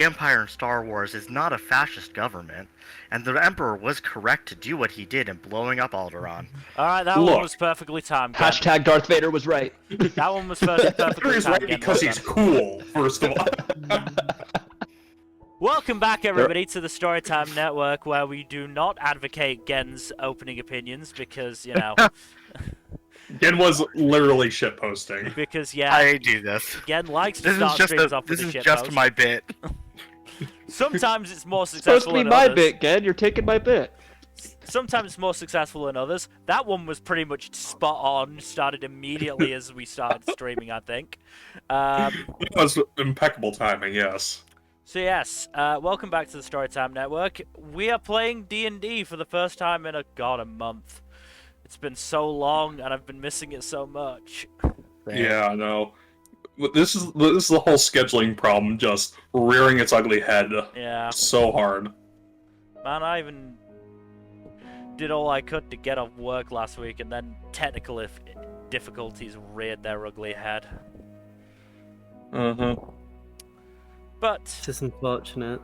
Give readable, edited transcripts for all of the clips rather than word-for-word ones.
Empire in Star Wars is not a fascist government, and the Emperor was correct to do what he did in blowing up Alderaan. Alright, that one was perfectly timed. Gen. Hashtag Darth Vader was right. That one was perfectly He's timed. right Gen. because Well he's done. cool, first of all. Welcome back, everybody, to the Storytime Network, where we do not advocate Gen's opening opinions because, you know... Gen was literally shitposting. Because, yeah, I do this. Gen likes to This is start just streams off with this a is shit just post. my bit. Sometimes it's more It's supposed to successful be than my others. bit, Gen. You're taking my bit. Sometimes it's more successful than others. That one was pretty much spot on. Started immediately as we started streaming, I think. It was impeccable timing, yes. So yes, welcome back to the Storytime Network. We are playing D&D for the first time in a month. It's been so long, and I've been missing it so much. Yeah, I know. This is the whole scheduling problem just rearing its ugly head. Yeah. So hard. Man, I even did all I could to get off work last week, and then technical difficulties reared their ugly head. But This is unfortunate.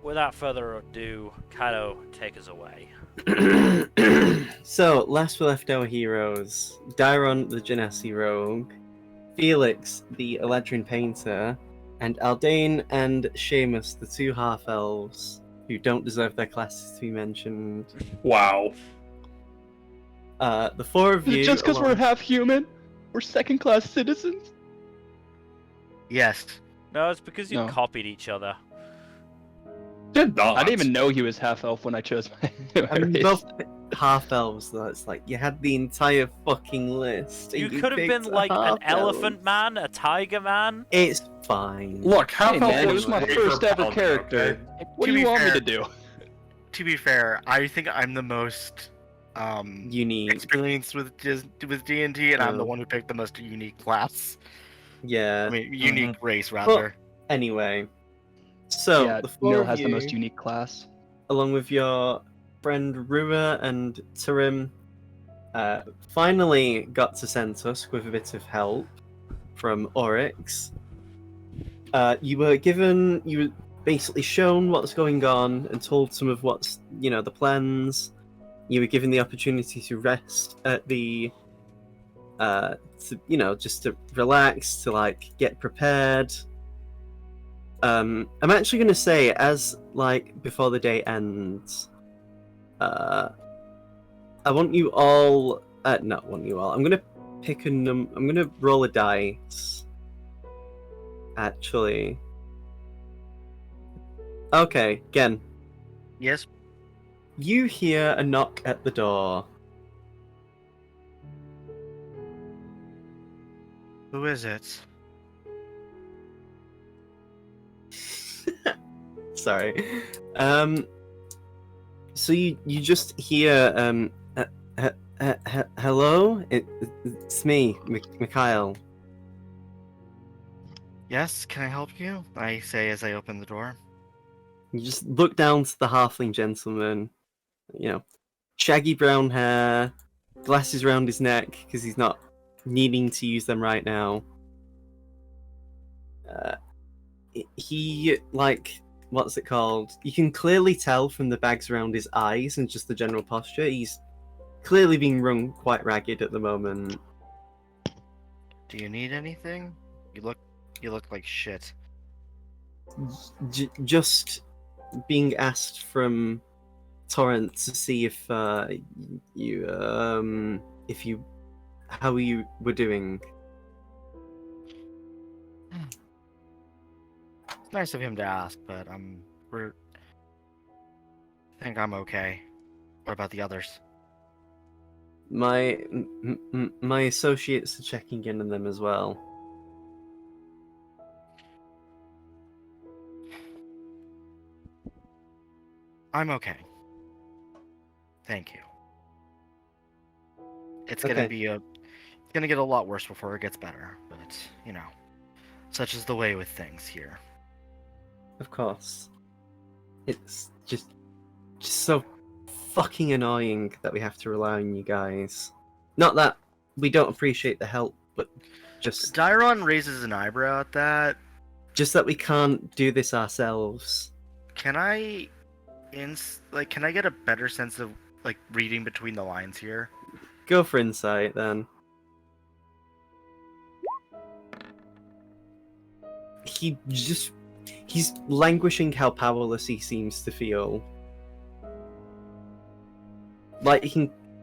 without further ado, Kaido, take us away. So, last we left our heroes, Dairon the Genasi Rogue, Felix the Eladrin Painter, and Aldane and Seamus the two half-elves, who don't deserve their classes to be mentioned. Wow. The four of you... Just because we're along- half human, we're second-class citizens. Yes. No, it's because you No. copied each other. Did not. I didn't even know he was half elf when I chose my. I mean, both half-elves, though. It's like, you had the entire fucking list. and You could have been picked a like an half-elf. elephant man, a tiger man. It's fine. Look, how Hey about man, it those was my wafer first ever powder, character. okay? What To do you be want me fair- to do? To be fair, I think I'm the most Unique. experienced with D&D, and I'm the Oh. one who picked the most unique class. Yeah. I mean, unique race rather. Anyway. So, Yeah, the four Neil of has you, the most unique class. along with your friend Rua and Tarim, finally got to Centusk with a bit of help from Oryx. You were basically shown what's going on and told some of what's, the plans. You were given the opportunity to rest at the, just to relax, to get prepared. I'm actually gonna say, before the day ends, I want you all. Not want you all. I'm gonna pick a I'm gonna roll a dice. Actually. Okay, Gen. Yes. You hear a knock at the door. Who is it? Sorry. So you just hear hello? It's me, Mikhail. Yes, can I help you? I say as I open the door. You just look down to the halfling gentleman. Shaggy brown hair, glasses around his neck because he's not needing to use them right now. He what's it called? You can clearly tell from the bags around his eyes and just the general posture. He's clearly being run quite ragged at the moment. Do you need anything? You look like shit. Just being asked from Torrent to see if how you were doing. It's nice of him to ask, but I think I'm okay. What about the others? My associates are checking in on them as well. I'm okay. Thank you. It's Okay. gonna get a lot worse before it gets better, but such is the way with things here. Of course. It's just so fucking annoying that we have to rely on you guys. Not that we don't appreciate the help, but just Dairon raises an eyebrow at that. Just that we can't do this ourselves. Can I, can I get a better sense of like reading between the lines here? Go for insight then. He's languishing how powerless he seems to feel. Like,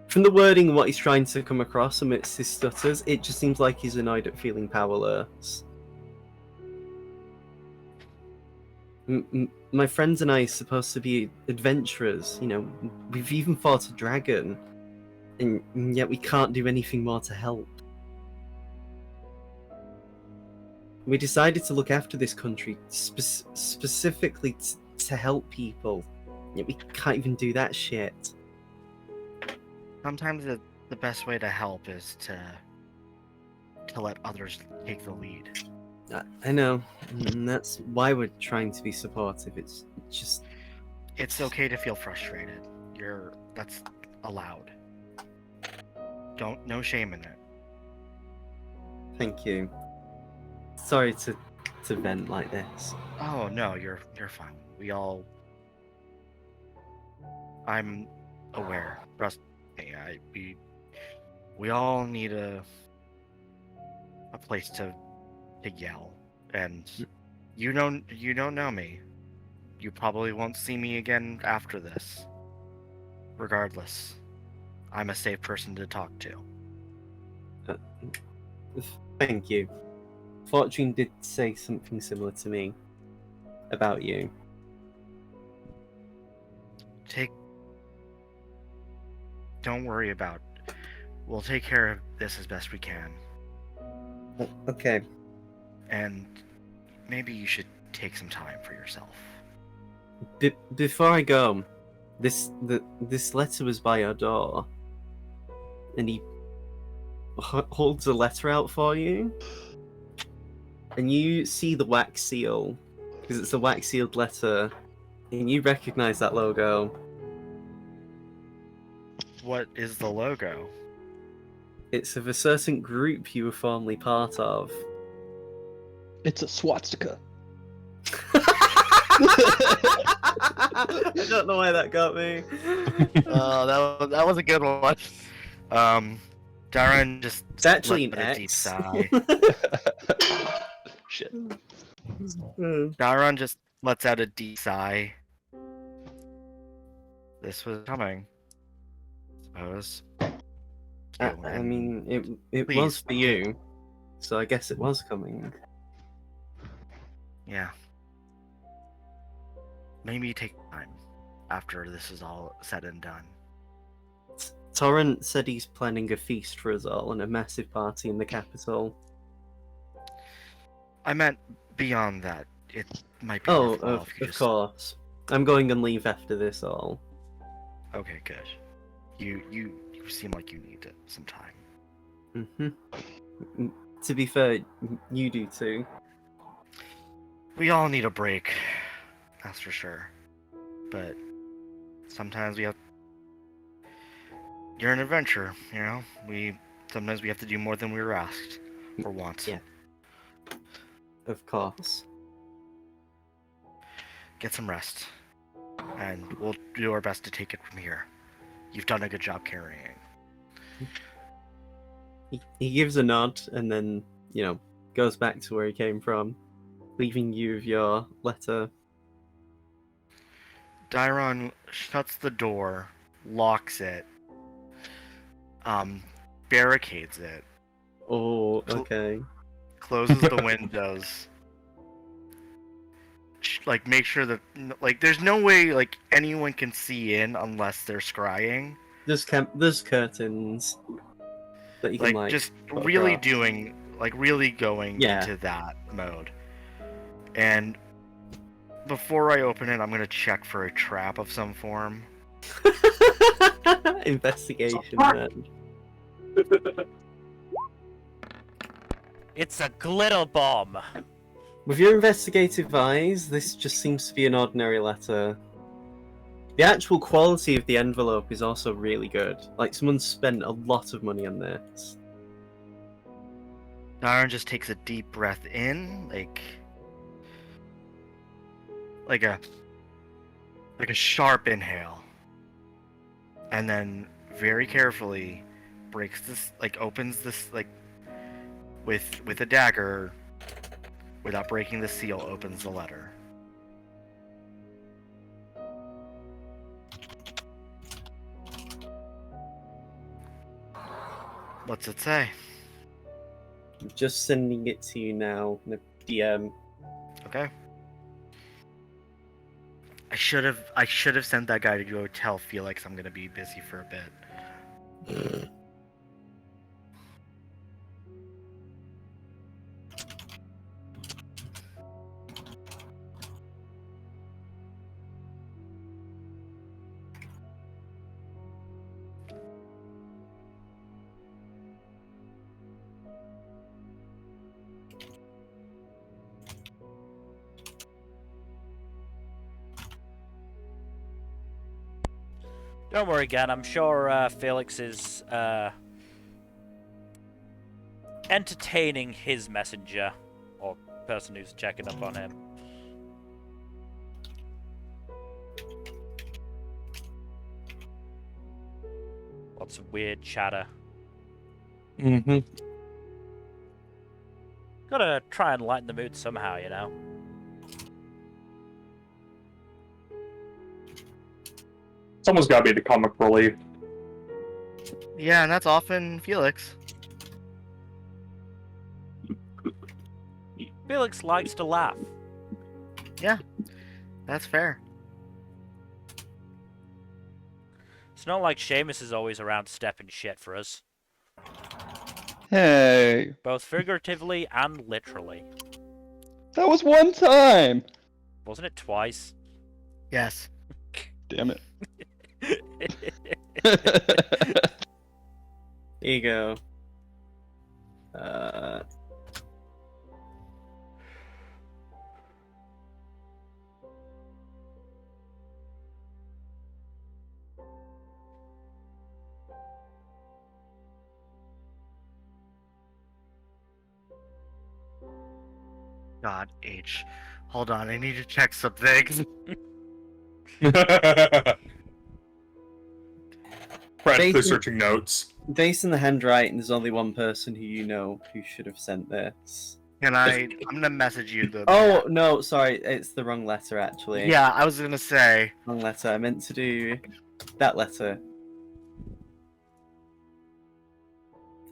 from the wording, what he's trying to come across amidst his stutters, it just seems like he's annoyed at feeling powerless. My friends and I are supposed to be adventurers, you know, we've even fought a dragon, and yet we can't do anything more to help. We decided to look after this country specifically to help people, yet we can't even do that shit. Sometimes the best way to help is to let others take the lead. I know, and that's why we're trying to be supportive. It's just... It's okay to feel frustrated. That's allowed. No shame in it. Thank you. Sorry to vent like this. Oh no, you're fine. I'm aware. Trust me. We all need a place to yell, and you don't know me. You probably won't see me again after this. Regardless, I'm a safe person to talk to. Thank you. Fortune did say something similar to me about you. Don't worry about it. We'll take care of this as best we can. Okay. And maybe you should take some time for yourself. Before I go, this letter was by your door, and he holds a letter out for you, and you see the wax seal, because it's a wax sealed letter, and you recognize that logo. What is the logo? It's of a certain group you were formerly part of. It's a swastika. I don't know why that got me. That was a good one. Darren just It's actually let an out a deep X. sigh. Shit. Darren just lets out a deep sigh. This was coming, I suppose. I mean, it Please. was for you, so I guess it was coming. Yeah. Maybe take time after this is all said and done. Torrent said he's planning a feast for us all and a massive party in the capital. I meant beyond that. It might be Oh, worthwhile of if you just... course. I'm going on leave after this all. Okay, good. You seem like you need some time. Mm-hmm. To be fair, you do too. We all need a break. That's for sure. But sometimes we have... You're an adventurer, you know? Sometimes we have to do more than we were asked or want. Yeah. Of course. Get some rest. And we'll do our best to take it from here. You've done a good job carrying. He gives a nod and then, goes back to where he came from, leaving you with your letter. Dairon shuts the door, locks it, barricades it, Oh, okay. closes the windows. Like, make sure that, there's no way, anyone can see in unless they're scrying. There's curtains that you can, Just put really across. doing, really going Yeah. into that mode. And before I open it, I'm going to check for a trap of some form. Investigation, then. It's a glitter bomb. With your investigative eyes, this just seems to be an ordinary letter. The actual quality of the envelope is also really good. Someone spent a lot of money on this. Dairon just takes a deep breath in, like a sharp inhale, and then very carefully breaks this, like opens this, like with a dagger, without breaking the seal, opens the letter. What's it say? I'm just sending it to you now. The DM. Okay. I should have sent that guy to go tell Felix I'm gonna be busy for a bit. Don't worry, Gan. I'm sure Felix is entertaining his messenger, or person who's checking up on him. Lots of weird chatter. Mm-hmm. Gotta try and lighten the mood somehow, you know? Someone's got to be the comic relief. Yeah, and that's often Felix. Felix likes to laugh. That's fair. It's not like Seamus is always around stepping shit for us, Hey, both figuratively and literally. that was one time. Wasn't it twice? Yes. Damn it. Here you go. God, H. Hold on, I need to check something. Frantically searching notes. Based on the handwriting, there's only one person who you know who should have sent this. I'm gonna message you the. Oh, no, sorry, it's the wrong letter, actually. Yeah, I was gonna say. Wrong letter. I meant to do that letter.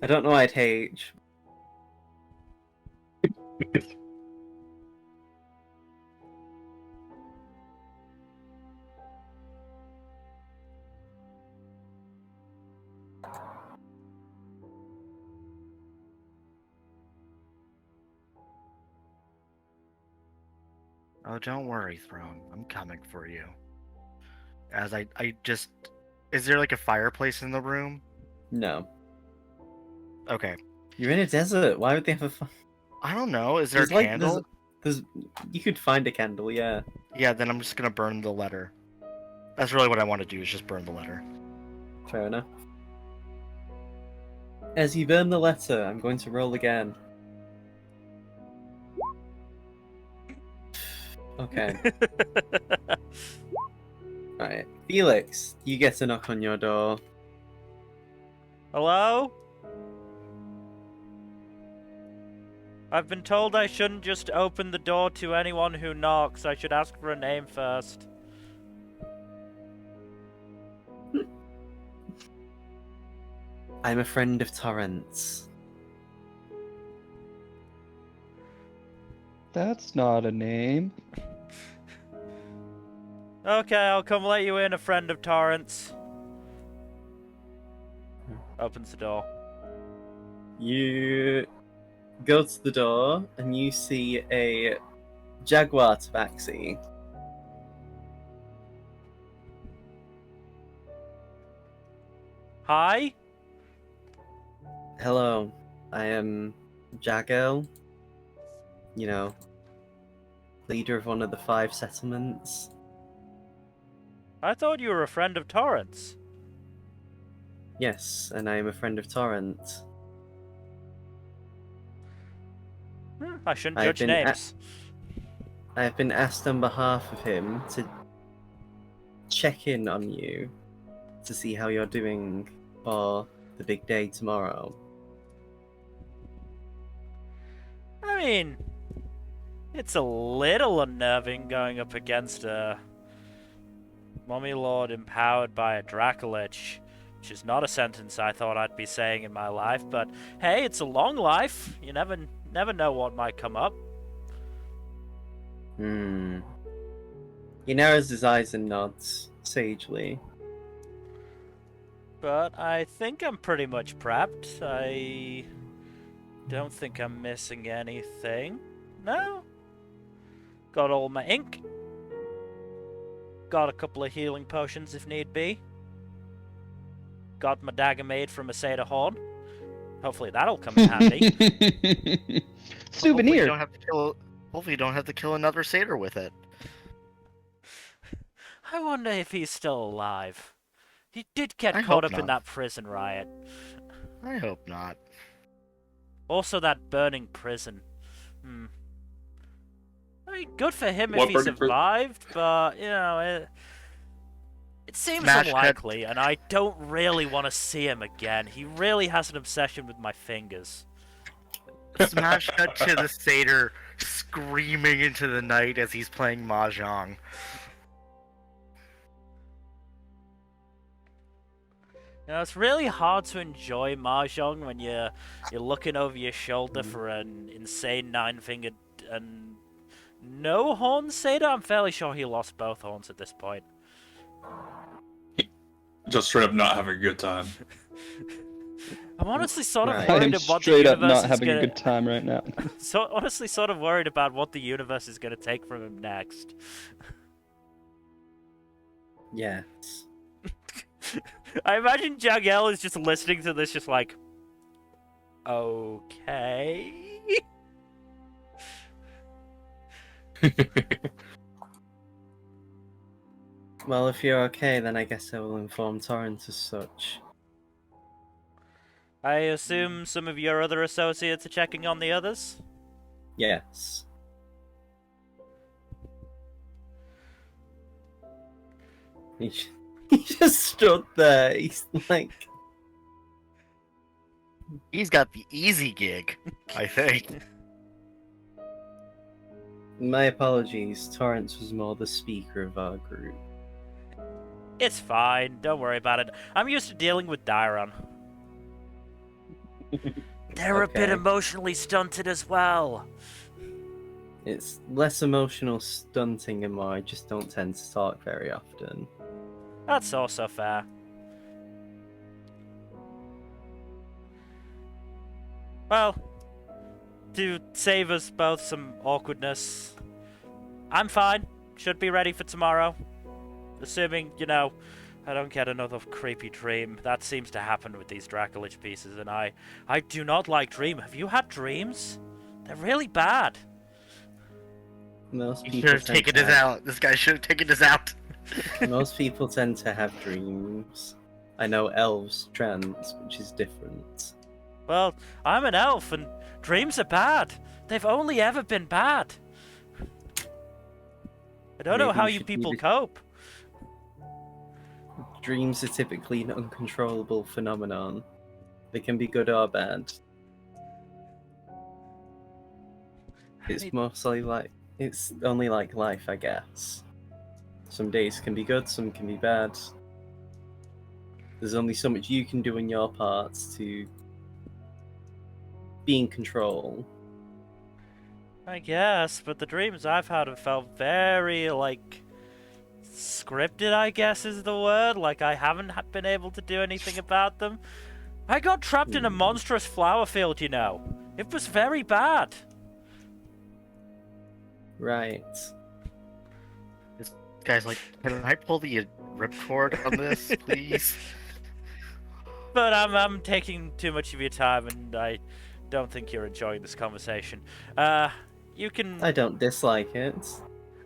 I don't know why I'd H. Oh, don't worry, Throne. I'm coming for you. As I just. Is there like a fireplace in the room? No. Okay. You're in a desert. Why would they have a fire? I don't know. Is there a There's candle? you could find a candle, yeah. Yeah, then I'm just gonna burn the letter. That's really what I want to do, is just burn the letter. Fair enough. As you burn the letter, I'm going to roll again. Okay. Right. Felix, you get a knock on your door. Hello? I've been told I shouldn't just open the door to anyone who knocks. I should ask for a name first. I'm a friend of Torrance. That's not a name. Okay, I'll come let you in, a friend of Torrance. Opens the door. You go to the door and you see a jaguar tabaxi. Hi? Hello, I am Jagel. You know, leader of one of the 5 settlements. I thought you were a friend of Torrance. Yes, and I am a friend of Torrent. I shouldn't I've judge been names. I have been asked on behalf of him to check in on you to see how you're doing for the big day tomorrow. I mean, it's a little unnerving going up against a Mummy Lord empowered by a Dracolich, which is not a sentence I thought I'd be saying in my life, but hey, it's a long life. You never know what might come up. He narrows his eyes and nods sagely. But I think I'm pretty much prepped. I don't think I'm missing anything. No? Got all my ink. Got a couple of healing potions if need be. Got my dagger made from a Satyr horn. Hopefully that'll come in handy. Hopefully you Souvenir. don't have to kill. Hopefully you don't have to kill another satyr with it. I wonder if he's still alive. He did get I caught hope up in not. that prison riot. I hope not. Also that burning prison. I mean, good for him What if he burning prison? survived, but, you know, it seems Smash cut. unlikely, and I don't really want to see him again. He really has an obsession with my fingers. Smash cut to the satyr screaming into the night as he's playing mahjong. You know, it's really hard to enjoy mahjong when you're looking over your shoulder for an insane nine-fingered and no horn satyr. I'm fairly sure he lost both horns at this point. Just straight up not having a good time. I'm honestly sort of Right. I am worried about what the straight up universe not is having gonna... a good time right now. So honestly, sort of worried about what the universe is going to take from him next. Yes. I imagine Jagel is just listening to this, just like, okay. Well, if you're okay, then I guess I will inform Torrent as such. I assume some of your other associates are checking on the others? Yes. He just stood there. He's like, He's got the easy gig, I think. my apologies. Torrance was more the speaker of our group. It's fine, don't worry about it. I'm used to dealing with Dairon. They're a bit Okay. emotionally stunted as well. It's less emotional stunting and more I just don't tend to talk very often. That's also fair. Well, to save us both some awkwardness, I'm fine. Should be ready for tomorrow. Assuming, you know, I don't get another creepy dream. That seems to happen with these Dracolich pieces, and I do not like dream. Have you had dreams? They're really bad. Most He people should have tend taken to his out. This guy should have taken his out. Most people tend to have dreams. I know elves trance, which is different. Well, I'm an elf, and dreams are bad. They've only ever been bad. I don't know Maybe how you you should people maybe- cope. Dreams are typically an uncontrollable phenomenon. They can be good or bad. It's mostly like it's only like life, I guess. Some days can be good, some can be bad. There's only so much you can do in your parts to be in control. I guess, but the dreams I've had have felt very, like, scripted, I guess is the word. Like, I haven't been able to do anything about them. I got trapped in a monstrous flower field, you know. It was very bad. Right. Guy's like, can I pull the ripcord on this, please? But I'm taking too much of your time, and I don't think you're enjoying this conversation. You can... I don't dislike it.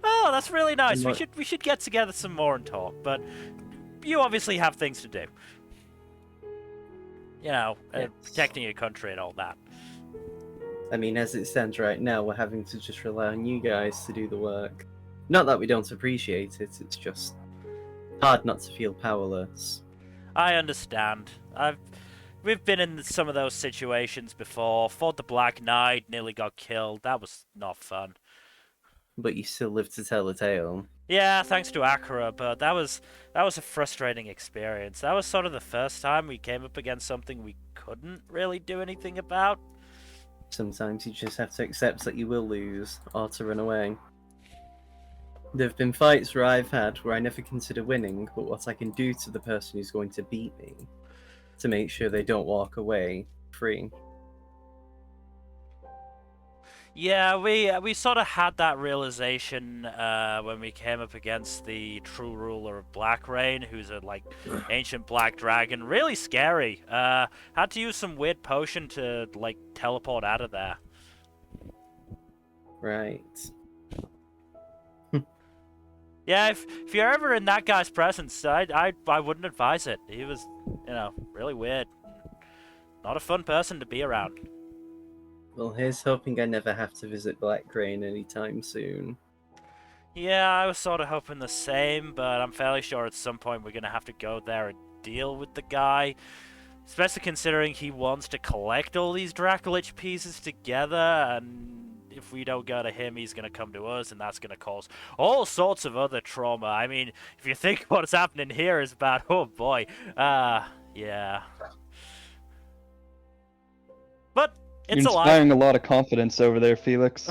Oh, that's really nice. What- We should get together some more and talk, but you obviously have things to do. You know, Yes. protecting your country and all that. I mean, as it stands right now, we're having to just rely on you guys to do the work. Not that we don't appreciate it, it's just hard not to feel powerless. I understand. We've been in some of those situations before. Fought the Black Knight, nearly got killed. That was not fun. But you still live to tell the tale. Yeah, thanks to Akira, but that was a frustrating experience. That was sort of the first time we came up against something we couldn't really do anything about. Sometimes you just have to accept that you will lose, or to run away. There have been fights where I've had where I never consider winning, but what I can do to the person who's going to beat me to make sure they don't walk away free. Yeah, we sort of had that realization when we came up against the true ruler of Black Rain, who's a ancient black dragon, really scary. Had to use some weird potion to teleport out of there. Right. Yeah, if you're ever in that guy's presence, I wouldn't advise it. He was, really weird. Not a fun person to be around. Well, here's hoping I never have to visit Black Rain anytime soon. Yeah, I was sort of hoping the same, but I'm fairly sure at some point we're going to have to go there and deal with the guy. Especially considering he wants to collect all these Dracolich pieces together, and if we don't go to him, he's going to come to us, and that's going to cause all sorts of other trauma. I mean, if you think what's happening here is bad, oh boy. Yeah. But it's You're alive. inspiring a lot of confidence over there, Felix.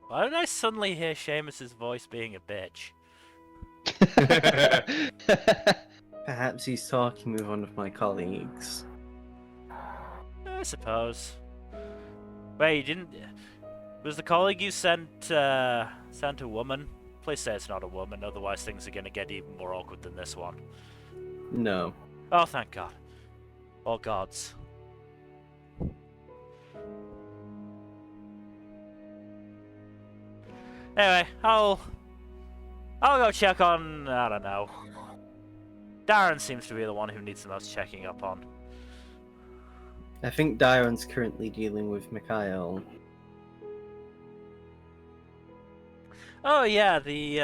Why did I suddenly hear Seamus's voice being a bitch? Perhaps he's talking with one of my colleagues. I suppose. Wait, you didn't... Was the colleague you sent a woman? Please say it's not a woman, otherwise things are going to get even more awkward than this one. No. Oh, thank God. Or gods. Anyway, I'll go check on, I don't know. Darren seems to be the one who needs the most checking up on. I think Dairon's currently dealing with Mikhail. Oh yeah, the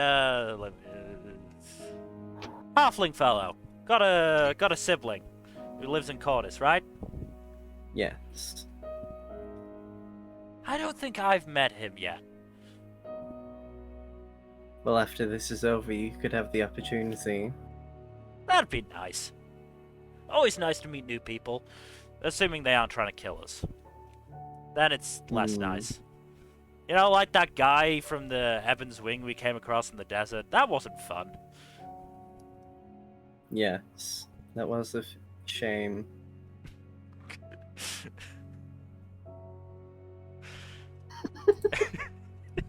halfling fellow. Got a sibling who lives in Cordis, right? Yes. I don't think I've met him yet. Well, after this is over, you could have the opportunity. That'd be nice. Always nice to meet new people, assuming they aren't trying to kill us. Then it's less nice. You know, like that guy from the Evans Wing we came across in the desert. That wasn't fun. Yes. That was a shame.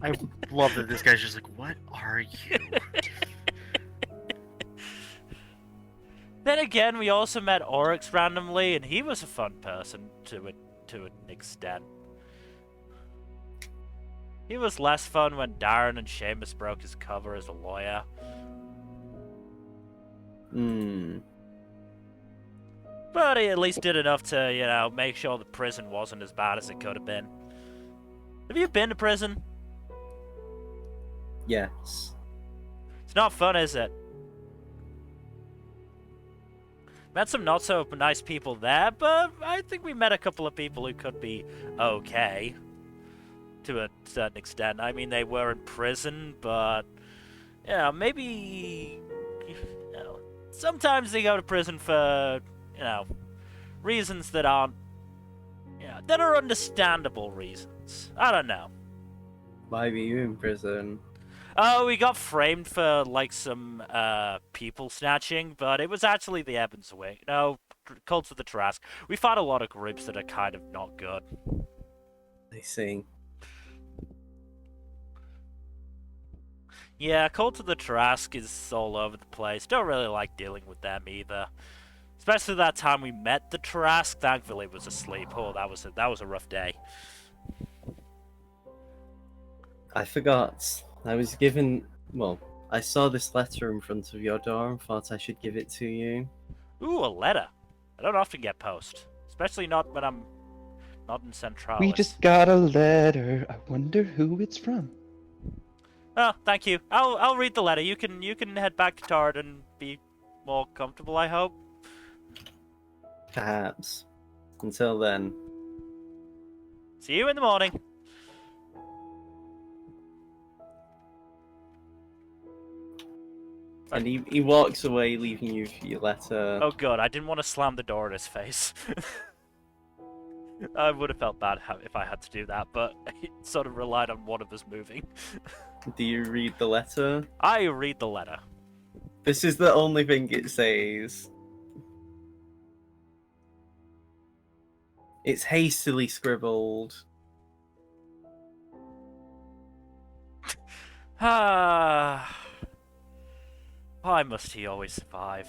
I love that this guy's just like, what are you? Then again, we also met Oryx randomly, and he was a fun person to an extent. He was less fun when Darren and Seamus broke his cover as a lawyer. But he at least did enough to, make sure the prison wasn't as bad as it could have been. Have you been to prison? Yes. It's not fun, is it? Met some not so nice people there, but I think we met a couple of people who could be okay. To a certain extent. I mean, they were in prison, but... maybe... sometimes they go to prison for, reasons that aren't... that are understandable reasons. I don't know. Why were you in prison? Oh, we got framed for, some, people snatching, but it was actually the Evans Wing. No, Cults of the Trask. We fought a lot of groups that are kind of not good. I see. Yeah, Cult of the Trask is all over the place. Don't really like dealing with them either. Especially that time we met the Trask. Thankfully it was asleep. Oh, that was a rough day. I forgot. I was given... Well, I saw this letter in front of your door and thought I should give it to you. Ooh, a letter. I don't often get post. especially not when I'm not in Centralis. We just got a letter. I wonder who it's from. Oh, thank you. I'll read the letter. You can head back to Tard and be more comfortable, I hope. Perhaps. Until then. See you in the morning. And he walks away, leaving you your letter. Oh god, I didn't want to slam the door in his face. I would have felt bad if I had to do that, but it sort of relied on one of us moving. Do you read the letter? I read the letter. This is the only thing it says. It's hastily scribbled. Ah. Why must he always survive?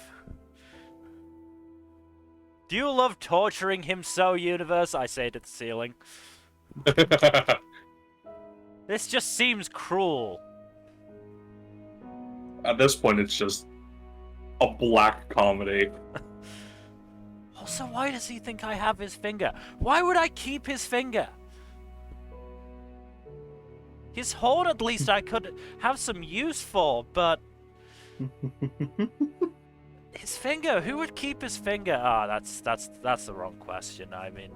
Do you love torturing him so, universe? I say to the ceiling. This just seems cruel. At this point, it's just a black comedy. Also, why does he think I have his finger? Why would I keep his finger? His horn, at least, I could have some use for, but... his finger? Who would keep his finger? Ah, that's the wrong question. I mean...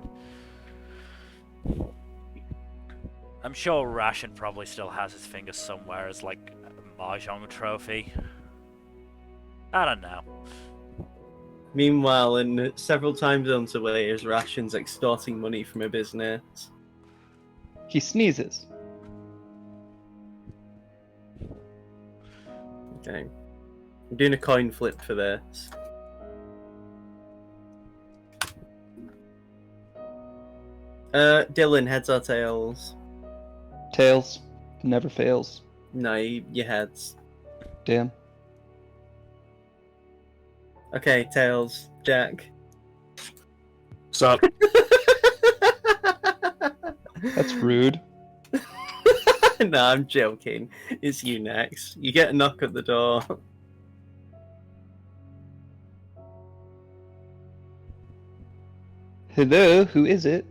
I'm sure Ration probably still has his finger somewhere as, like, a mahjong trophy. I don't know. Meanwhile, in several time zones away, is Ration's extorting money from a business. He sneezes. Okay. I'm doing a coin flip for this. Dylan, heads or tails? Tails. Never fails. No, your heads. Damn. Okay, tails. Jack. So, That's rude. No, I'm joking. It's you next. You get a knock at the door. Hello, who is it?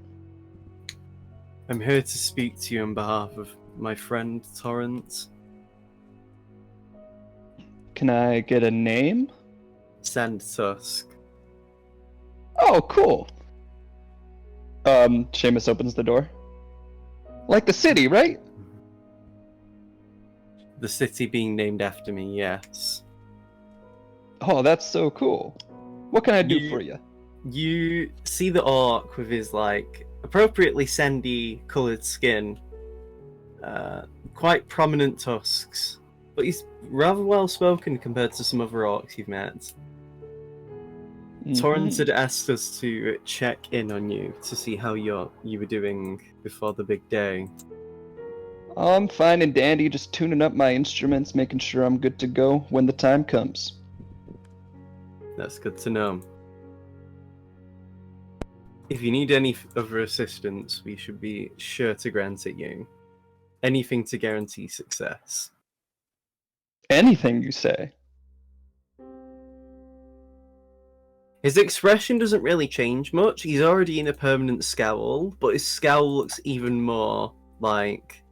I'm here to speak to you on behalf of my friend Torrance. Can I get a name? Sand Tusk. Oh, cool. Seamus opens the door. Like the city, right? The city being named after me, yes. Oh, that's so cool. What can I do You- for you? You see the orc with his, like, appropriately sandy coloured skin, quite prominent tusks, but he's rather well spoken compared to some other orcs you've met. Torrance had asked us to check in on you to see how you were doing before the big day. I'm fine and dandy, just tuning up my instruments, making sure I'm good to go when the time comes. That's good to know. If you need any other assistance, we should be sure to grant it you. Anything to guarantee success. Anything you say. His expression doesn't really change much. He's already in a permanent scowl, but his scowl looks even more like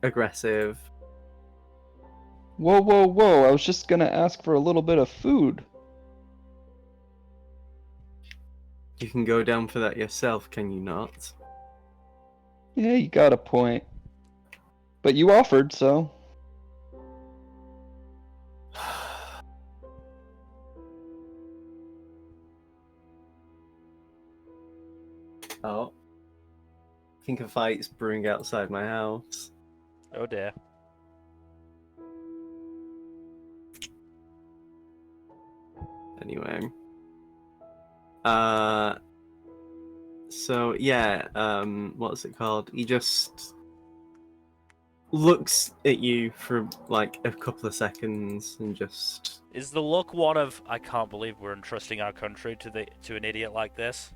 aggressive. Whoa, whoa, whoa, I was just gonna ask for a little bit of food. You can go down for that yourself, can you not? Yeah, you got a point. But you offered, so... Oh. I think a fight's brewing outside my house. Oh dear. Anyway. So yeah, what's it called? He just looks at you for like a couple of seconds and just... Is the look one of, I can't believe we're entrusting our country to an idiot like this?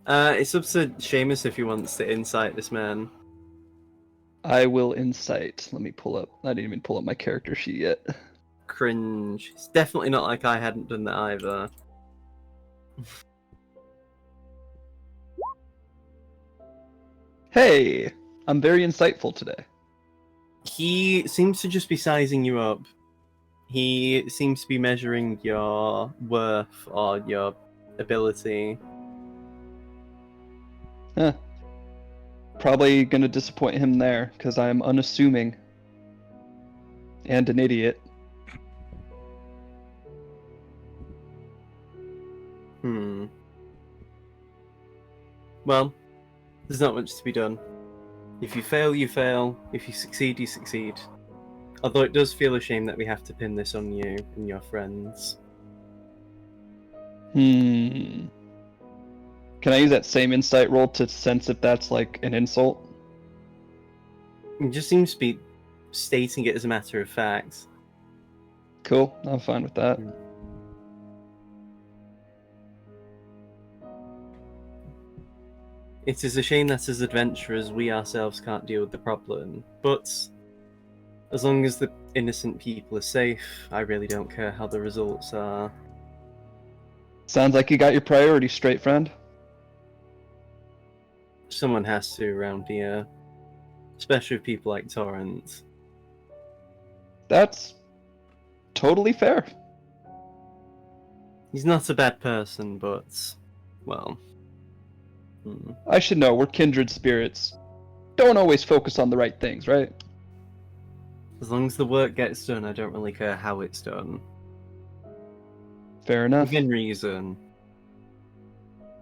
It's up to Seamus if he wants to insight this man. I will insight. Let me pull up. I didn't even pull up my character sheet yet. cringe. It's definitely not like I hadn't done that either. Hey, I'm very insightful today. He seems to just be sizing you up. He seems to be measuring your worth or your ability. Huh. Probably gonna disappoint him there, because I'm unassuming. And an idiot. Well, there's not much to be done. If you fail, you fail. If you succeed, you succeed. Although it does feel a shame that we have to pin this on you and your friends. Can I use that same insight roll to sense if that's like an insult? It just seems to be stating it as a matter of fact. Cool, I'm fine with that. It is a shame that as adventurers we ourselves can't deal with the problem, but as long as the innocent people are safe, I really don't care how the results are. Sounds like you got your priorities straight, friend. Someone has to around here, especially with people like Torrent. That's totally fair. He's not a bad person, but, well... I should know, we're kindred spirits. Don't always focus on the right things, right? As long as the work gets done, I don't really care how it's done. Fair enough. Within reason.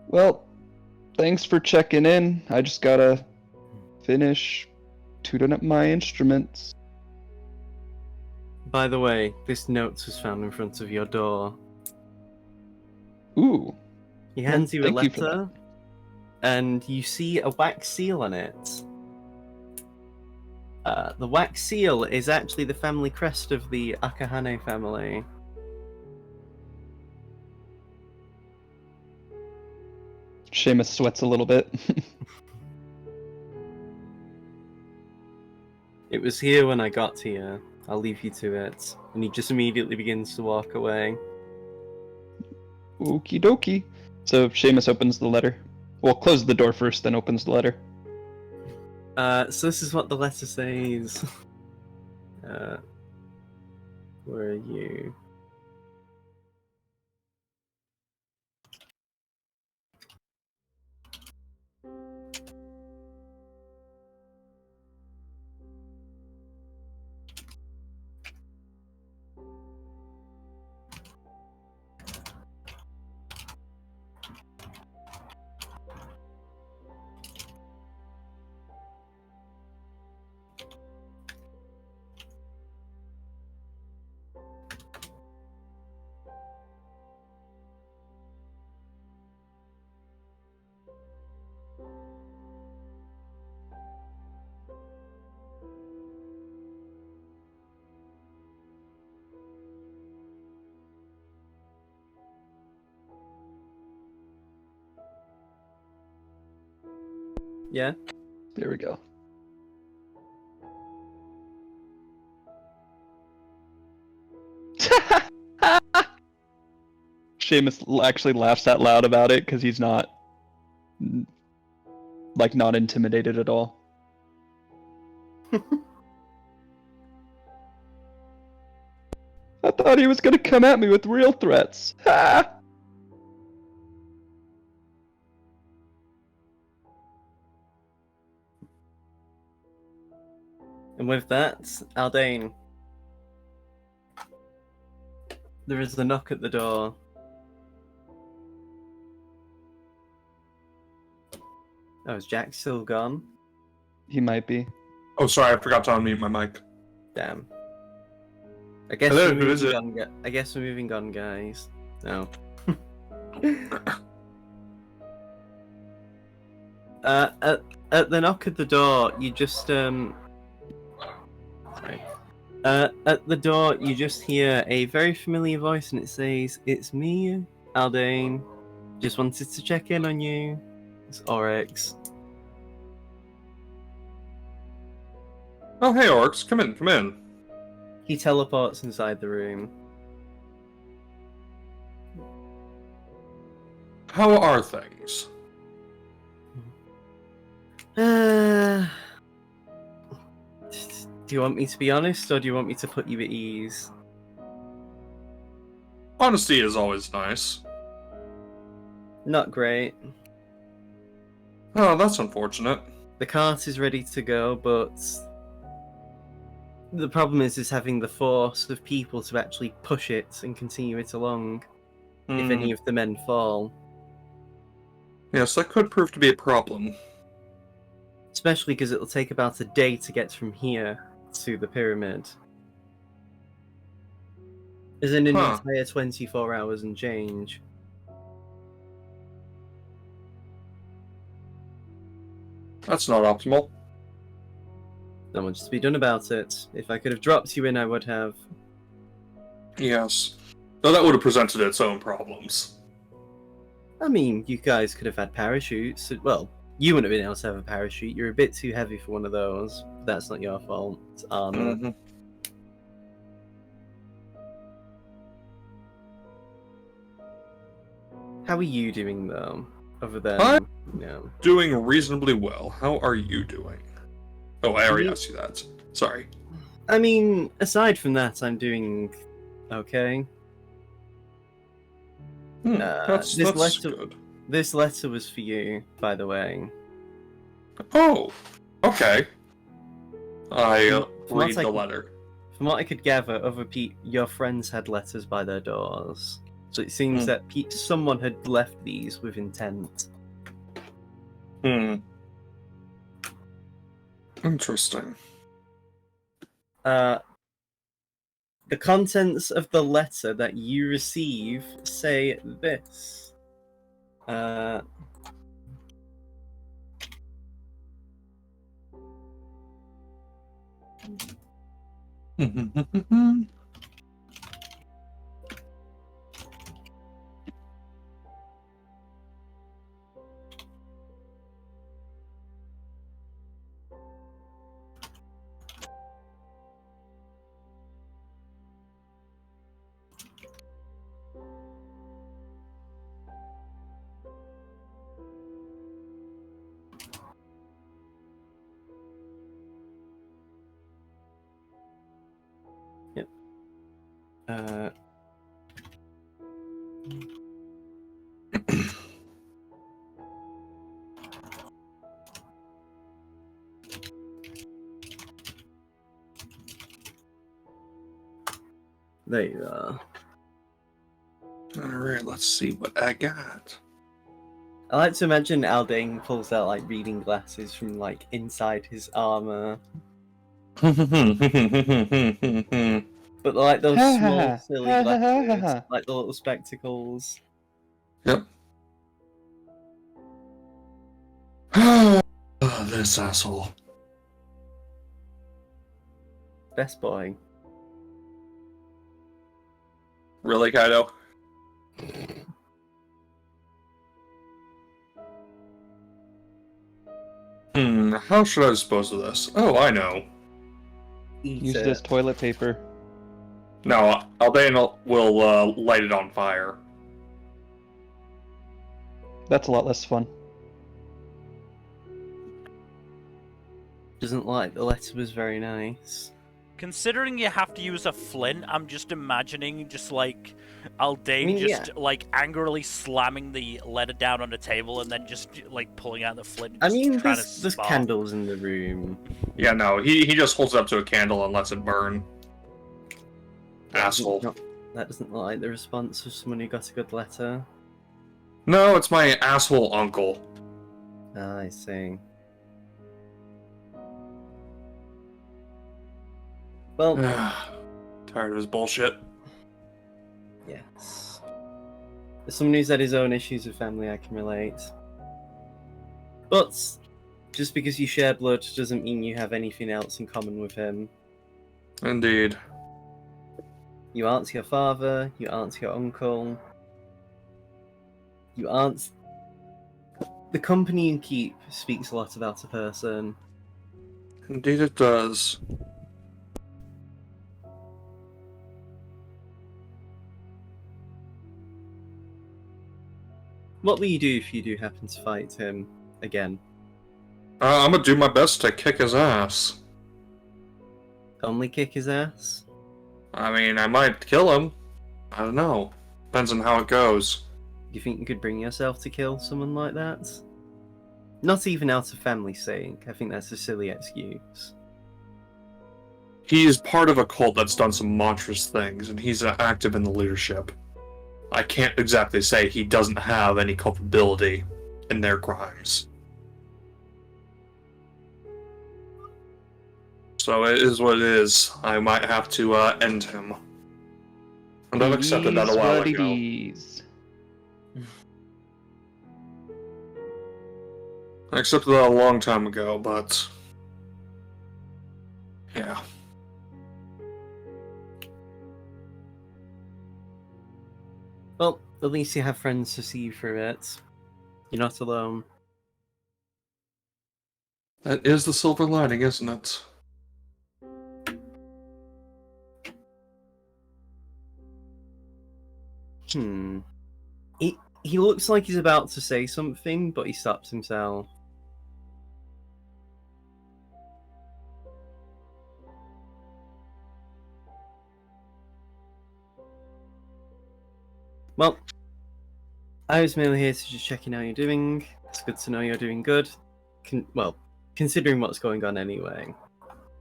Well, thanks for checking in. I just gotta finish tuning up my instruments. By the way, this note was found in front of your door. Ooh. He hands you a thank you for letter, and you see a wax seal on it. The wax seal is actually the family crest of the Akahane family. Seamus sweats a little bit. It was here when I got here. I'll leave you to it. And he just immediately begins to walk away. Okie dokie. So Seamus opens the letter. Well, closes the door first, then opens the letter. So this is what the letter says. Where are you? Yeah? There we go. Seamus actually laughs out loud about it because he's not, like, not intimidated at all. I thought he was gonna come at me with real threats. Ha! And with that, Aldane. There is a knock at the door. Oh, is Jack still gone? He might be. Oh, sorry, I forgot to unmute my mic. Damn. I guess Hello, we're who is moving it? on, I guess we're moving on, guys. No. At the knock at the door, you just sorry. At the door, you just hear a very familiar voice, and it says, "It's me, Aldane. Just wanted to check in on you. It's Oryx." Oh, hey, Orcs, come in, come in. He teleports inside the room. How are things? Do you want me to be honest, or do you want me to put you at ease? Honesty is always nice. Not great. Oh, that's unfortunate. The cart is ready to go, but the problem is having the force of people to actually push it and continue it along. If any of the men fall, Yes, that could prove to be a problem. especially because it'll take about a day to get from here to the pyramid. As in an Huh. entire 24 hours and change. That's not optimal. Not much to be done about it. If I could have dropped you in, I would have. Yes. Though that would have presented its own problems. I mean, you guys could have had parachutes. Well, you wouldn't have been able to have a parachute. You're a bit too heavy for one of those. That's not your fault. It's armor. Mm-hmm. How are you doing, though? Other than, I'm you know... Doing reasonably well. How are you doing? Oh, I already asked you that. Sorry. I mean, aside from that, I'm doing okay. That's this that's letter- good. This letter was for you, by the way. Oh, okay. I From what read I the can- letter. From what I could gather, your friends had letters by their doors. So it seems that someone had left these with intent. Interesting. The contents of the letter that you receive say this. Yep. There you are. Alright, let's see what I got. I like to imagine Aldane pulls out like reading glasses from like inside his armor, but like those small silly glasses, like the little spectacles. Yep. This asshole. Best boy. Really, Kaido? How should I dispose of this? Oh, I know. Eat Use it. this toilet paper. No, Aldane will light it on fire. That's a lot less fun. Doesn't like the letter was very nice. Considering you have to use a flint, I'm just imagining just like Aldane I mean, just like angrily slamming the letter down on the table and then just like pulling out the flint. And I just mean, trying there's to spark. candles in the room. Yeah, no, he just holds it up to a candle and lets it burn. Asshole. That doesn't look like the response of someone who got a good letter. No, it's my asshole uncle. Ah, I see. Well, Tired of his bullshit. yes. As someone who's had his own issues with family, I can relate. But just because you share blood doesn't mean you have anything else in common with him. Indeed. You aren't your father, you aren't your uncle. You aren't... The company you keep speaks a lot about a person. Indeed it does. What will you do if you do happen to fight him again? I'm gonna do my best to kick his ass. Only kick his ass? I mean, I might kill him. I don't know. Depends on how it goes. You think you could bring yourself to kill someone like that? Not even out of family sake. I think that's a silly excuse. He's part of a cult that's done some monstrous things, and he's active in the leadership. I can't exactly say he doesn't have any culpability in their crimes. So it is what it is. I might have to end him. And I've accepted that a while It ago. is. I accepted that a long time ago, but... yeah. Well, at least you have friends to see you through it. You're not alone. That is the silver lining, isn't it? He looks like he's about to say something, but he stops himself. Well, I was merely here to just check in how you're doing. It's good to know you're doing good. Well, considering what's going on anyway.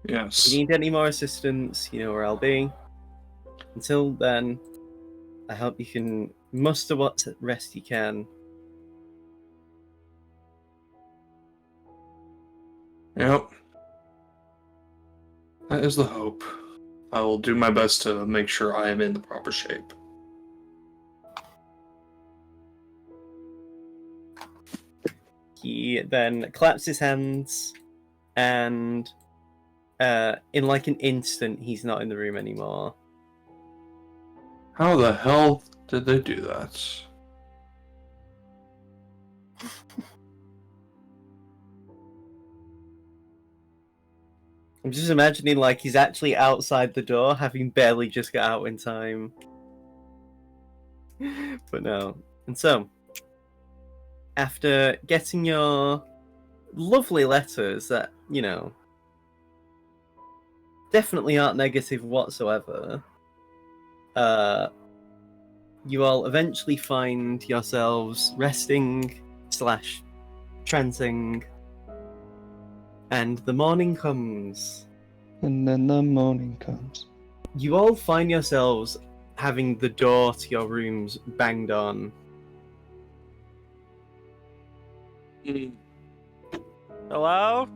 Yes. If you need any more assistance, you know where I'll be. Until then, I hope you can muster what rest you can. Yep. That is the hope. I will do my best to make sure I am in the proper shape. He then claps his hands, and in like an instant, he's not in the room anymore. How the hell did they do that? I'm just imagining like he's actually outside the door, having barely just got out in time. But no. And so, after getting your lovely letters that, you know, definitely aren't negative whatsoever, you all eventually find yourselves resting / trancing, and the morning comes. And then the morning comes. You all find yourselves having the door to your rooms banged on. Hello?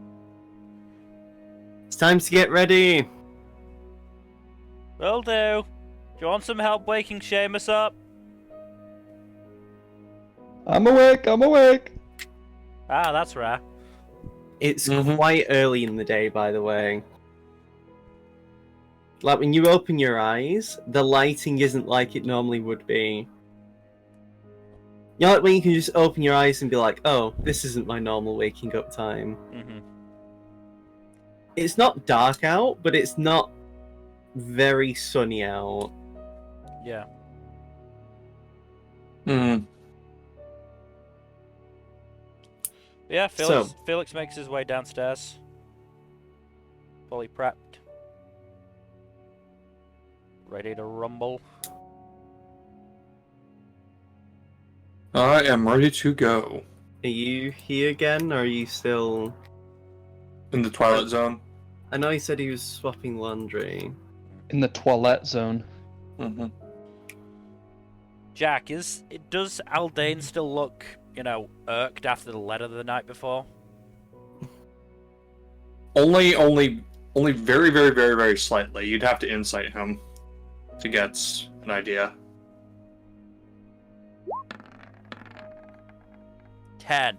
It's time to get ready. Will do. Do you want some help waking Seamus up? I'm awake, I'm awake! Ah, that's rare. It's Mhm. quite early in the day, by the way. Like, when you open your eyes, the lighting isn't like it normally would be. You know, like when you can just open your eyes and be like, oh, this isn't my normal waking up time. Mm-hmm. It's not dark out, but it's not very sunny out. Yeah. Hmm. Yeah, Felix makes his way downstairs. Fully prepped. Ready to rumble. I am ready to go. Are you here again, or are you still... In the Twilight Zone. I know he said he was swapping laundry. In the toilet zone. Mm-hmm. Jack, does Aldane still look, you know, irked after the letter the night before? Only very, very, very, very slightly. You'd have to insight him to get an idea. 10.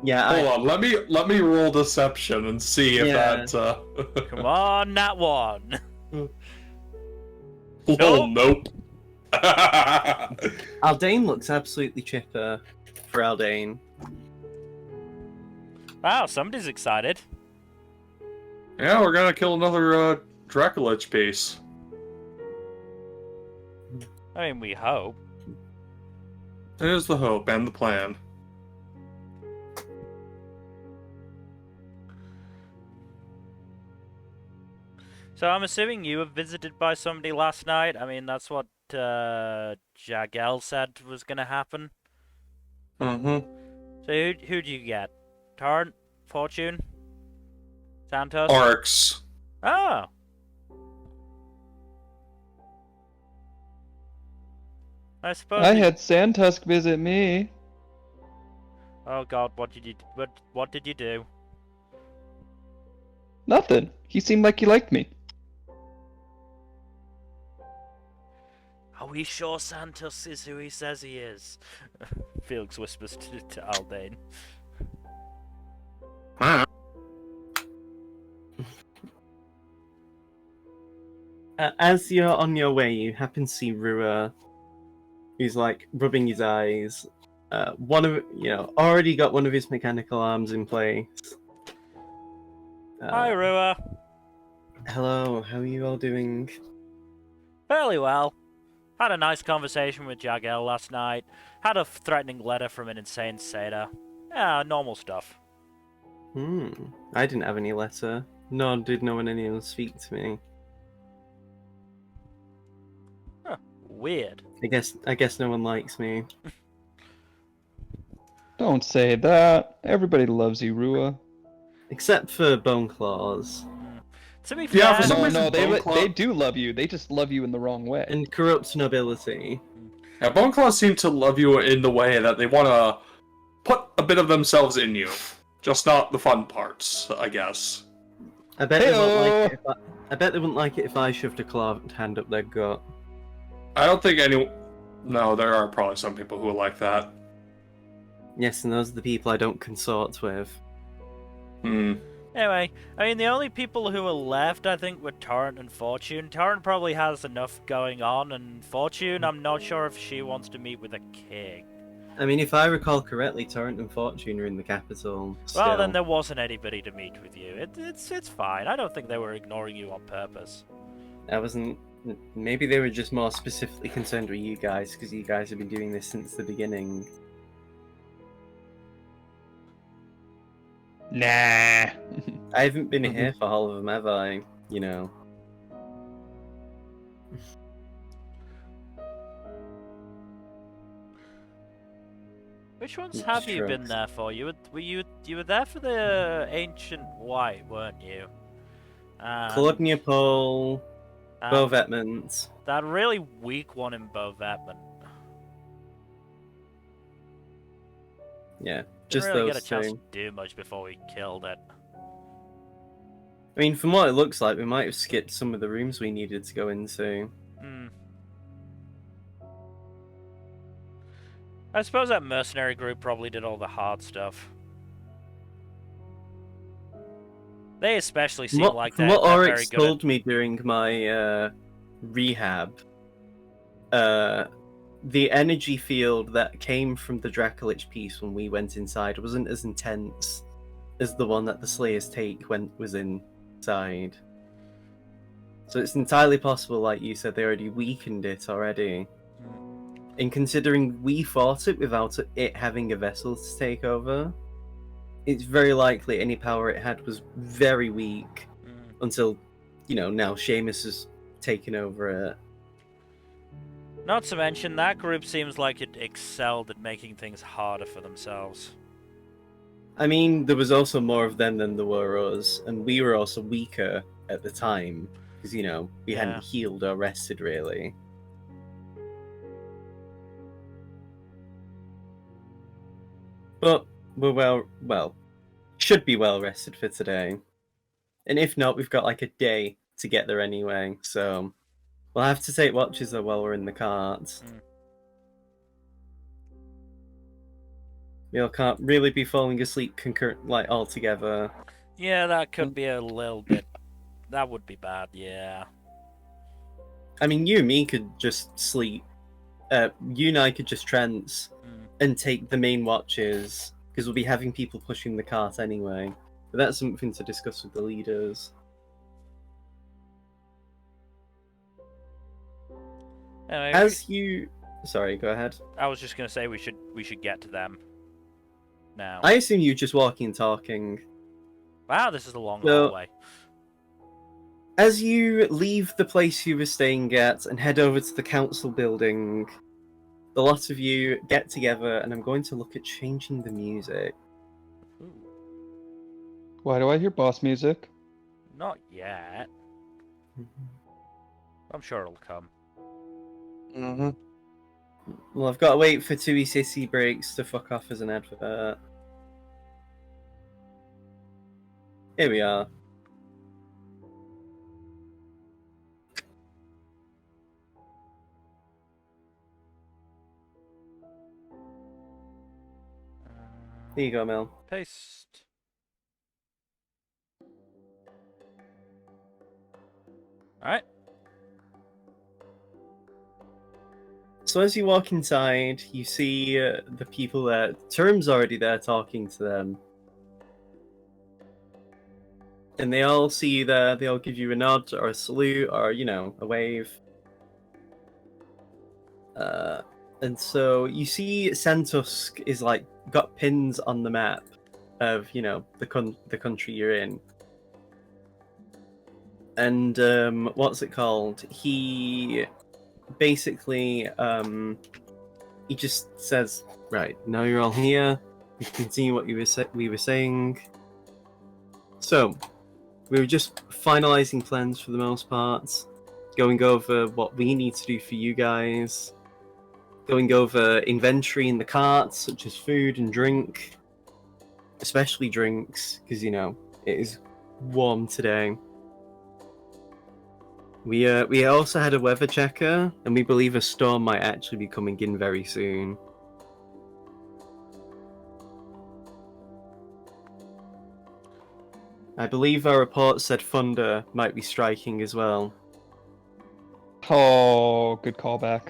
Yeah, Hold on, let me roll deception and see if Yeah. that. Come on, that one. Oh, nope. Aldane looks absolutely chipper for Aldane. Wow, somebody's excited. Yeah, we're gonna kill another Dracolich piece. I mean, we hope. There's the hope and the plan. So I'm assuming you were visited by somebody last night. I mean, that's what Jagel said was gonna happen. Mm-hmm. So who'd you get? Torrent, Fortune, Santos. Arcs. Oh. I suppose. I had Sandtusk visit me. Oh God, what did you do? Nothing. He seemed like he liked me. Are we sure Santos is who he says he is? Felix whispers to Aldane. Huh? As you're on your way, you happen to see Rua, who's like rubbing his eyes. Already got one of his mechanical arms in place. Hi, Rua. Hello, how are you all doing? Fairly well. Had a nice conversation with Jagel last night. Had a threatening letter from an insane satyr. Yeah, normal stuff. I didn't have any letter. Nor did no one anyone speak to me. Huh, weird. I guess no one likes me. Don't say that. Everybody loves you, Rua. Except for Boneclaws. To be fair, Yeah, for some No, reason, no, Boneclaw- they do love you. They just love you in the wrong way. And corrupt nobility. Yeah, Boneclaw seem to love you in the way that they want to put a bit of themselves in you. Just not the fun parts, I guess. I bet they won't like Heyo. it I bet they wouldn't like it if I shoved a clawed hand up their gut. I don't think any... No, there are probably some people who are like that. Yes, and those are the people I don't consort with. Anyway, I mean, the only people who are left, I think, were Torrent and Fortune. Torrent probably has enough going on, and Fortune, I'm not sure if she wants to meet with a king. I mean, if I recall correctly, Torrent and Fortune are in the capital. Well, then still. there wasn't anybody to meet with you. It's fine. I don't think they were ignoring you on purpose. I wasn't. Maybe they were just more specifically concerned with you guys, because you guys have been doing this since the beginning. Nah. I haven't been here for all of them, have I? You know. Which ones It have you been shrugs. there for? You were there for the Ancient White, weren't you? Claude Neopole, and Bovetmans. that really weak one in Bovetman. Yeah, Didn't just really those get a chance two. to do much before we killed it. I mean, from what it looks like, we might have skipped some of the rooms we needed to go into. Hmm. I suppose that mercenary group probably did all the hard stuff. They especially seem like From they're what very Oryx good told me during my rehab, the energy field that came from the Dracolich piece when we went inside wasn't as intense as the one that the Slayer's take was inside. So it's entirely possible, like you said, they already weakened it already. And considering we fought it without it having a vessel to take over, it's very likely any power it had was very weak until, now Seamus has taken over it. Not to mention, that group seems like it excelled at making things harder for themselves. I mean, there was also more of them than there were us, and we were also weaker at the time, because, we hadn't healed or rested, really. But we're should be well rested for today. And if not, we've got like a day to get there anyway, so we'll have to take watches though while we're in the cart. We can't really be falling asleep all together. Yeah, that could be a little bit... That would be bad, yeah. I mean, you and me could just sleep. You and I could just trance and take the main watches, because we'll be having people pushing the cart anyway. But that's something to discuss with the leaders. Anyway, Sorry, go ahead. I was just gonna say we should get to them now. I assume you just walking and talking. Wow, this is a long So- hallway. As you leave the place you were staying at and head over to the council building, the lot of you get together, and I'm going to look at changing the music. Ooh, Why do I hear boss music? not yet. I'm sure it'll come. Mm-hmm. Well, I've got to wait for Tui Sissy Breaks to fuck off as an advert. Here we are. There you go, Mel. Paste. Alright. So as you walk inside, you see the people there. Term's already there talking to them. And they all see you there. They all give you a nod or a salute or, you know, a wave. And so you see Santusk is like got pins on the map of, you know, the country you're in. And what's it called? He basically he just says, right, now you're all here, we can continue what we were saying. So we were just finalizing plans for the most part, going over what we need to do for you guys, going over inventory in the carts, such as food and drink, especially drinks, because, you know, it is warm today. We also had a weather checker, and we believe a storm might actually be coming in very soon. I believe our report said thunder might be striking as well. Oh, good callback.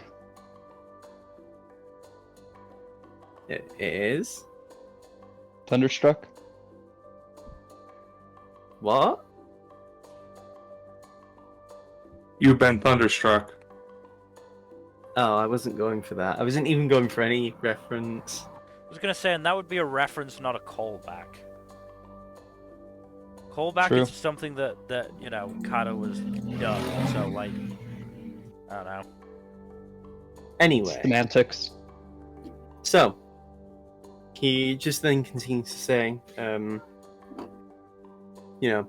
It is? Thunderstruck? What? You've been thunderstruck. Oh, I wasn't going for that. I wasn't even going for any reference. I was gonna say, and that would be a reference, not a callback. Callback True. is something that you know, kind of was done. So like, I don't know. Anyway, Semantics. so he just then continues to say, you know,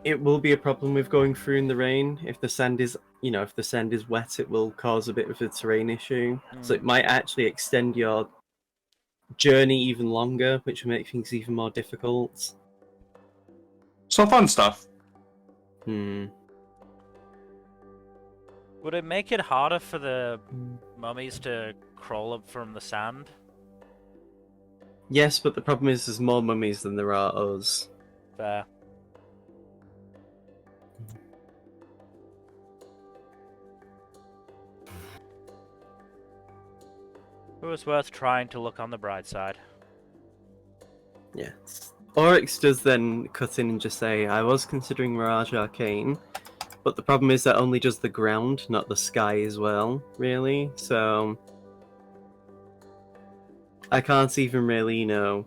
it will be a problem with going through in the rain. If the sand is, you know, if the sand is wet, it will cause a bit of a terrain issue. So it might actually extend your journey even longer, which will make things even more difficult. Some fun stuff. Hmm. Would it make it harder for the mummies to crawl up from the sand? Yes, but the problem is there's more mummies than there are us. Fair. It was worth trying to look on the bright side. Yes. Oryx does then cut in and just say, I was considering Mirage Arcane, but the problem is that only does the ground, not the sky as well, really. So I can't even really, you know,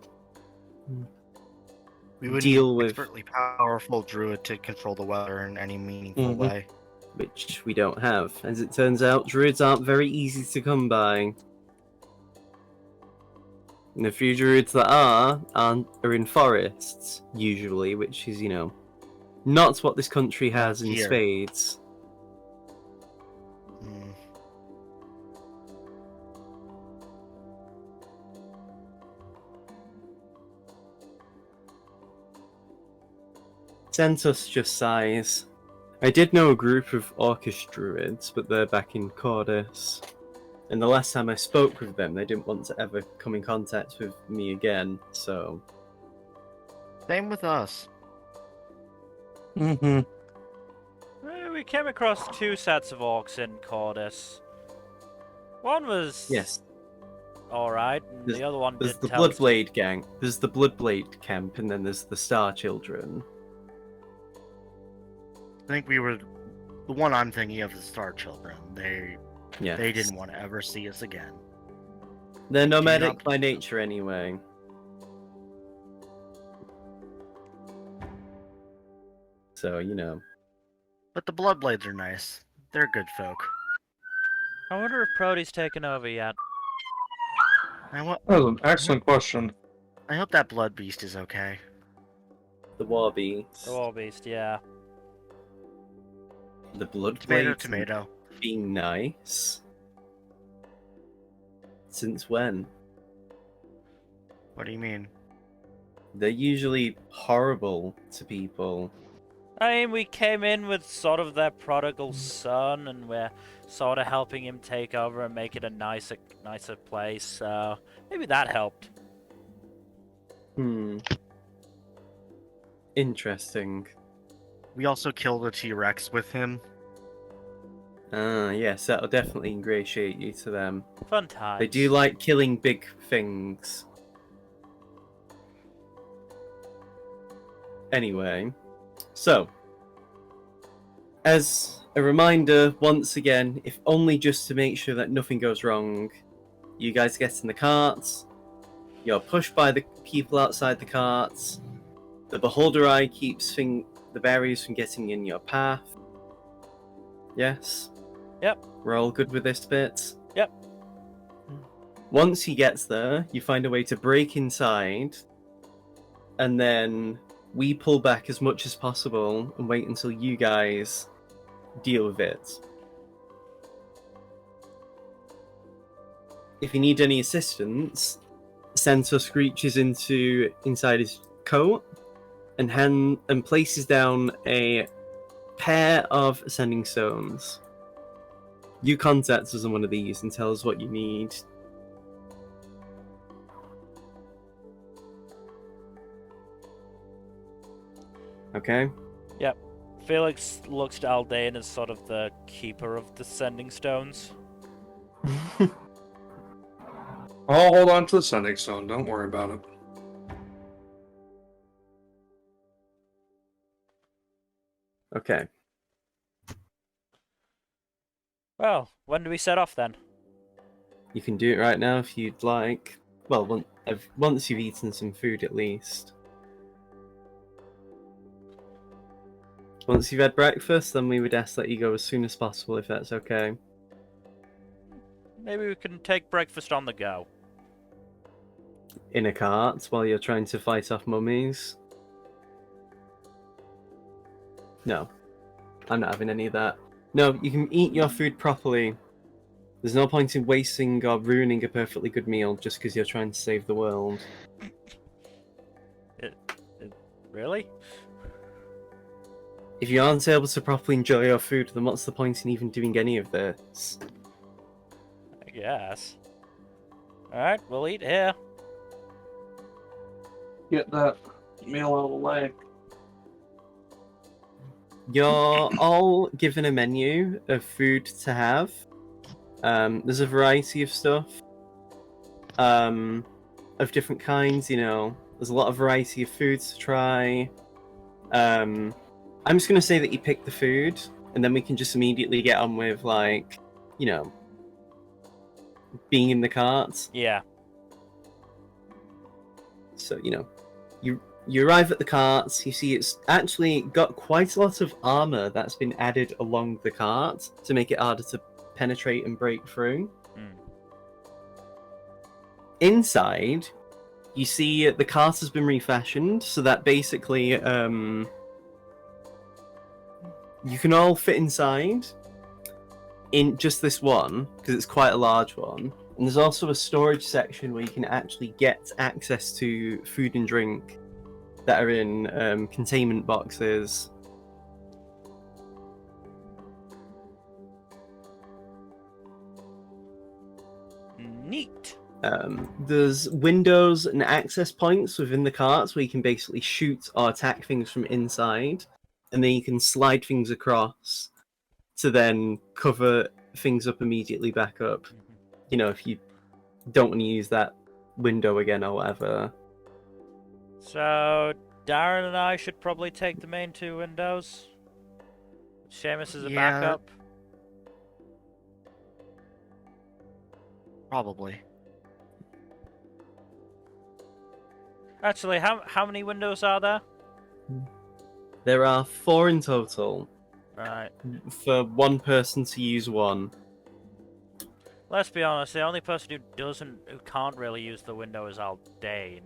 We would deal need with- expertly powerful druid to control the weather in any meaningful Mhm. way. which we don't have. As it turns out, druids aren't very easy to come by. And the few druids that are in forests, usually, which is, you know, not what this country has in Here. spades. Mm. Centus just sighs. I did know a group of Orcish druids, but they're back in Cordis. And the last time I spoke with them, they didn't want to ever come in contact with me again, so... Same with us. Mm-hmm. We came across two sets of orcs in Cordis. One was Yes, alright, and the other one there's did the tell us to- Bloodblade gang, there's the Bloodblade camp, and then there's the Star Children. I think we were the one I'm thinking of is Star Children. Yeah. They didn't want to ever see us again. They're not- nomadic by nature anyway. So, you know. But the Bloodblades are nice. They're good folk. I wonder if Prody's taken over yet. I, wa- That was an excellent question. I hope that Blood Beast is okay. The war beast. The War Beast, yeah. The blood Tomato, blades tomato. being nice. Since when? What do you mean? They're usually horrible to people. I mean, we came in with sort of their prodigal son, and we're sort of helping him take over and make it a nicer place, so maybe that helped. Interesting. We also killed a T-Rex with him. Yes, that'll definitely ingratiate you to them. Fun times. They do like killing big things. Anyway, so, as a reminder, once again, if only just to make sure that nothing goes wrong, you guys get in the carts, you're pushed by the people outside the carts, the Beholder Eye keeps the berries from getting in your path. Yes? Yep. We're all good with this bit? Yep. Once he gets there, you find a way to break inside, and then we pull back as much as possible and wait until you guys deal with it. If you need any assistance, Centaur screeches inside his coat and places down a pair of sending stones. You contact us on one of these and tell us what you need. Okay? Felix looks to Aldean as sort of the keeper of the sending stones. I'll hold on to the sending stone. Don't worry about it. Okay. Well, when do we set off then? You can do it right now if you'd like. Well, once you've eaten some food at least. Once you've had breakfast, then we would ask that you go as soon as possible if that's okay. Maybe we can take breakfast on the go. In a cart while you're trying to fight off mummies. No. I'm not having any of that. No, you can eat your food properly. There's no point in wasting or ruining a perfectly good meal just because you're trying to save the world. Really? If you aren't able to properly enjoy your food, then what's the point in even doing any of this? I guess. Alright, we'll eat here. Get that meal out of the way. You're all given a menu of food to have. There's a variety of stuff. Of different kinds, you know. There's a lot of variety of foods to try. I'm just going to say that you pick the food, and then we can just immediately get on with, like, you know, being in the cart. Yeah. So, you know, you arrive at the cart, you see it's actually got quite a lot of armor that's been added along the cart to make it harder to penetrate and break through. Inside, you see the cart has been refashioned so that basically you can all fit inside in just this one because it's quite a large one. And there's also a storage section where you can actually get access to food and drink that are in containment boxes. Neat. There's windows and access points within the carts where you can basically shoot or attack things from inside, and then you can slide things across to then cover things up immediately back up. You know, if you don't want to use that window again or whatever. So, Darren and I should probably take the main two windows. Seamus is a Yeah. backup. Probably. Actually, how many windows are there? There are 4 in total, Right. for one person to use one. Let's be honest. The only person who can't really use the window is Aldane.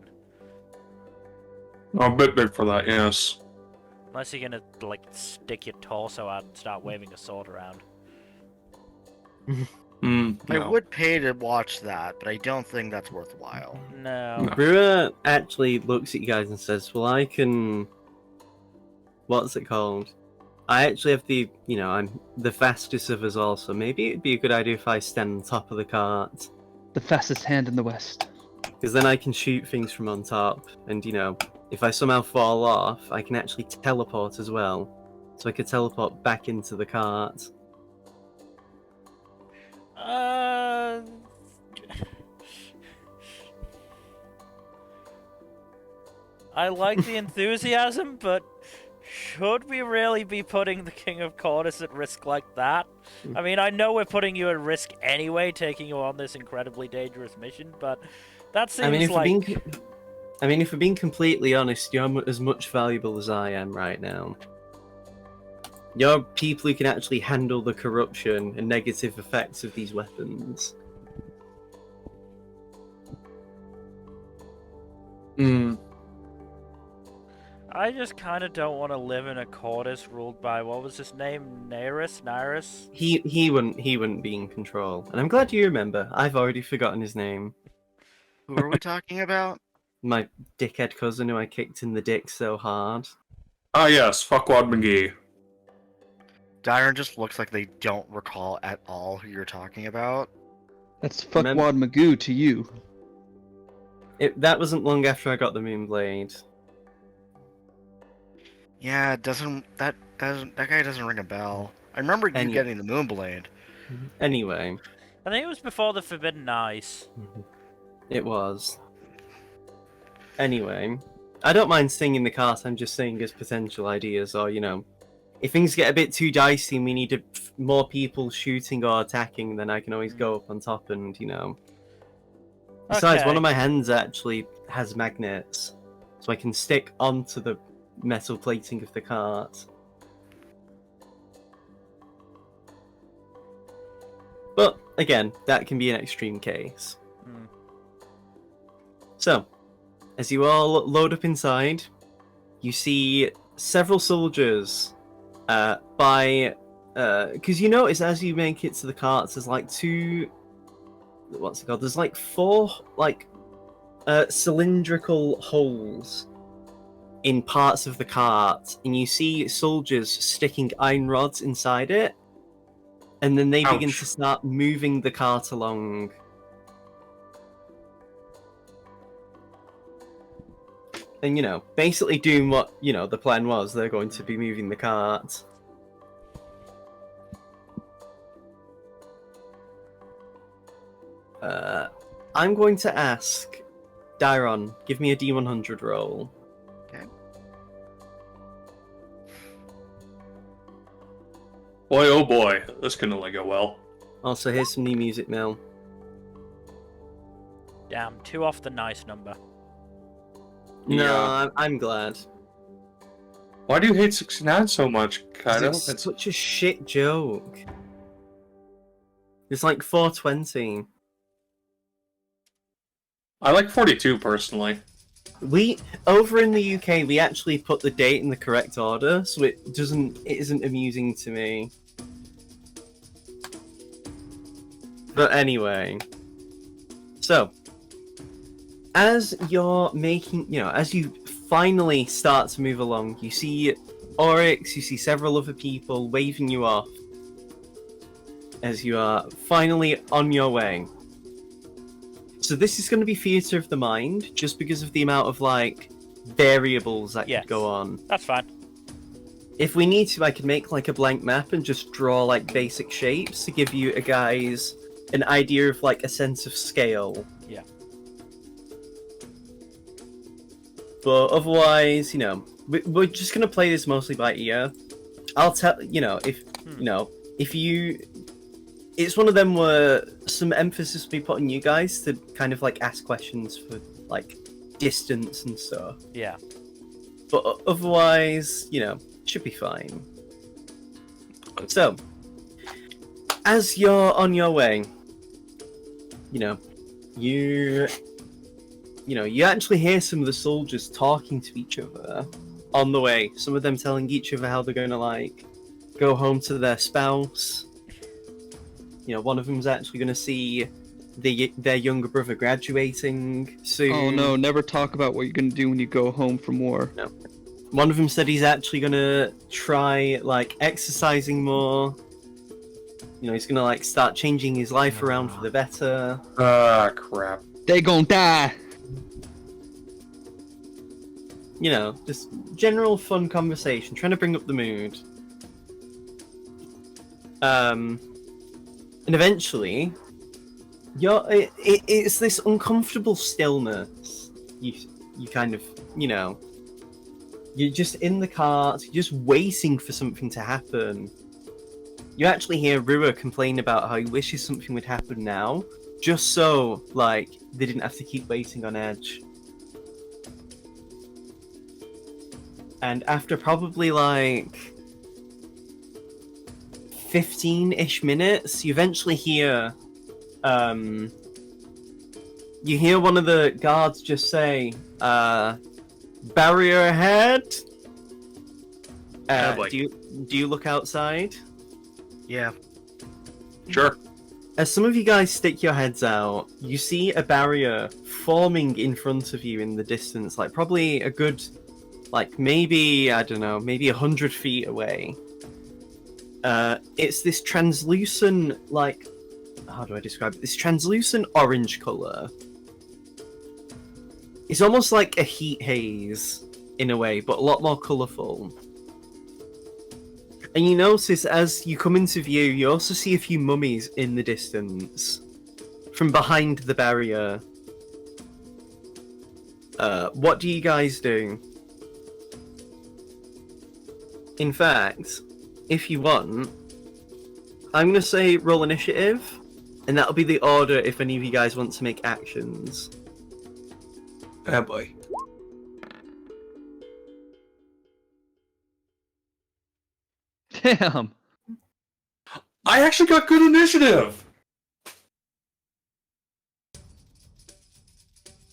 I'm a bit big for that, yes. Unless you're gonna like stick your torso out and start waving a sword around. Mm, I no. would pay to watch that, but I don't think that's worthwhile. No. No. Brewer actually looks at you guys and says, well, I can... What's it called? I actually have the, I'm the fastest of us all, so maybe it'd be a good idea if I stand on top of the cart. The fastest hand in the West. Because then I can shoot things from on top, and, if I somehow fall off, I can actually teleport as well. So I could teleport back into the cart. I like the enthusiasm, but should we really be putting the King of Cordis at risk like that? I mean, I know we're putting you at risk anyway, taking you on this incredibly dangerous mission, but that seems if like... if we're being completely honest, you're as much valuable as I am right now. You're people who can actually handle the corruption and negative effects of these weapons. Mm. I just kind of don't want to live in a Cordis ruled by, what was his name? Nairis? He wouldn't be in control. And I'm glad you remember. I've already forgotten his name. Who are we talking about? My dickhead cousin who I kicked in the dick so hard. Ah, yes, Fuckwad McGee. Dyron just looks like they don't recall at all who you're talking about. That's Remember- fuckwad Magoo to you. That wasn't long after I got the Moonblade. Yeah, that guy doesn't ring a bell. I remember you getting the Moonblade. Anyway. I think it was before the Forbidden Ice. It was. Anyway. I don't mind staying in the cart, I'm just saying as potential ideas, or, if things get a bit too dicey and we need more people shooting or attacking, then I can always go up on top and, Besides, Okay. one of my hands actually has magnets, so I can stick onto the metal plating of the cart. But, again, that can be an extreme case. Hmm. So, as you all load up inside, you see several soldiers because you notice as you make it to the carts, there's like there's like 4 cylindrical holes in parts of the cart, and you see soldiers sticking iron rods inside it, and then they begin Ouch. to start moving the cart along. And, basically doing what, the plan was. They're going to be moving the cart. I'm going to ask Dyron, give me a D100 roll. Boy, oh boy, this can only go well. Also, here's some new music, Mel. Damn, 2 off the nice number. No, Yeah. I'm glad. Why do you hate 69 so much, 'Cause Kaido? It's such a shit joke. It's like 420. I like 42 personally. Over in the UK, we actually put the date in the correct order, so it isn't amusing to me. But anyway, so as you're making, as you finally start to move along, you see Oryx, you see several other people waving you off as you are finally on your way. So this is going to be theatre of the mind, just because of the amount of, variables that Yes. could go on. That's fine. If we need to, I can make, a blank map and just draw, basic shapes to give you guys an idea of, a sense of scale. Yeah. But otherwise, we're just going to play this mostly by ear. I'll tell, if you it's one of them where some emphasis will be put on you guys to kind of like ask questions for like distance and stuff. Yeah. But otherwise, should be fine. So, as you're on your way, you actually hear some of the soldiers talking to each other on the way. Some of them telling each other how they're going to like go home to their spouse. One of them's actually going to see their younger brother graduating soon. Oh no, never talk about what you're gonna do when you go home from war. No. One of them said he's actually going to try like exercising more. He's going to like start changing his life around for the better. Ah, crap. They gon' die! Just general fun conversation, trying to bring up the mood. And eventually, it's this uncomfortable stillness. You kind of, you're just in the cart, you're just waiting for something to happen. You actually hear Rua complain about how he wishes something would happen now, just so, like, they didn't have to keep waiting on edge. And after probably, like, 15-ish minutes, you eventually hear, you hear one of the guards just say, barrier ahead? Oh, boy. Do you look outside? Yeah. Sure. As some of you guys stick your heads out, you see a barrier forming in front of you in the distance, like probably a good, like maybe, I don't know, maybe 100 feet away. It's this translucent, like, how do I describe it? This translucent orange colour. It's almost like a heat haze, in a way, but a lot more colourful. And you notice as you come into view, you also see a few mummies in the distance from behind the barrier. What do you guys do? In fact, if you want, I'm going to say roll initiative, and that'll be the order if any of you guys want to make actions. Oh boy. Damn! I actually got good initiative!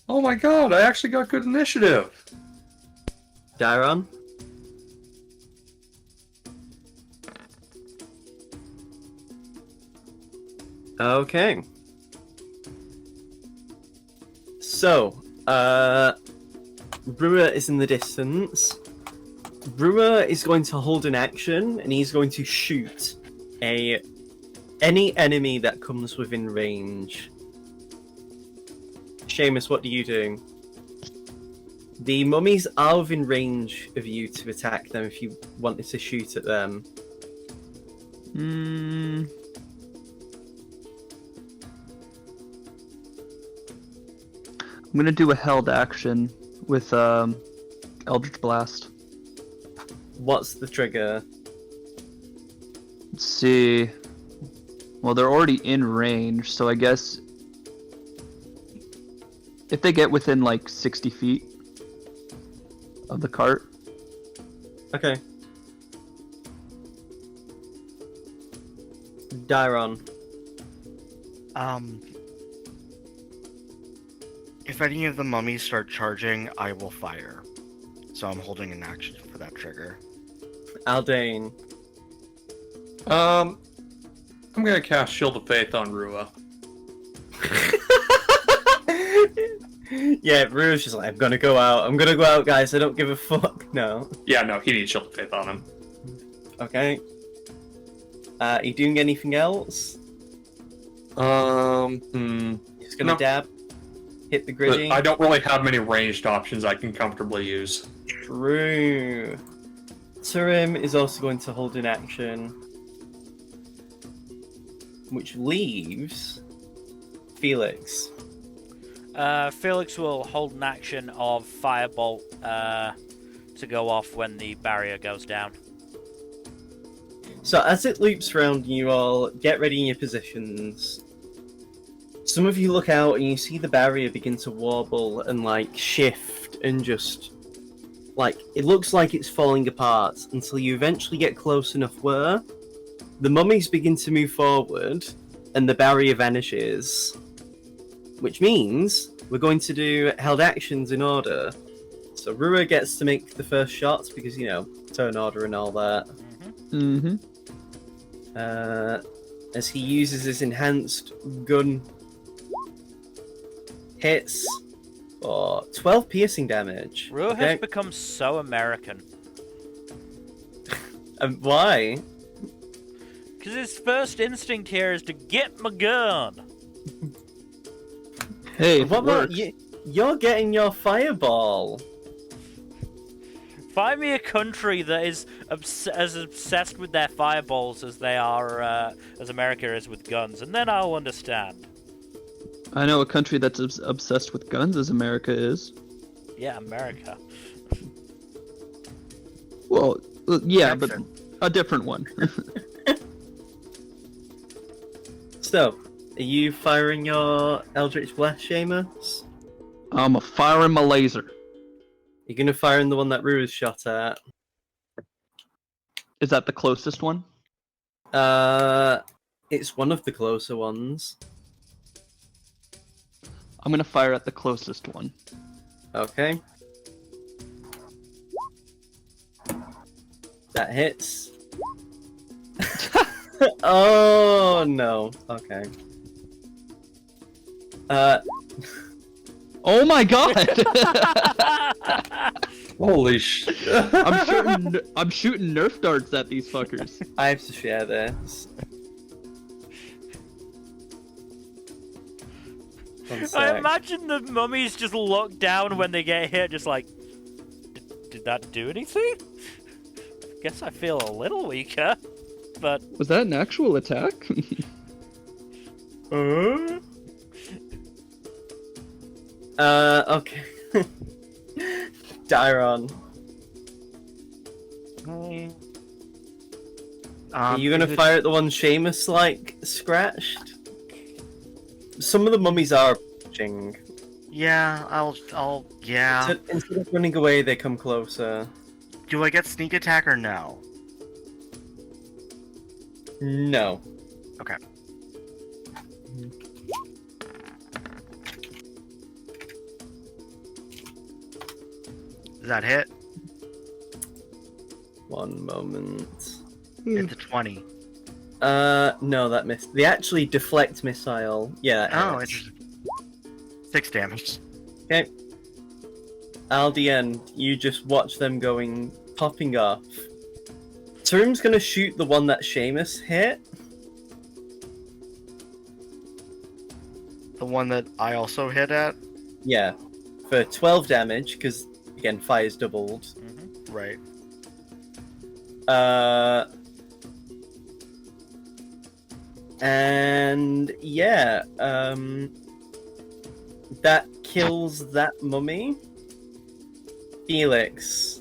Oh my god, I actually got good initiative! Dairon? Okay. So, Brewer is in the distance. Brewer is going to hold an action, and he's going to shoot any enemy that comes within range. Seamus, what do you do? The mummies are within range of you to attack them if you wanted to shoot at them. Hmm. I'm gonna do a held action with Eldritch Blast. What's the trigger? Let's see. Well, they're already in range, so I guess if they get within like 60 feet of the cart. Okay. Dairon. If any of the mummies start charging, I will fire. So I'm holding an action for that trigger. Aldane. I'm gonna cast Shield of Faith on Rua. Yeah, Rue's just like, I'm gonna go out, guys, I don't give a fuck. No. Yeah, no, he needs Shield of Faith on him. Okay. Are you doing anything else? Just Gonna dab? Hit the gritty? I don't really have many ranged options I can comfortably use. True. Turim is also going to hold an action, which leaves Felix. Felix will hold an action of Firebolt to go off when the barrier goes down. So as it loops around, you all get ready in your positions. Some of you look out and you see the barrier begin to wobble and like shift and just like it looks like it's falling apart until you eventually get close enough where the mummies begin to move forward and the barrier vanishes. Which means we're going to do held actions in order. So Rua gets to make the first shots because, you know, turn order and all that. Mm-hmm. As he uses his enhanced gun, hits for 12 piercing damage. Rue has become so American. Why? Because his first instinct here is to get my gun. Hey, What about you? You're getting your fireball. Find me a country that is as obsessed with their fireballs as they are, as America is with guns, and then I'll understand. I know a country that's obsessed with guns as America is. Yeah, America. Well, yeah, but Jackson. a different one. So, are you firing your Eldritch Blast, Seamus? I'm firing my laser. You're gonna fire in the one that Rua's shot at. Is that the closest one? It's one of the closer ones. I'm gonna fire at the closest one. Okay. That hits. Oh no. Okay. Oh my god! Holy shit. I'm shooting Nerf darts at these fuckers. I have to share this. One I sec. imagine the mummies just look down when they get hit, just like, did that do anything? Guess I feel a little weaker, but... Was that an actual attack? Okay. Dairon. Are you gonna fire at the one Seamus, like, scratched? Some of the mummies are approaching. Yeah, yeah. So instead of running away, they come closer. Do I get sneak attack or no? No. Okay. Does that hit? One moment. It's a 20. No, that missed. They actually deflect missile. Yeah. that Oh, hits. it's 6 damage. Okay. Aldian, you just watch them popping off. Turum's gonna shoot the one that Seamus hit. The one that I also hit at? Yeah. For 12 damage, because, again, fire's doubled. Right. And, yeah, that kills that mummy. Felix.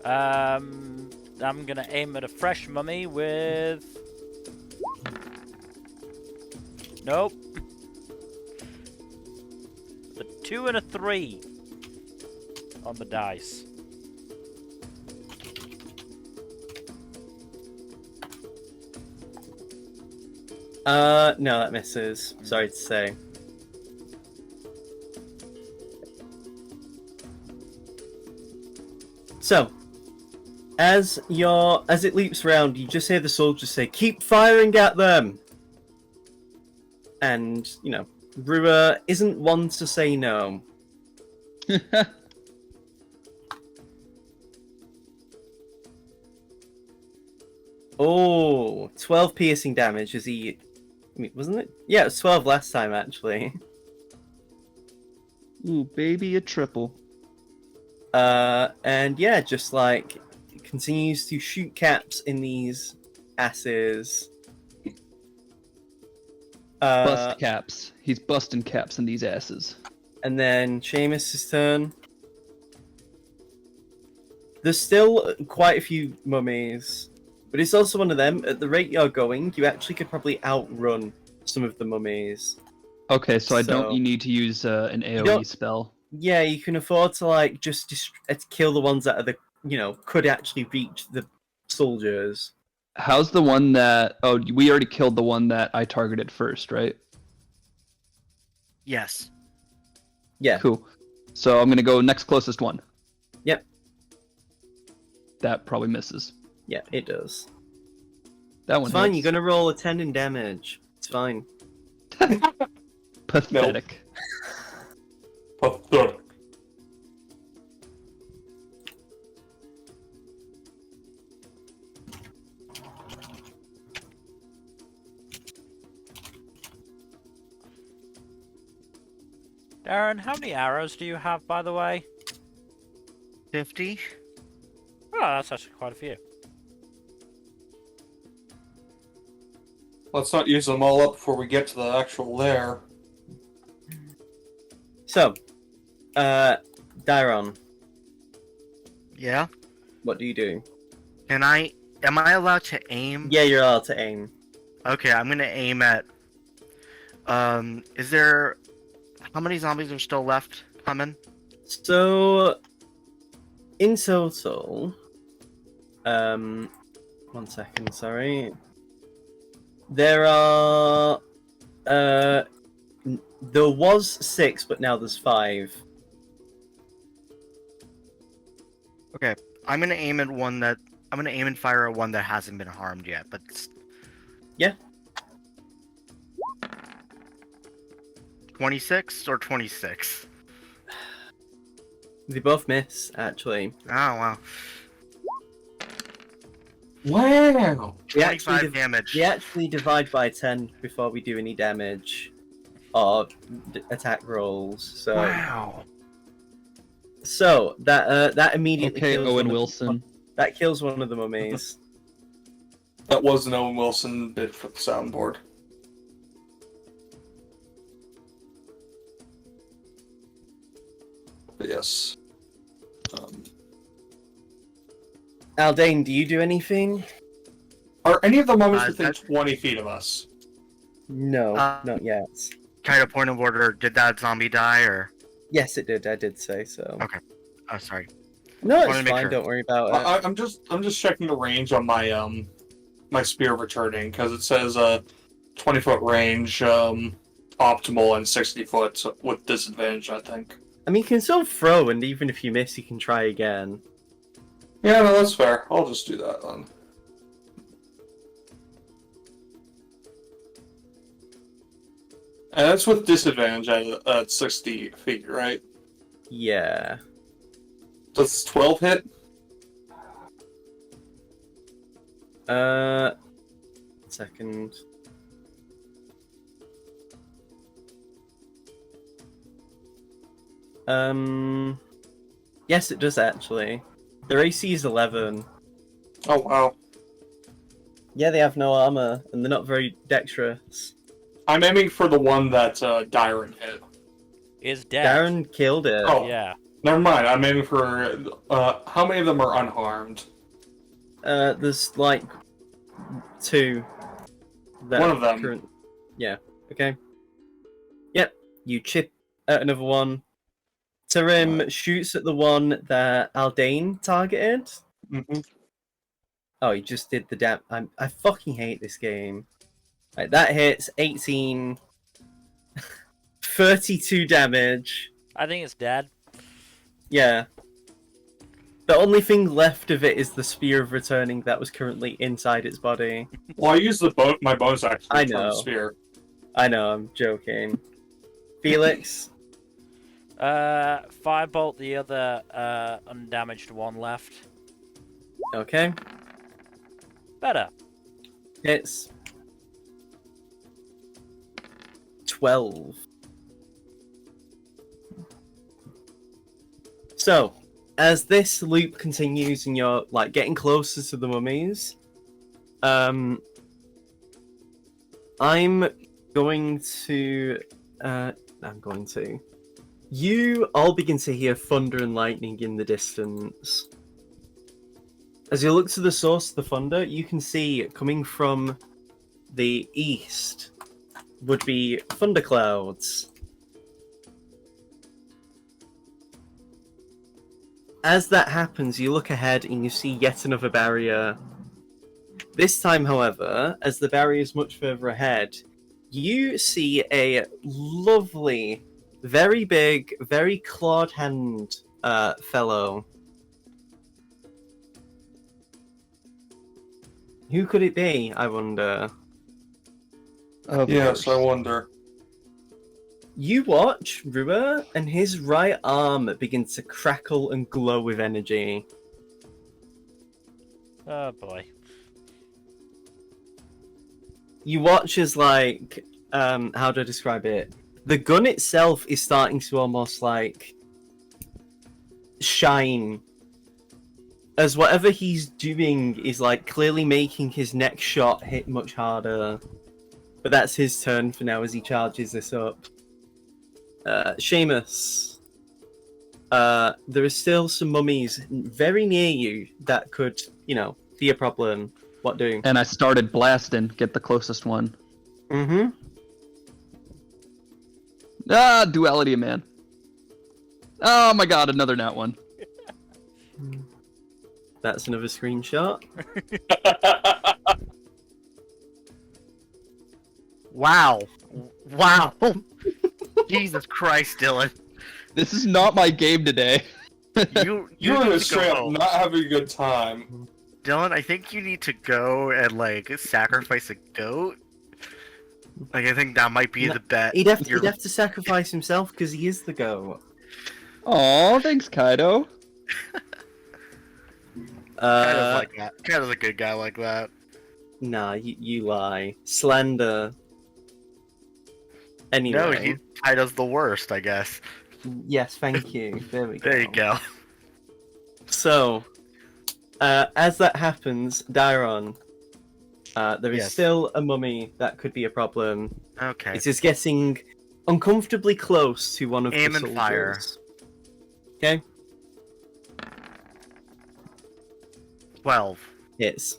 I'm gonna aim at a fresh mummy with... Nope. The 2 and a 3 on the dice. No, that misses. Sorry to say. So, as it leaps around, you just hear the soldiers say, "Keep firing at them!" And, you know, Rua isn't one to say no. Oh, 12 piercing damage as he... I mean, wasn't it? Yeah, it was 12 last time, actually. Ooh, baby, a triple. And yeah, just like continues to shoot caps in these asses. Bust caps. He's busting caps in these asses. And then Seamus' turn. There's still quite a few mummies But it's also one of them. At the rate you're going, you actually could probably outrun some of the mummies. Okay, so I don't So- need to use an AoE don't- spell. Yeah, you can afford to like just kill the ones that are could actually reach the soldiers. How's the one that? Oh, we already killed the one that I targeted first, right? Yes. Yeah. Cool. So I'm gonna go next closest one. Yep. That probably misses. Yeah, it does. That one. It's fine. hits. You're gonna roll a 10 in damage. It's fine. Pathetic. Pathetic. Darren, how many arrows do you have, by the way? 50. Oh, that's actually quite a few. Let's not use them all up before we get to the actual lair. So, Dairon, Yeah. what do you do? Am I allowed to aim? Yeah, you're allowed to aim. Okay, I'm gonna aim at. Is there? How many zombies are still left coming? So, in total, 1 second, sorry. There are, there was 6, but now there's 5. Okay, I'm gonna aim at one that. I'm gonna aim and fire at one that hasn't been harmed yet, but. Yeah. 26 or 26? They both miss, actually. Oh wow. Wow! We actually 25 damage. We actually divide by 10 before we do any damage or attack rolls. So, Wow! so that immediately Okay, kills Owen one of- Wilson. that kills one of the mummies. That was an Owen Wilson bit for the soundboard. But yes. Aldane, do you do anything? Are any of the mummies within that- 20 feet of us? No, not yet. Kind of point of order. Did that zombie die or? Yes, it did. I did say so. Okay. Oh, sorry. No, Wanted it's to make fine. sure. Don't worry about it. I'm just checking the range on my my spear of returning because it says 20-foot range optimal and 60 foot with disadvantage. I think. I mean, you can still throw, and even if you miss, you can try again. Yeah, no, that's fair. I'll just do that then. And that's with disadvantage at 60 feet, right? Yeah. Does 12 hit? Second. Yes, it does actually. Their AC is 11. Oh wow. Yeah, they have no armor, and they're not very dexterous. I'm aiming for the one that Dyron hit. Is dead. Darren killed it. Oh. Yeah. Never mind. I'm aiming for how many of them are unharmed? There's like 2. that One of them. Yeah. Okay. Yep. You chip at another one. Tarim shoots at the one that Aldane targeted. Mm-hmm. Oh, he just did the I fucking hate this game. Right, that hits 18. 32 damage. I think it's dead. Yeah. The only thing left of it is the spear of returning that was currently inside its body. Well, I used my bonus action to I return the know. spear. I know, I'm joking. Felix? Firebolt the other undamaged one left. Okay. Better. Hits. 12. So, as this loop continues and you're like getting closer to the mummies, I'm going to you all begin to hear thunder and lightning in the distance. As you look to the source of the thunder, you can see coming from the east would be thunderclouds. As that happens, you look ahead and you see yet another barrier. This time, however, as the barrier is much further ahead, you see a lovely, very big, very clawed hand fellow. Who could it be, I wonder? Of Yes, I course. wonder. You watch Rua, and his right arm begins to crackle and glow with energy. Oh boy. You watch as, like, how do I describe it? The gun itself is starting to almost, like, shine. As whatever he's doing is, like, clearly making his next shot hit much harder. But that's his turn for now as he charges this up. Seamus. There are still some mummies very near you that could, be a problem. What do? And I started blasting. Get the closest one. Mm-hmm. Ah, duality, man. Oh my god, another nat one. That's another screenshot. Wow. Wow. Jesus Christ, Dylan. This is not my game today. You You're need to straight go up home. not having a good time. Dylan, I think you need to go and like sacrifice a goat. Like I think that might be No, the bet. He'd have to sacrifice himself because he is the goat. Aw, thanks, Kaido. Kind of like that. Kind of a good guy like that. Nah, you lie. Slander. Anyway. No, Kaido's the worst, I guess. Yes, thank you. There we go. There you go. So, as that happens, Dairon, there is Yes. still a mummy that could be a problem. Okay. It is getting uncomfortably close to one of Aim the and soldiers. fire. Okay, 12. it's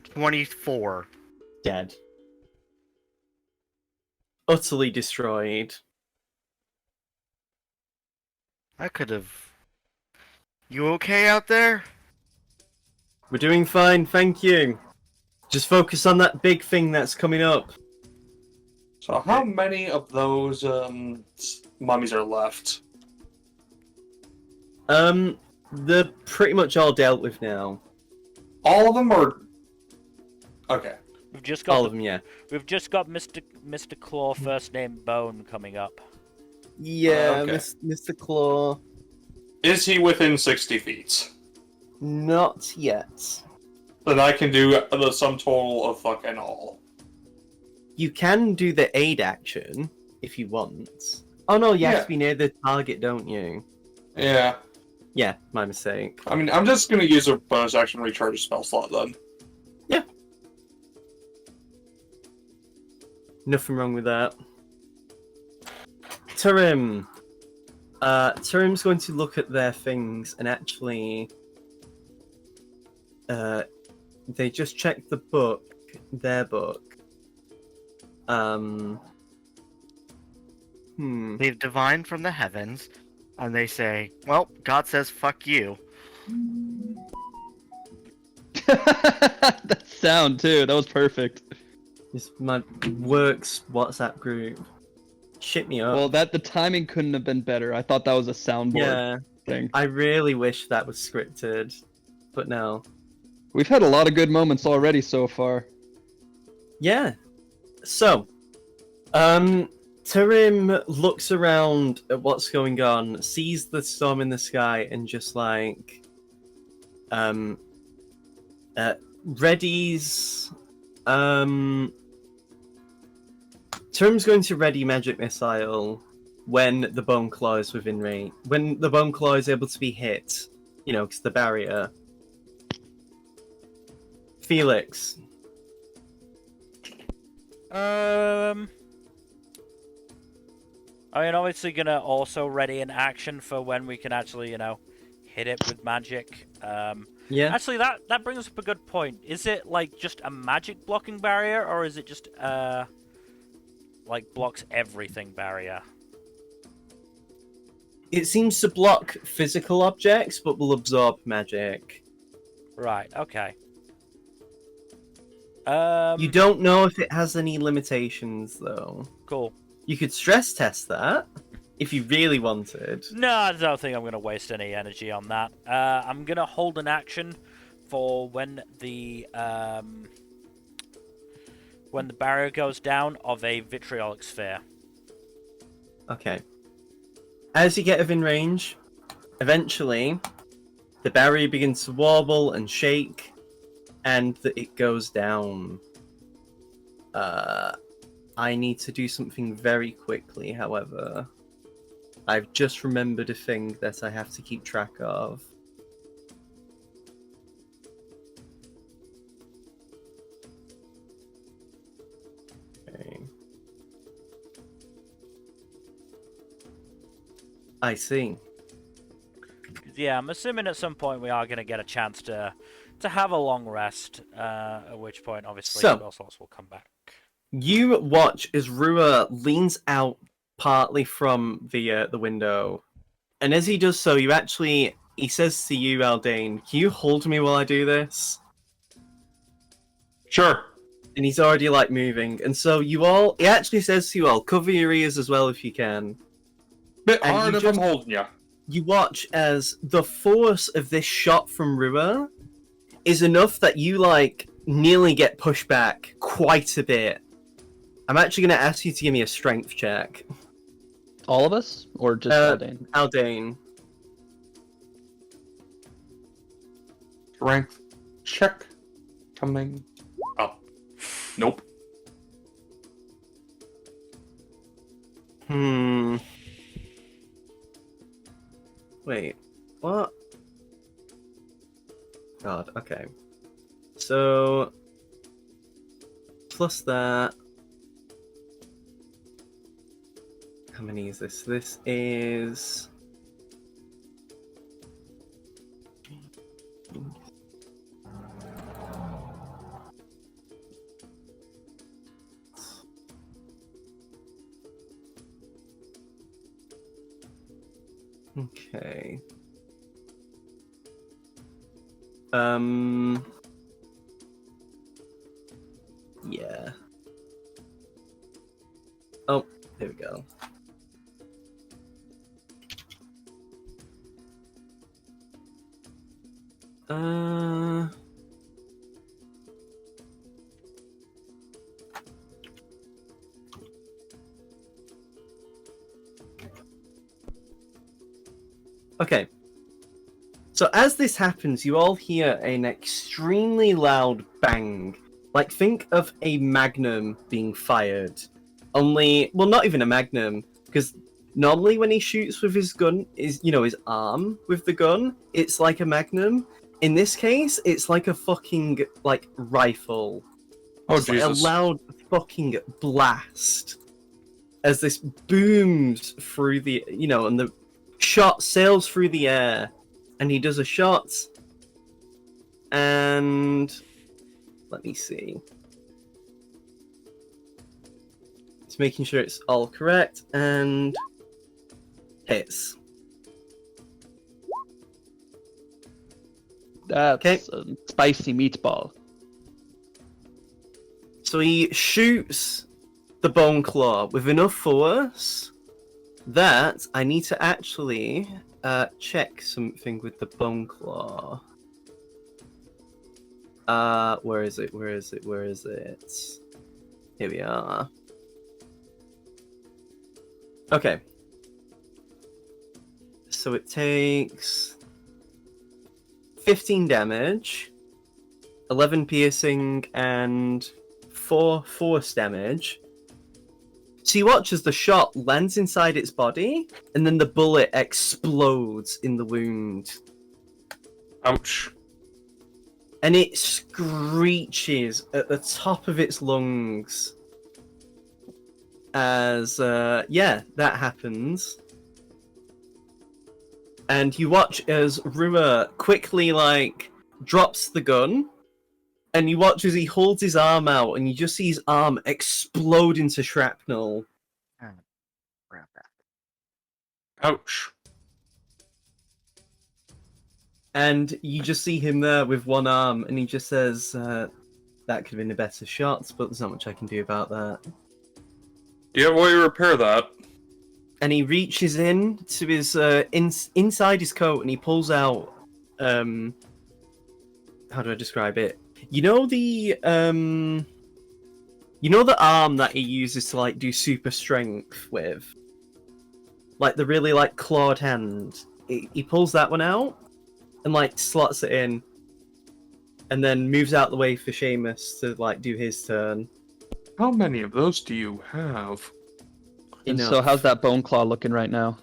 24. dead. Utterly destroyed. I could have. You okay out there? We're doing fine, thank you. Just focus on that big thing that's coming up. So how many of those mummies are left? They're pretty much all dealt with now. All of them are. Okay. We've just got All the- of them, yeah. We've just got Mr. Claw, first name Bone, coming up. Yeah, Okay. Mr. Claw. Is he within 60 feet? Not yet. Then I can do the sum total of fucking all. You can do the aid action if you want. Oh no, you have Yeah. to be near the target, don't you? Yeah. Yeah, my mistake. I mean, I'm just gonna use a bonus action recharge a spell slot then. Nothing wrong with that. Turim. Turim's going to look at their things and actually... they just checked the book, their book. They've divined from the heavens, and they say, well, God says fuck you. That sound too. That was perfect. It's my works WhatsApp group. Shit me up. Well, the timing couldn't have been better. I thought that was a soundboard yeah, thing. I really wish that was scripted, but no. We've had a lot of good moments already so far. Yeah. So, Turim looks around at what's going on, sees the storm in the sky, and just like, readies. Turim's going to ready magic missile when the Boneclaw is within range. When the Boneclaw is able to be hit, because the barrier. Felix. I mean, obviously gonna also ready an action for when we can actually, hit it with magic. Yeah. Actually, that brings up a good point. Is it like just a magic blocking barrier, or is it just like blocks everything barrier? It seems to block physical objects, but will absorb magic. Right. Okay. You don't know if it has any limitations, though. Cool. You could stress test that if you really wanted. No, I don't think I'm going to waste any energy on that. I'm going to hold an action for when the barrier goes down of a vitriolic sphere. Okay. As you get within range, eventually, the barrier begins to wobble and shake, and it goes down. I need to do something very quickly, however. I've just remembered a thing that I have to keep track of. Okay. I see. Yeah, I'm assuming at some point we are going to get a chance to have a long rest, at which point, obviously, So- spell slots will come back. You watch as Rua leans out partly from the window, and as he does so, he says to you, Aldane, "Can you hold me while I do this?" Sure. And he's already like moving, and so he actually says to you all, "Cover your ears as well if you can." Bit And hard you if just- I'm holding you. You watch as the force of this shot from Rua is enough that you like nearly get pushed back quite a bit. I'm actually going to ask you to give me a strength check. All of us, or just Aldane? Aldane. Strength check coming up. Nope. Wait, what? God, okay. So, plus that. How many is this? This is. Okay. Yeah. Oh, there we go. Okay. So as this happens, you all hear an extremely loud bang. Like, think of a magnum being fired. Only, well, not even a magnum, because normally when he shoots with his gun, his arm with the gun, it's like a magnum. In this case, it's like a fucking, like, rifle. Oh, Just like a Jesus. loud fucking blast. As this booms through the, and the shot sails through the air. And he does a shot. And let me see. It's making sure it's all correct and hits. That's a spicy meatball. So he shoots the Boneclaw with enough force that I need to actually check something with the Boneclaw. Where is it? Where is it? Where is it? Here we are. Okay. So it takes 15 damage, 11 piercing, and 4 force damage. So you watch as the shot lands inside its body, and then the bullet explodes in the wound. Ouch. And it screeches at the top of its lungs. As, that happens. and you watch as Rua quickly like drops the gun, and you watch as he holds his arm out, and you just see his arm explode into shrapnel. Grab that. Ouch. And you just see him there with one arm, and he just says, "That could have been a better shot, but there's not much I can do about that." Do you have a way to repair that? And he reaches in to his inside his coat, and he pulls out how do I describe it? You know the arm that he uses to like do super strength with, like the really like clawed hand. He pulls that one out and like slots it in, and then moves out the way for Seamus to like do his turn. How many of those do you have? And Enough. so how's that Boneclaw looking right now?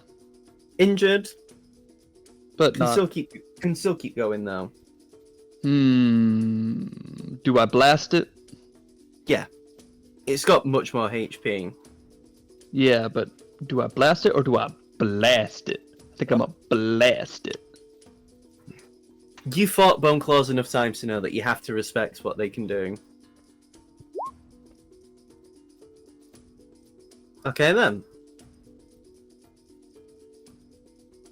Injured, But can not. still keep going though. Do I blast it? Yeah, it's got much more HP. Yeah, but do I blast it or do I blast it? I think I'm gonna blast it. You fought Boneclaws enough times to know that you have to respect what they can do. Okay then.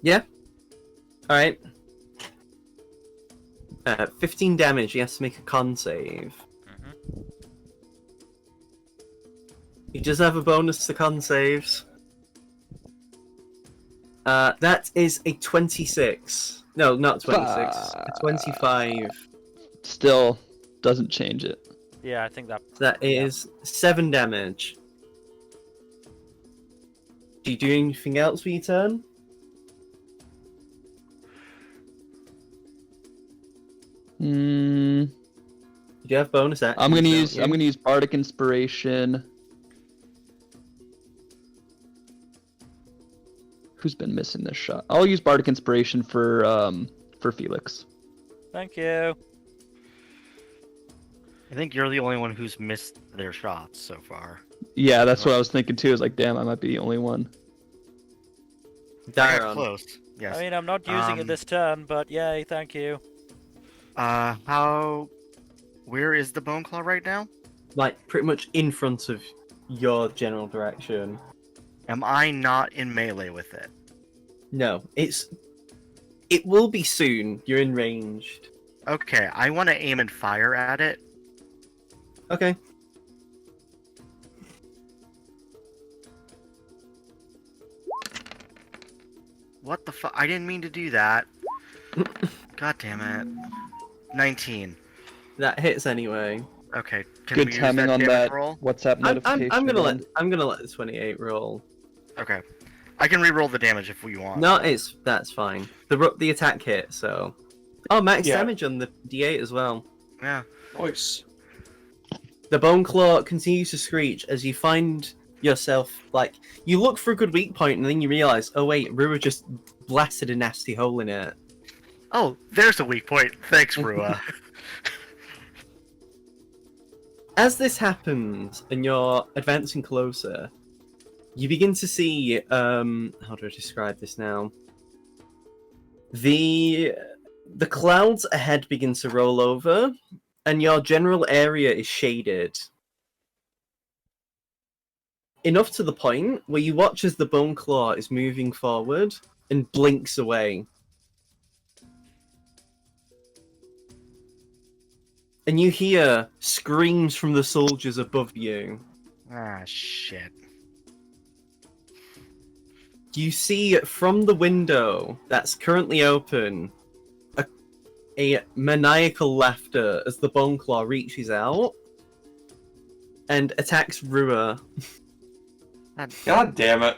Yeah. All right. 15 damage. He has to make a con save. Mhm. He does have a bonus to con saves. That is a 26. No, not 26. A 25. Still doesn't change it. Yeah, I think that. That is 7 damage. Do you do anything else with your turn? Hmm. You do have bonus actions. I'm don't gonna you? use Bardic Inspiration. Who's been missing this shot? I'll use Bardic Inspiration for Felix. Thank you. I think you're the only one who's missed their shots so far. Yeah, that's what I was thinking too. Is like, damn, I might be the only one. I got Dairon. close. Yes. I mean, I'm not using it this turn, but yay, thank you. Where is the Boneclaw right now? Like pretty much in front of your general direction. Am I not in melee with it? No, it will be soon. You're in ranged. Okay, I want to aim and fire at it. Okay. What the fuck? I didn't mean to do that. God damn it. 19. That hits anyway. Okay, can Good we use timing that on damage that roll? WhatsApp notification. I'm gonna again. let the 28 roll. Okay. I can re-roll the damage if we want. No, that's fine. The attack hit, so. Oh, max Yeah. damage on the D8 as well. Yeah. Nice. The Boneclaw continues to screech as you find yourself, like, you look for a good weak point and then you realize, oh wait, Rua just blasted a nasty hole in it. Oh, there's a weak point. Thanks, Rua. As this happens and you're advancing closer, you begin to see, how do I describe this now? The clouds ahead begin to roll over, and your general area is shaded. Enough to the point where you watch as the Boneclaw is moving forward and blinks away. And you hear screams from the soldiers above you. Ah, shit. You see from the window that's currently open a maniacal laughter as the Boneclaw reaches out and attacks Rua. God damn it.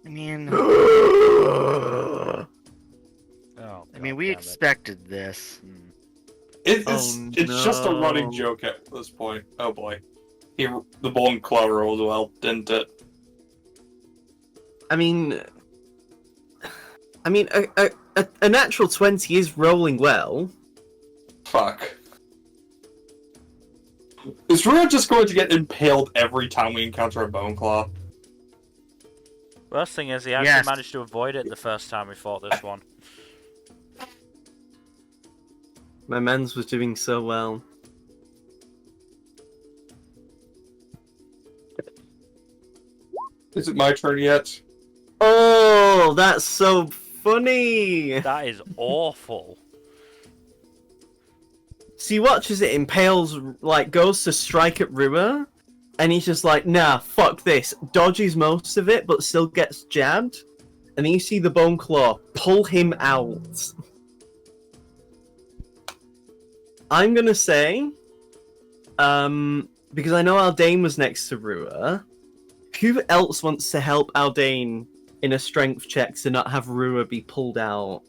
I mean, Oh, I mean, we God damn it. expected this. It's Oh, it's just a no. running joke at this point. Oh boy. The Boneclaw rolled well, didn't it? I mean, a natural 20 is rolling well. Fuck. Is Rua just going to get impaled every time we encounter a Boneclaw? Worst thing is, he actually Yes. managed to avoid it the first time we fought this one. My man's was doing so well. Is it my turn yet? Oh, that's so funny! That is awful. So he watches it, impales, like, goes to strike at Rua, and he's just like, nah, fuck this. Dodges most of it, but still gets jabbed. And then you see the Boneclaw pull him out. I'm gonna say, because I know Aldane was next to Rua, who else wants to help Aldane in a strength check to not have Rua be pulled out?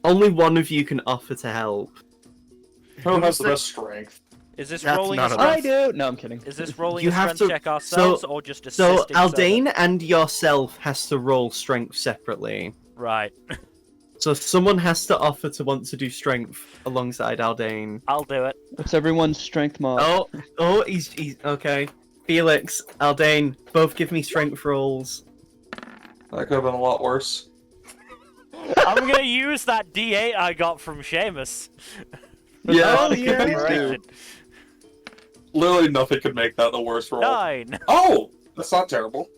Only one of you can offer to help. Who has the best strength? Is this That's rolling a not a strength? I do. No, I'm kidding. Is this rolling You a have strength to- check ourselves or just So assisting? someone? Aldane and yourself has to roll strength separately. Right. So someone has to offer to want to do strength alongside Aldane. I'll do it. What's everyone's strength mod? He's okay. Felix, Aldane, both give me strength rolls. That could have been a lot worse. I'm gonna use that D8 I got from Seamus. Yeah, Oh, please yeah. do. Literally nothing could make that the worst roll. 9. Oh! That's not terrible.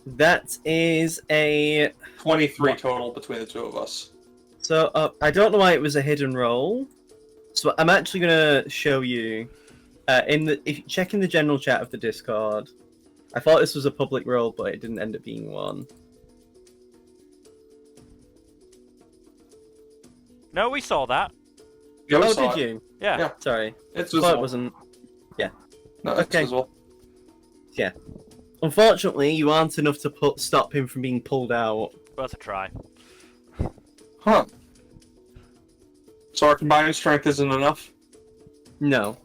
That is a 23 total between the two of us. so. I don't know why it was a hidden roll. So I'm actually gonna show you. If you check in the general chat of the Discord, I thought this was a public roll, but it didn't end up being one. No, we saw that. Yeah, we Oh, saw did it. you? Yeah. Yeah. Sorry, It's thought visible. it wasn't. No, it's Okay. visible. Unfortunately, you aren't enough to stop him from being pulled out. Worth a try. Huh. So our combined strength isn't enough? No.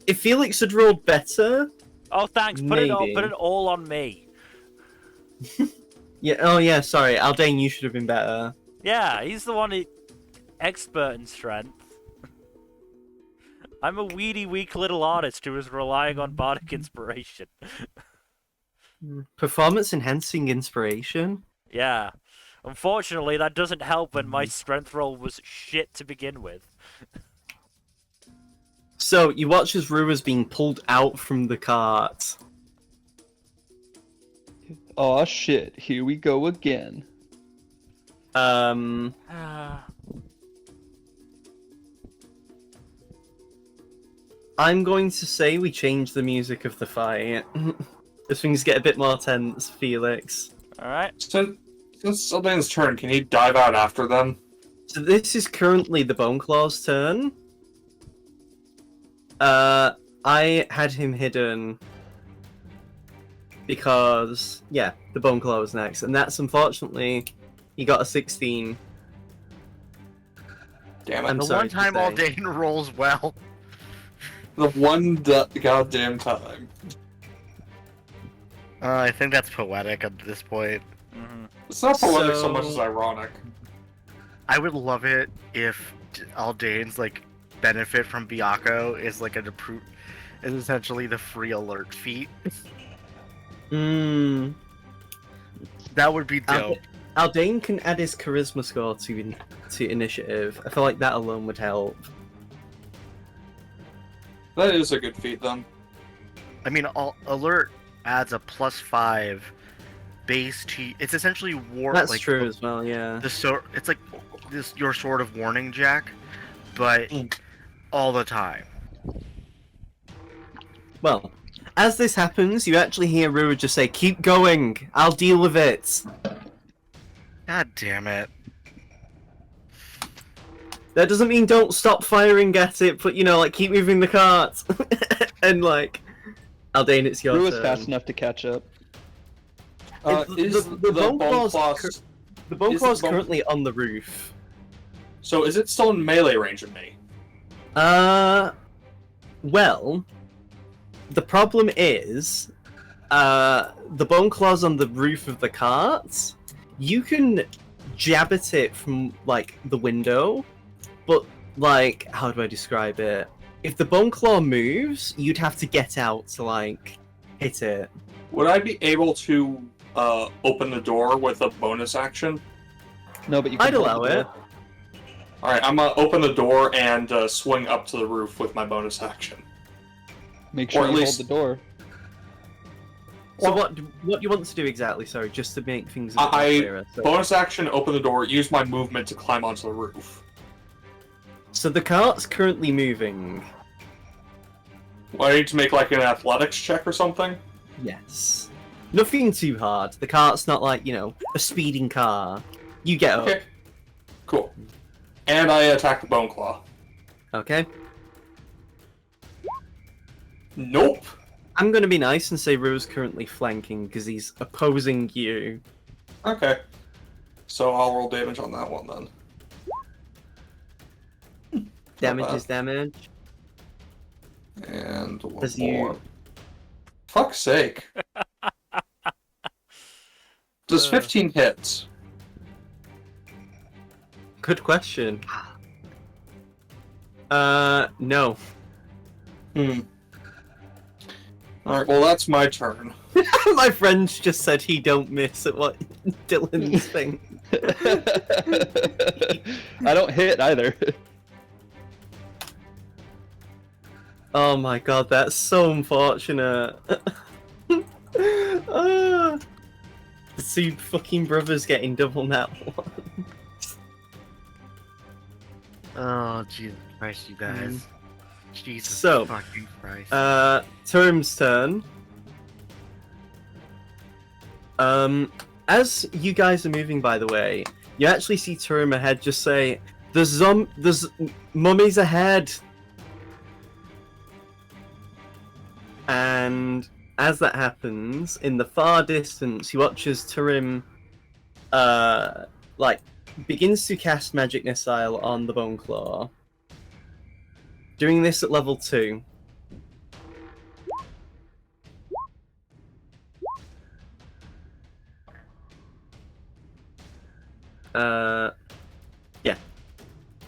If Felix had rolled better, Oh, thanks. Put Maybe. it all on me. yeah. Oh yeah, sorry, Aldane, you should have been better. Yeah, he's the one expert in strength. I'm a weedy, weak little artist who is relying on bardic inspiration. Performance enhancing inspiration. Yeah. Unfortunately, that doesn't help when my strength roll was shit to begin with. So you watch as Rua's being pulled out from the cart. Aw, shit. Here we go again. I'm going to say we change the music of the fight. As things get a bit more tense, Felix. Alright. Since Aldane's turn, can he dive out after them? So this is currently the Boneclaw's turn. I had him hidden because, yeah, the Boneclaw was next, and that's unfortunately, he got a 16. Damn it. I'm The sorry one to time say. Aldane rolls well. The one goddamn time. I think that's poetic at this point. Mm-hmm. It's not poetic so So- much as ironic. I would love it if Aldane's like benefit from Byakko is like is essentially the free alert feat. Mm. That would be dope. Aldane can add his charisma score to initiative. I feel like that alone would help. That is a good feat, then. I mean, alert adds a +5 base to. It's essentially That's like true as well, yeah. It's like this your sort of warning, Jack, but all the time. Well, as this happens, you actually hear Rua just say, "Keep going, I'll deal with it." God damn it! That doesn't mean don't stop firing at it, but, you know, like, keep moving the cart. And, like, Aldane, it's your Rua's turn. fast enough to catch up. Is the the Boneclaw's Boneclaw... The Boneclaw's Bon- currently on the roof. So is it still in melee range of me? Well, the problem is, the Boneclaw's on the roof of the cart. You can jab at it from, like, the window, but like, how do I describe it? If the Boneclaw moves, you'd have to get out to, like, hit it. Would I be able to open the door with a bonus action? No, but you can I'd hold allow the it. door. Alright, I'm gonna open the door and swing up to the roof with my bonus action. Make Or sure at you least- hold the door. So Well- what do you want to do exactly? Sorry, just to make things a bit more I clearer. So, bonus action, open the door, use my movement to climb onto the roof. so the cart's currently moving. I need to make like an athletics check or something? Yes. Nothing too hard. The cart's not like, a speeding car. You get up. Okay. Cool. And I attack the Boneclaw. Okay. Nope. I'm gonna be nice and say Rua's currently flanking because he's opposing you. Okay. So I'll roll damage on that one then. Damage bad. is damage. And one As more. you Fuck's sake. Does 15 hits? Good question. No. Alright, well that's my turn. My friends just said he don't miss at what Dylan's thing. I don't hit either. Oh my god, that's so unfortunate. Ah. The two fucking brothers getting double now. Oh, Jesus Christ, you guys. Jesus So, fucking Christ. Term's turn. As you guys are moving, by the way, you actually see Term ahead just say, there's mummies ahead. And as that happens, in the far distance, he watches Turim, begins to cast Magic Missile on the Boneclaw. Doing this at level 2. Yeah.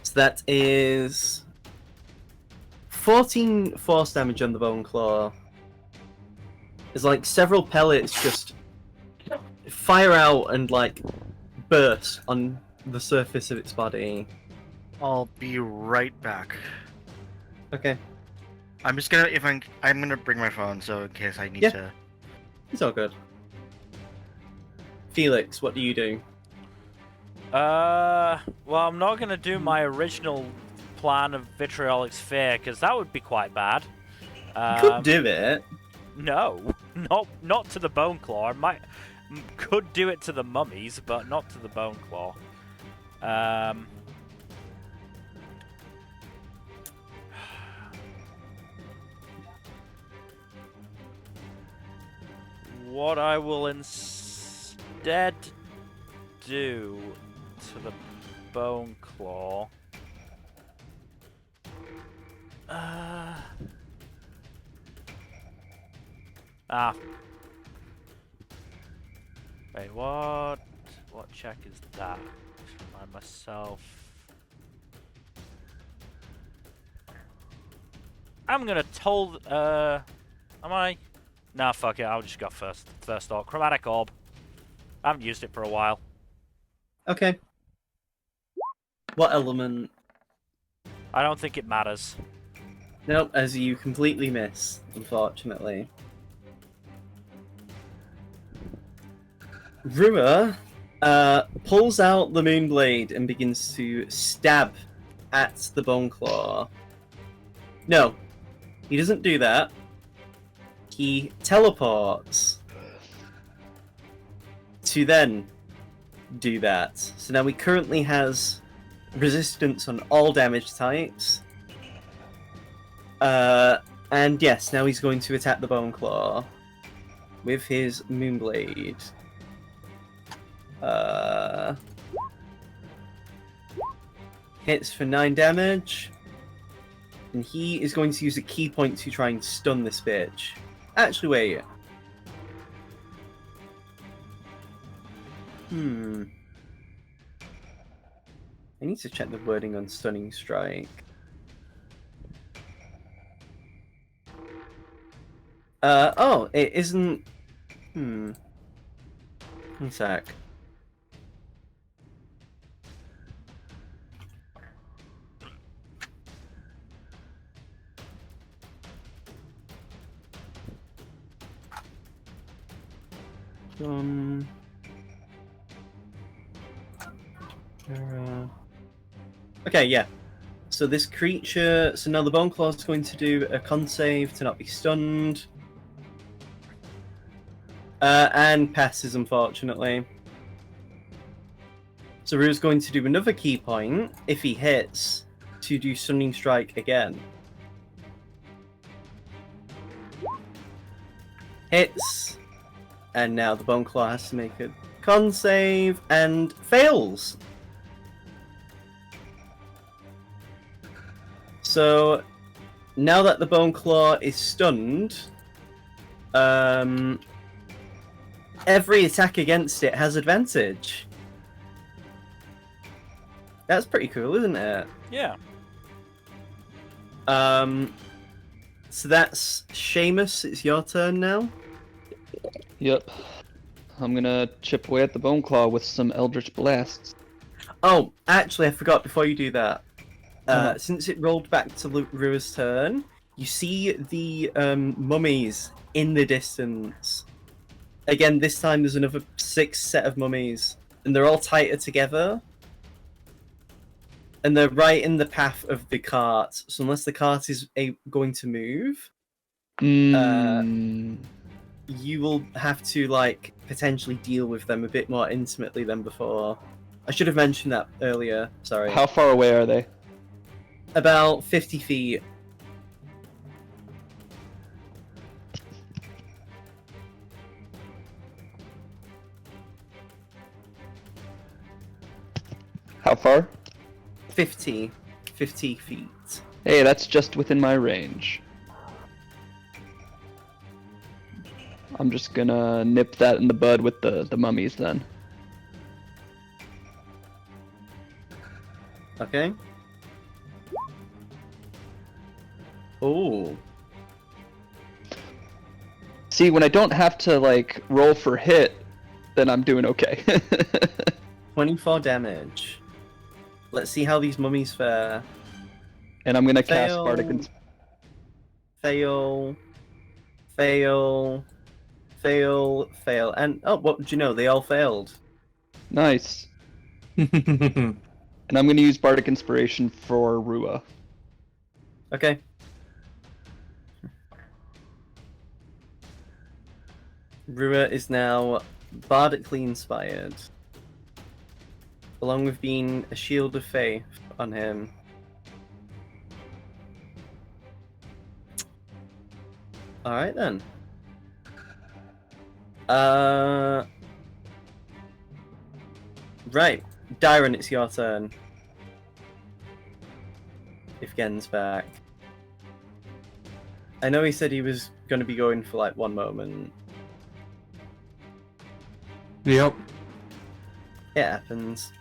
So that is 14 force damage on the Boneclaw. There's like several pellets just fire out and like burst on the surface of its body. I'll be right back. Okay, I'm just gonna I'm gonna bring my phone so in case I need Yeah. to. it's all good. Felix, what do you do? Well, I'm not gonna do my original plan of Vitriolic Sphere, because that would be quite bad. You could do it. No, not to the Boneclaw. Could do it to the mummies, but not to the Boneclaw. What I will instead do to the Boneclaw. Wait, what? What check is that? Just remind myself. I'm gonna am I? Nah, fuck it. I'll just go first thought. Chromatic Orb. I haven't used it for a while. Okay. What element? I don't think it matters. Nope, as you completely miss, unfortunately. Rua pulls out the Moonblade and begins to stab at the Boneclaw. No, he doesn't do that. He teleports to then do that. So now he currently has resistance on all damage types. And yes, now he's going to attack the Boneclaw with his Moonblade. Hits for 9 damage. And he is going to use a key point to try and stun this bitch. Actually, wait. I need to check the wording on Stunning Strike. Oh, it isn't... One sec. Okay, yeah. So this creature... So now the Boneclaw is going to do a con save to not be stunned. And passes, unfortunately. So Rue's going to do another key point, if he hits, to do Stunning Strike again. Hits. And now the Boneclaw has to make a con save, and fails! So, now that the Boneclaw is stunned, every attack against it has advantage. That's pretty cool, isn't it? Yeah. So that's Seamus, it's your turn now. Yep. I'm gonna chip away at the Boneclaw with some Eldritch Blasts. Oh, actually, I forgot before you do that. Uh-huh. Since it rolled back to Rua's turn, you see the mummies in the distance. Again, this time there's another 6 set of mummies, and they're all tighter together. And they're right in the path of the cart, so unless the cart is going to move, you will have to, like, potentially deal with them a bit more intimately than before. I should have mentioned that earlier, sorry. How far away are they? About 50 feet. How far? 50 feet. Hey, that's just within my range. I'm just gonna nip that in the bud with the mummies then. Okay. Oh. See, when I don't have to, like, roll for hit, then I'm doing okay. 24 damage. Let's see how these mummies fare. And I'm gonna cast Fail. Bardic Ins- Fail. Fail. Fail. Fail. And, oh, what do you know? They all failed. Nice. And I'm gonna use Bardic Inspiration for Rua. Okay. Rua is now bardically inspired, along with being a shield of faith on him. Alright then. Right. Dyron, it's your turn. If Gen's back. I know he said he was going to be going for like 1 moment. Yep. It happens.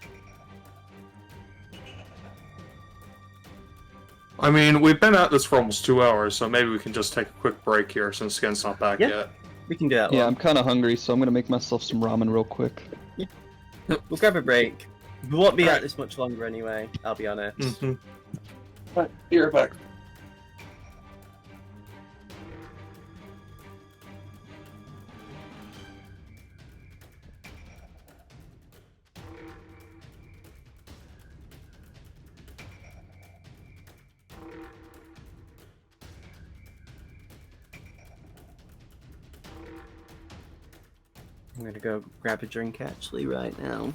I mean, we've been at this for almost 2 hours, so maybe we can just take a quick break here since Skin's not back Yeah. yet. We can do that Yeah, one. I'm kind of hungry, so I'm gonna make myself some ramen real quick. We'll grab a break. We won't be Alright. at this much longer anyway, I'll be honest. Mm-hmm. Right, be right back. I'm gonna go grab a drink actually right now.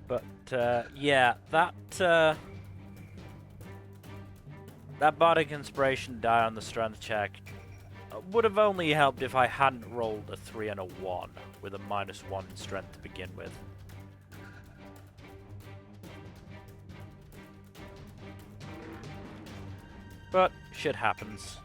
But yeah, that bardic inspiration die on the strength check would have only helped if I hadn't rolled a 3 and a 1 with a -1 in strength to begin with. But shit happens.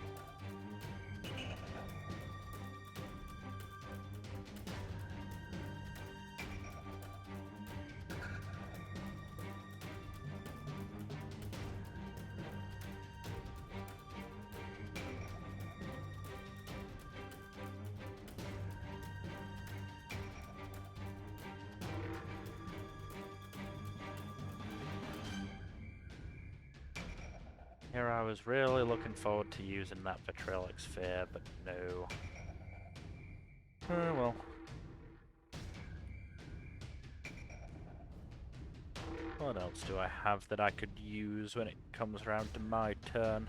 Here I was really looking forward to using that vitriolic sphere, but no. Oh well. What else do I have that I could use when it comes around to my turn?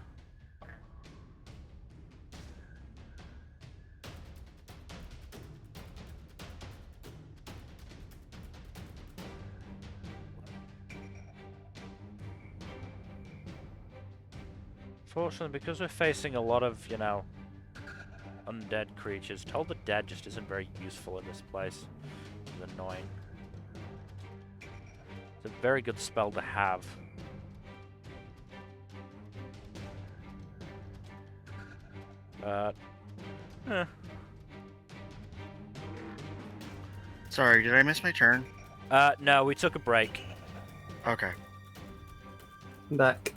Fortunately, because we're facing a lot of, you know, undead creatures, Toll the Dead just isn't very useful in this place. It's annoying. It's a very good spell to have. But, Sorry, did I miss my turn? no, we took a break. Okay. I'm back.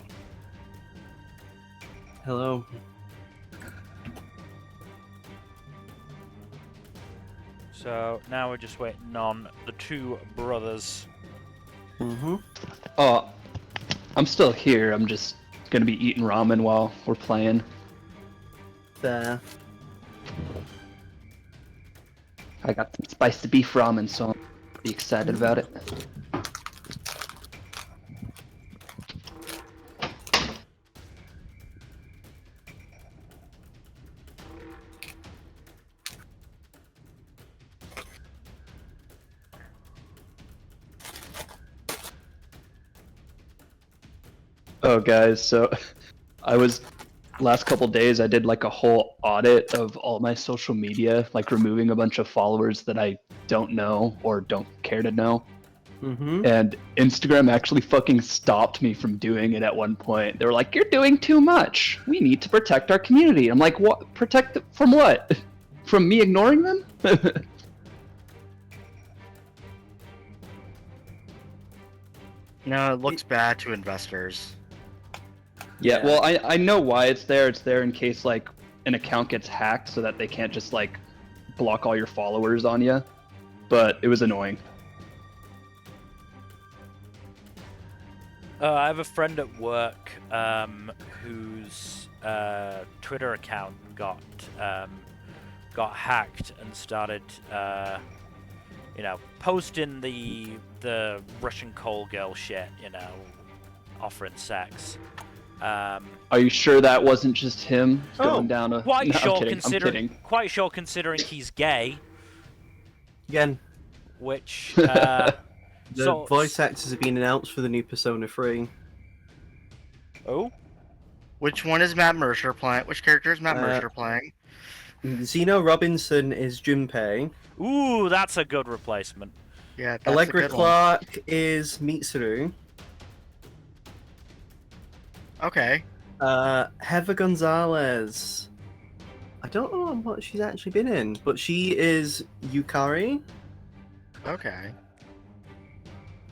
Hello. So now we're just waiting on the two brothers. Mm-hmm. Oh, I'm still here. I'm just gonna be eating ramen while we're playing. There. I got some spicy beef ramen, so I'm pretty excited about it. Oh, guys, so last couple days I did like a whole audit of all my social media, like removing a bunch of followers that I don't know or don't care to know. Mm-hmm. And Instagram actually fucking stopped me from doing it at one point. They were like, "You're doing too much. We need to protect our community." I'm like, "What? Protect from what? From me ignoring them?" No, it looks bad to investors. Yeah, well, I know why it's there. It's there in case, like, an account gets hacked so that they can't just, like, block all your followers on you. But it was annoying. I have a friend at work whose Twitter account got hacked and started, you know, posting the Russian call girl shit, you know, offering sex. Are you sure that wasn't just him going down a... Quite No, sure, I'm kidding. I'm kidding. quite sure considering he's gay, Again, which the so- voice actors have been announced for the new Persona 3. Oh, Which one is Matt Mercer playing? Which character is Matt Mercer playing? Zeno Robinson is Junpei. ooh, that's a good replacement. Yeah, that's Allegra a good Clark is Mitsuru. one. Okay. Heather Gonzalez. I don't know what she's actually been in, but she is Yukari. Okay.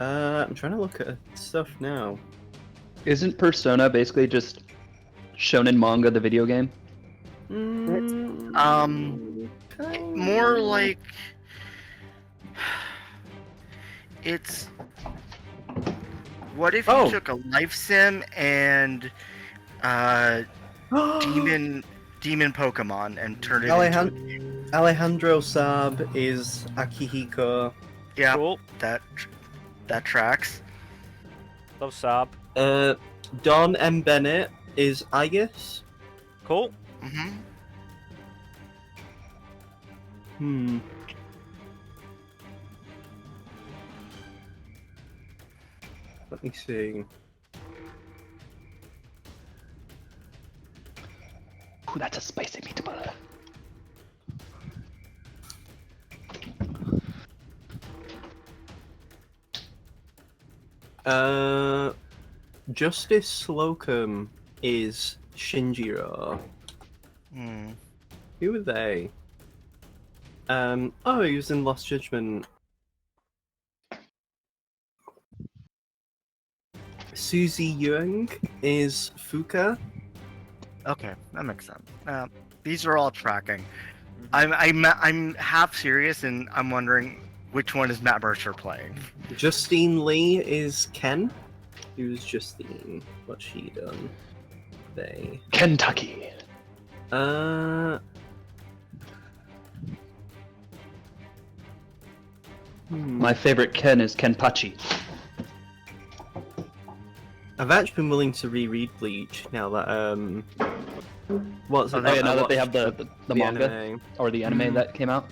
I'm trying to look at her stuff now. Isn't Persona basically just shonen manga, the video game? More like it's. What if you took a life sim and demon Pokemon and turned it into Alejandro Saab is Akihiko. yeah, Cool. that tracks. Love Saab. Don M. Bennett is Aegis. Cool. Mm-hmm. Let me see. Ooh, that's a spicy meatball. Justice Slocum is Shinjiro. Hmm. Who are they? Oh, he was in Lost Judgment. Suzy Young is Fuka. Okay, that makes sense. These are all tracking. I'm half serious, and I'm wondering which one is Matt Mercer playing. Justine Lee is Ken. Who's Justine? What's she done? They. Kentucky. My favorite Ken is Kenpachi. I've actually been willing to reread Bleach now that what's it? Oh yeah, now I that they have watched the manga anime. or the anime that came out.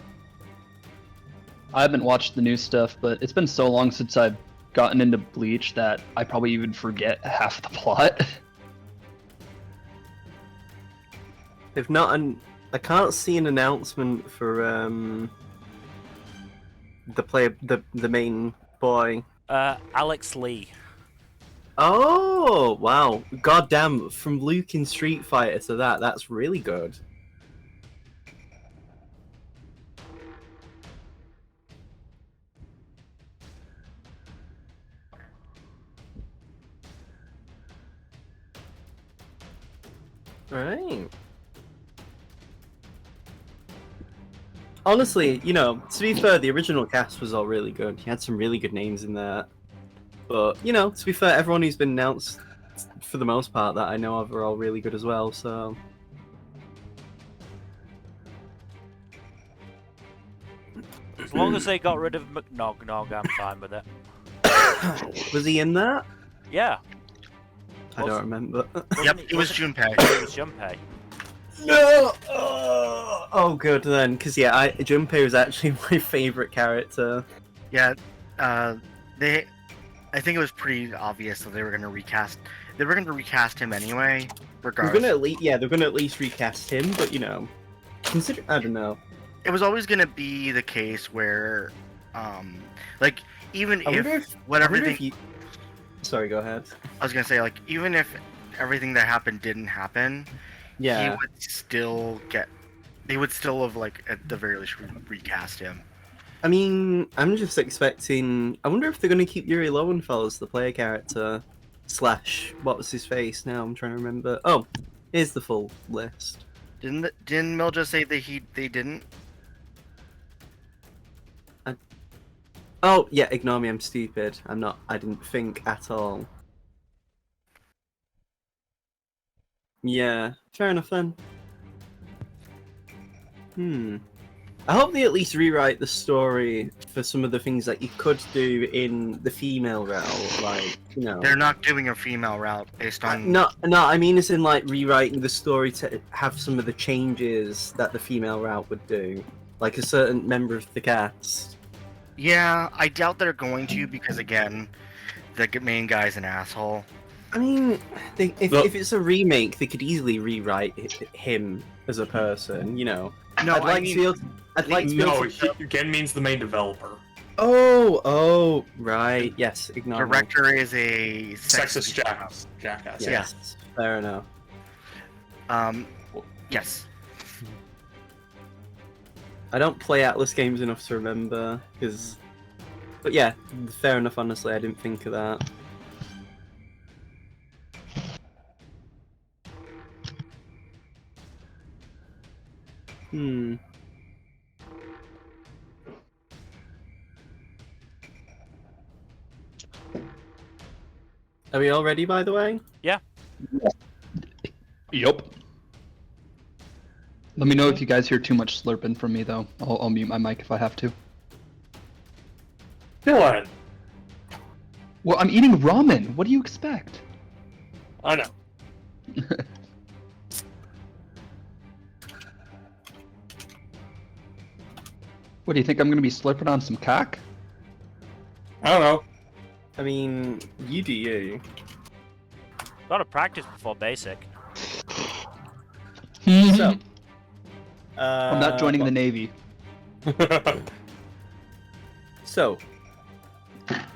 I haven't watched the new stuff, but it's been so long since I've gotten into Bleach that I probably even forget half the plot. If not, I can't see an announcement for the main boy. Alex Lee. Oh wow! Goddamn! From Luke in Street Fighter to that's really good. Alright. Honestly, to be fair, the original cast was all really good. You had some really good names in there. But, to be fair, everyone who's been announced, for the most part, that I know of are all really good as well, so... As long as they got rid of McNognog, I'm fine with it. Was he in that? Yeah. I don't remember. Yep, it was Junpei. It was Junpei. No! Oh, good then, because Junpei was actually my favourite character. Yeah, I think it was pretty obvious that they were going to recast. They were going to recast him anyway, They're regardless. gonna at least recast him, but consider I don't know. It was always going to be the case where, like, even Sorry, go ahead. I was going to say, like, even if everything that happened didn't happen, Yeah. he would still get. They would still have, like, at the very least, recast him. I mean, I'm just expecting. I wonder if they're going to keep Yuri Lowenfeld as the player character. / what was his face? Now I'm trying to remember. Oh, here's the full list. Didn't Mil just say that they didn't? Oh yeah, ignore me. I'm stupid. I'm not. I didn't think at all. Yeah, fair enough then. I hope they at least rewrite the story for some of the things that you could do in the female route, like, They're not doing a female route based on. No, I mean it's in like rewriting the story to have some of the changes that the female route would do, like a certain member of the cast. Yeah, I doubt they're going to because again, the main guy's an asshole. I mean, if it's a remake, they could easily rewrite him as a person, No, I'd like to be able to... Gen means the main developer. Oh, right. Yes, ignore me. Director is a Sexist jackass. Yes, fair enough. Yes. I don't play Atlas games enough to remember, but yeah, fair enough, honestly, I didn't think of that. Are we all ready, by the way? Yeah. Yup. Let me know if you guys hear too much slurping from me, though. I'll mute my mic if I have to. Dylan! Well, I'm eating ramen. What do you expect? I know. What do you think? I'm gonna be slurping on some cock? I don't know. I mean, you do you. A lot of practice before basic. So, I'm not joining the Navy. So,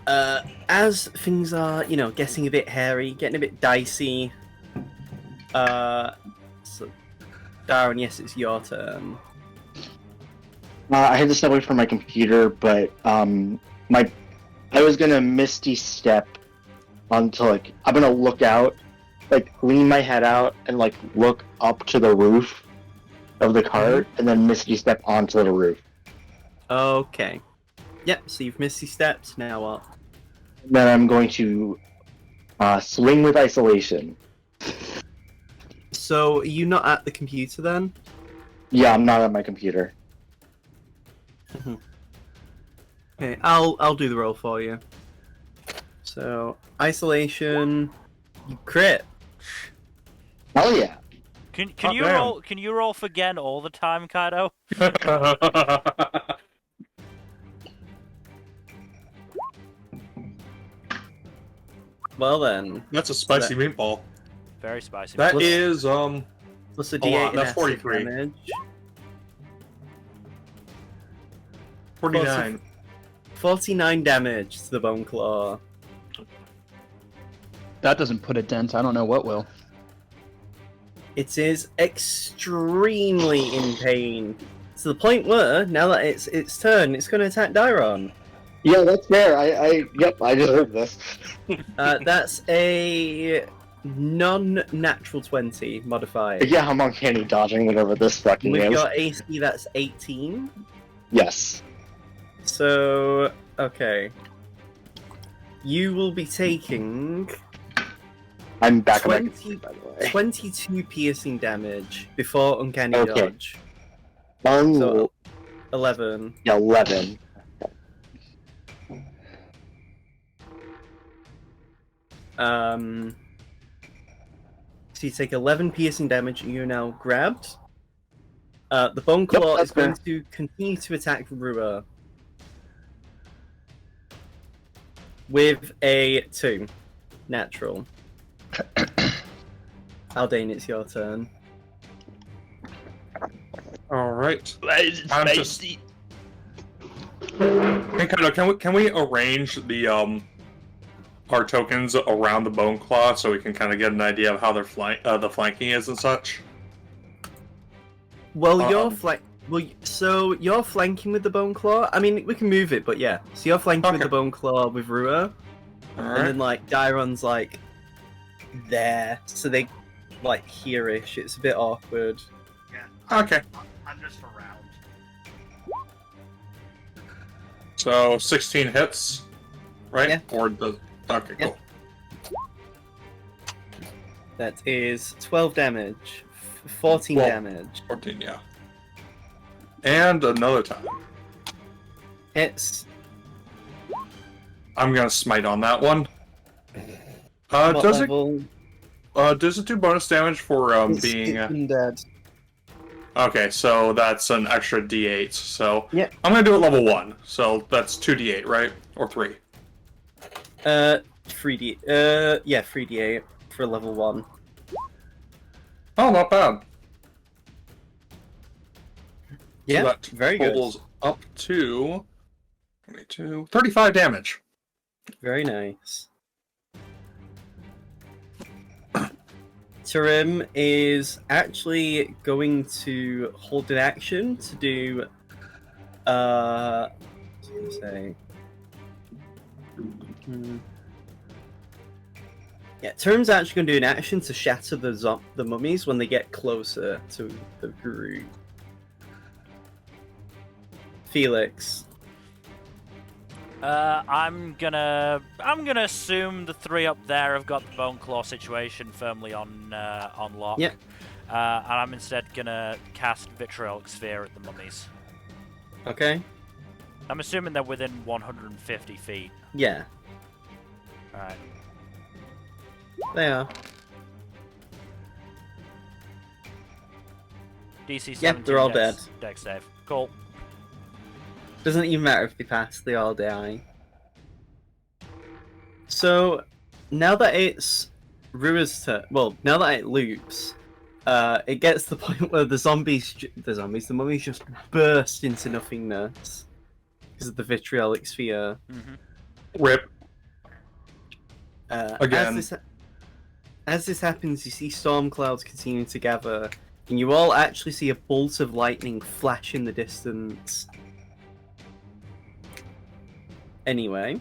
as things are, getting a bit hairy, getting a bit dicey, so, Darren, yes, it's your turn. I had to step away from my computer, but I was gonna misty step onto I'm gonna look out, lean my head out and look up to the roof of the cart, and then misty step onto the roof. Okay. Yep. So you've misty stepped. Now what? Then I'm going to swing with isolation. So are you not at the computer then? Yeah, I'm not at my computer. Okay, I'll do the roll for you. So isolation, you crit. Oh yeah. Can Oh, you damn. roll? Can you roll for Gen all the time, Kaido? Well then, That's a spicy meatball. Very spicy. That Let's- is plus a A D8 lot, and that's acid 43. damage. 49. 49 damage to the Boneclaw. That doesn't put a dent. I don't know what will. It is extremely in pain. To the point where, now that it's its turn, it's going to attack Dairon. Yeah, that's fair. Yep, I just heard this. That's a non-natural 20 modified. Yeah, I'm uncanny dodging whatever this fucking With is. your AC, that's 18. Yes. So, okay. You will be taking I'm back on my 20 computer, by the way. 22 piercing damage before Uncanny Okay. Dodge. So, So, 11. yeah, 11. So you take 11 piercing damage and you're now grabbed. The Boneclaw that's is going fair. to continue to attack Rua. With a 2. Natural. Aldane, it's your turn. Alright. I'm just... Hey, Kaido, can we arrange the our tokens around the Boneclaw so we can kind of get an idea of how their the flanking is and such? Well, Um, so you're flanking with the Boneclaw. I mean, we can move it, but yeah. So you're flanking with Okay. the Boneclaw with Rua, and then Dairon's there, so they here-ish. It's a bit awkward. Yeah. Okay. I'm just around. So 16 hits, right? Yeah. Or the okay, Yeah. cool. That is 12 damage, 14 Well- damage. 14, yeah. And another time. Hits. I'm gonna smite on that one. What Does level? it do bonus damage for being? It's undead. Okay, so that's an extra D8. So Yeah. I'm gonna do it level 1. So that's 2D8, right? Or 3. 3D. 3D8 for level 1. Oh, not bad. Yeah, so that very good. totals up to 22, 35 damage. Very nice. Tarim is actually going to hold an action to do. What was I gonna say? Yeah, Tarim's actually going to do an action to shatter the mummies when they get closer to the group. Felix. I'm gonna assume the three up there have got the Boneclaw situation firmly on lock. Yep. And I'm instead gonna cast Vitriolic Sphere at the mummies. Okay. I'm assuming they're within 150 feet. Yeah, Alright. they are. DC 17 Yep, they're all Dex save. Cool. Doesn't even matter if they pass, they all die. So, now that it's Rua's turn, well, now that it loops, it gets to the point where the mummies just burst into nothingness because of the vitriolic sphere. Rip. Again. As this happens, you see storm clouds continue to gather, and you all actually see a bolt of lightning flash in the distance. Anyway,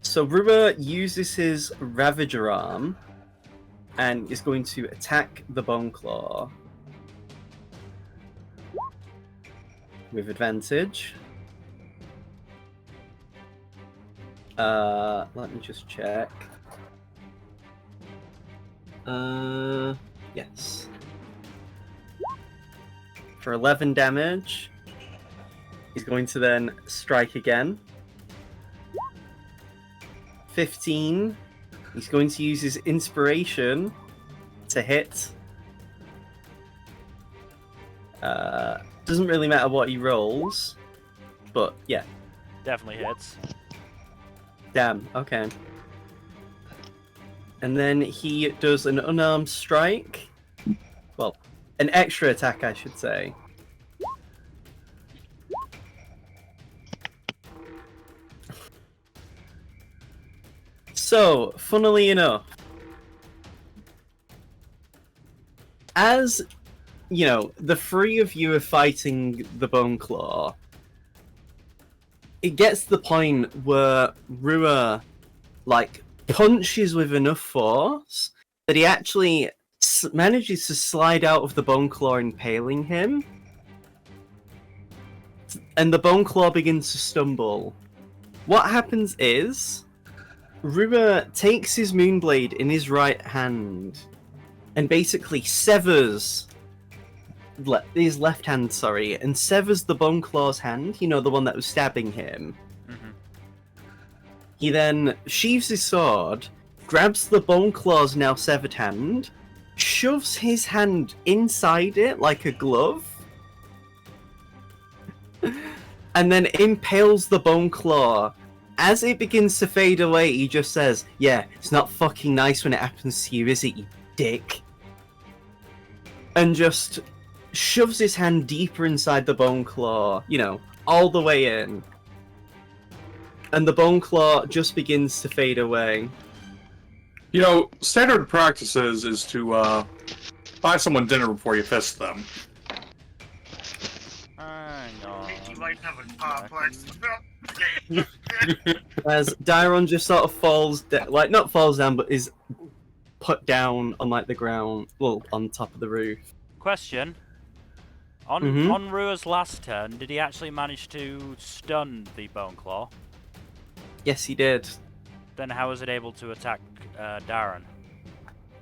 so Rua uses his Ravager arm and is going to attack the Boneclaw with advantage. Let me just check. Yes. For 11 damage, he's going to then strike again. 15. He's going to use his inspiration to hit. Doesn't really matter what he rolls, but yeah. Definitely hits. Damn, okay. And then he does an unarmed strike. Well, an extra attack, I should say. So, funnily enough, as, you know, the three of you are fighting the Boneclaw, it gets to the point where Rua, like, punches with enough force that he actually manages to slide out of the Boneclaw, impaling him. And the Boneclaw begins to stumble. What happens is, Rua takes his Moonblade in his right hand and basically severs his left hand, and severs the Boneclaw's hand, you know, the one that was stabbing him. He then sheaves his sword, grabs the Boneclaw's now severed hand, shoves his hand inside it like a glove, and then impales the Boneclaw. As it begins to fade away, he just says, "Yeah, it's not fucking nice when it happens to you, is it, you dick?" And just shoves his hand deeper inside the Boneclaw, you know, all the way in. And the Boneclaw just begins to fade away. You know, standard practices is to buy someone dinner before you fist them. I know. You might have a complex. As Dairon just sort of falls, not falls down, but is put down on like the ground, well, on top of the roof. Question. On Rua's last turn, did he actually manage to stun the Boneclaw? Yes, he did. Then how was it able to attack Darren?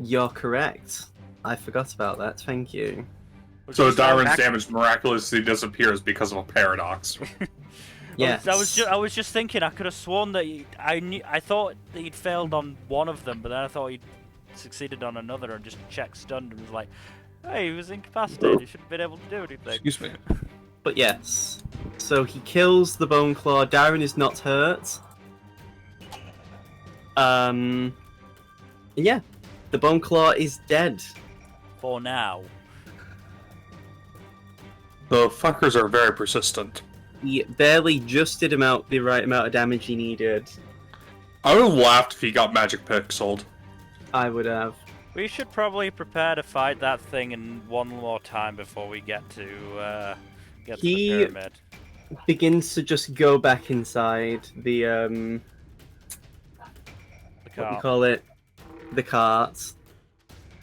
You're correct. I forgot about that, thank you. So Darren's damage miraculously disappears because of a paradox. Yes. I was just thinking. I could have sworn that I thought that he'd failed on one of them, but then I thought he'd succeeded on another and just checked stunned and was like, "Hey, he was incapacitated. He shouldn't have been able to do anything." Excuse me. But yes. So he kills the Boneclaw. Darren is not hurt. Yeah. The Boneclaw is dead. For now. The fuckers are very persistent. He barely just did the right amount of damage he needed. I would have laughed if he got magic pixeled. I would have. We should probably prepare to fight that thing in one more time before we get to the pyramid. Begins to just go back inside the what do you call it? The cart.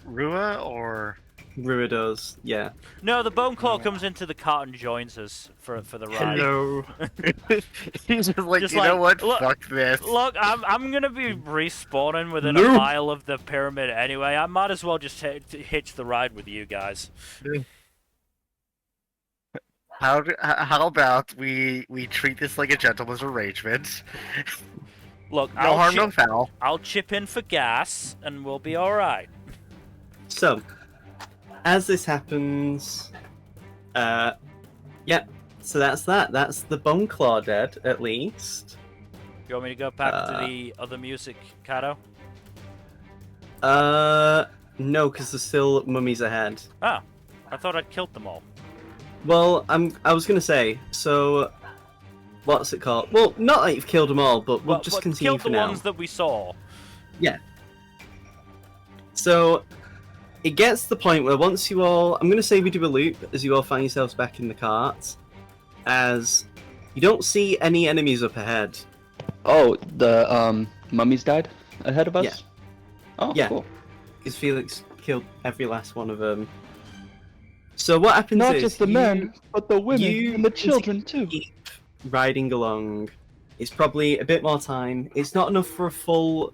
Rua or Rua does, yeah. No, the Boneclaw comes into the cart and joins us for the ride. hello? He's just like, Just you know like, what? look- Fuck this. Look, I'm gonna be respawning within a mile of the pyramid anyway. I might as well just hitch the ride with you guys. How about we treat this like a gentleman's arrangement? Look, No harm, no foul. I'll chip in for gas, and we'll be all right. So, as this happens, yeah. So that's that. That's the Boneclaw dead, at least. You want me to go back to the other music, Kato? No, because there's still mummies ahead. Oh, I thought I'd killed them all. Well, I was gonna say, so what's it called? Well, not that you've killed them all, but we'll just continue killed for the now. ones that we saw. So it gets to the point where once you all, I'm gonna say we do a loop as you all find yourselves back in the cart, as you don't see any enemies up ahead. Oh, the mummies died ahead of us? Yeah. Oh, Yeah. cool. Because Felix killed every last one of them. So what happens Not is just the you men, but the women you and the continue children too. keep riding along. It's probably a bit more time. It's not enough for a full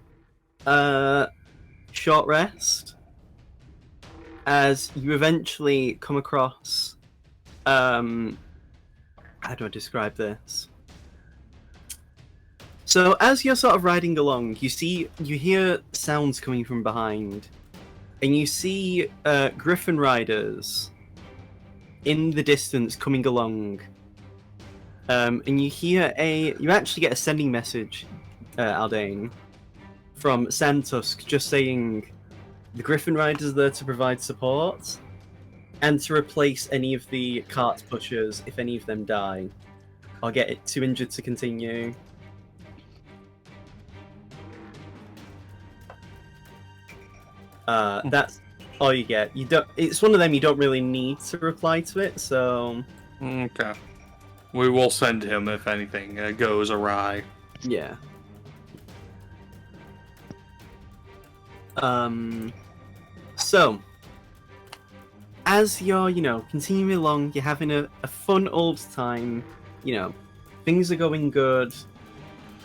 short rest, as you eventually come across how do I describe this? So as you're sort of riding along, you hear sounds coming from behind, and you see griffin riders in the distance coming along. And you actually get a sending message, Aldane, from Santusk, just saying the Griffin Riders are there to provide support and to replace any of the cart pushers if any of them die or get it too injured to continue. That's all you get. You don't. It's one of them you don't really need to reply to it, so Okay. We will send him if anything goes awry. yeah. So, as you're, continuing along, you're having a fun old time, things are going good,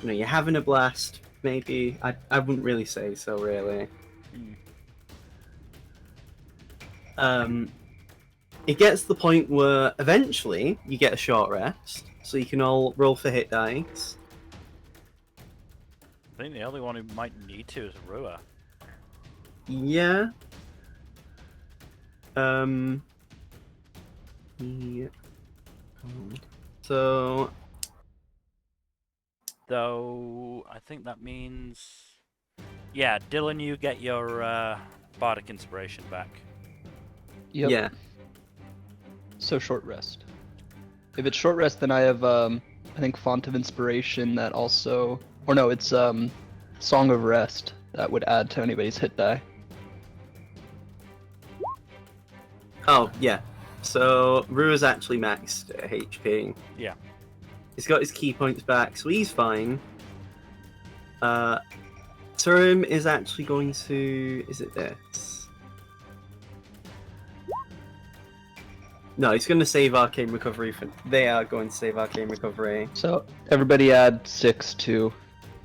you're having a blast, maybe. I wouldn't really say so, really. It gets to the point where eventually you get a short rest, so you can all roll for hit dice. I think the only one who might need to is Rua. Yeah. Yeah. So Though, I think that means... Yeah, Dylan, you get your Bardic Inspiration back. Yep. yeah. So short rest. If it's short rest, then I have I think Font of Inspiration that also, or no, it's Song of Rest that would add to anybody's hit die. Oh, yeah. So Rua's actually maxed HP. Yeah. He's got his key points back, so he's fine. Turim is actually going to... Is it this? No, he's going to save Arcane Recovery. They are going to save Arcane Recovery. So everybody add 6 to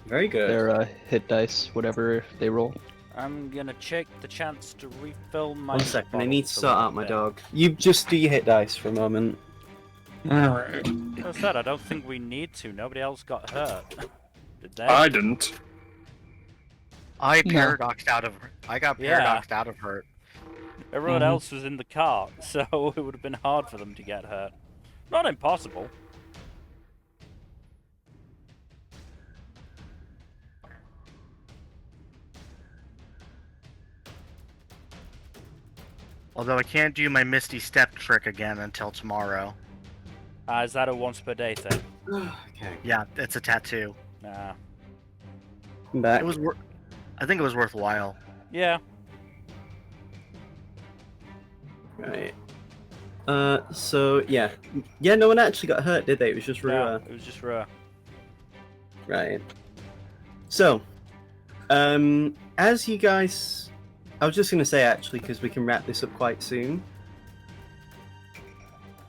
Very good. their hit dice, whatever they roll. I'm gonna check the chance to refill my... One second, I bottle need to so sort we're out my there. dog. You just do your hit dice for a moment. Alright. As I said, I don't think we need to. Nobody else got hurt. Did they? I didn't. I No. paradoxed out of. I got Yeah. paradoxed out of hurt. Everyone Mhm. else was in the cart, so it would have been hard for them to get hurt. Not impossible. Although I can't do my Misty Step trick again until tomorrow. Is that a once per day thing? Okay. Yeah, it's a tattoo. Nah. I'm back. It was. I think it was worthwhile. Yeah. Right. So, yeah. Yeah, no one actually got hurt, did they? It was just No, Rua. it was just Rua. Right. So, as you guys... I was just going to say, actually, because we can wrap this up quite soon.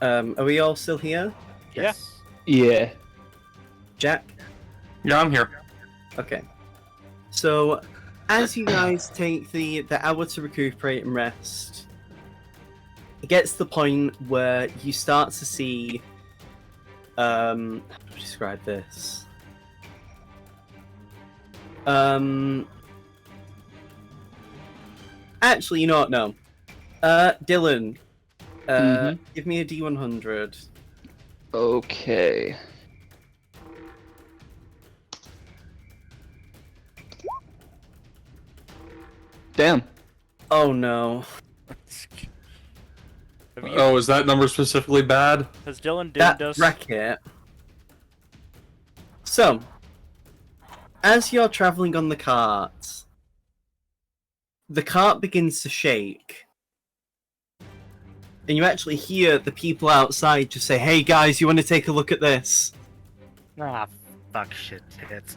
Are we all still here? Yeah. Yeah. Jack? Yeah, I'm here. Okay. So, as you guys take the hour to recuperate and rest, it gets to the point where you start to see... how do I describe this? Actually, you know what? No. Dylan, give me a D100. Okay. Damn. Oh no. Have you, Oh, is that number specifically bad? has Dylan doomed That us? bracket. So, as you're traveling on the cart begins to shake. And you actually hear the people outside just say, "Hey guys, you want to take a look at this?" Ah, fuck shit tits.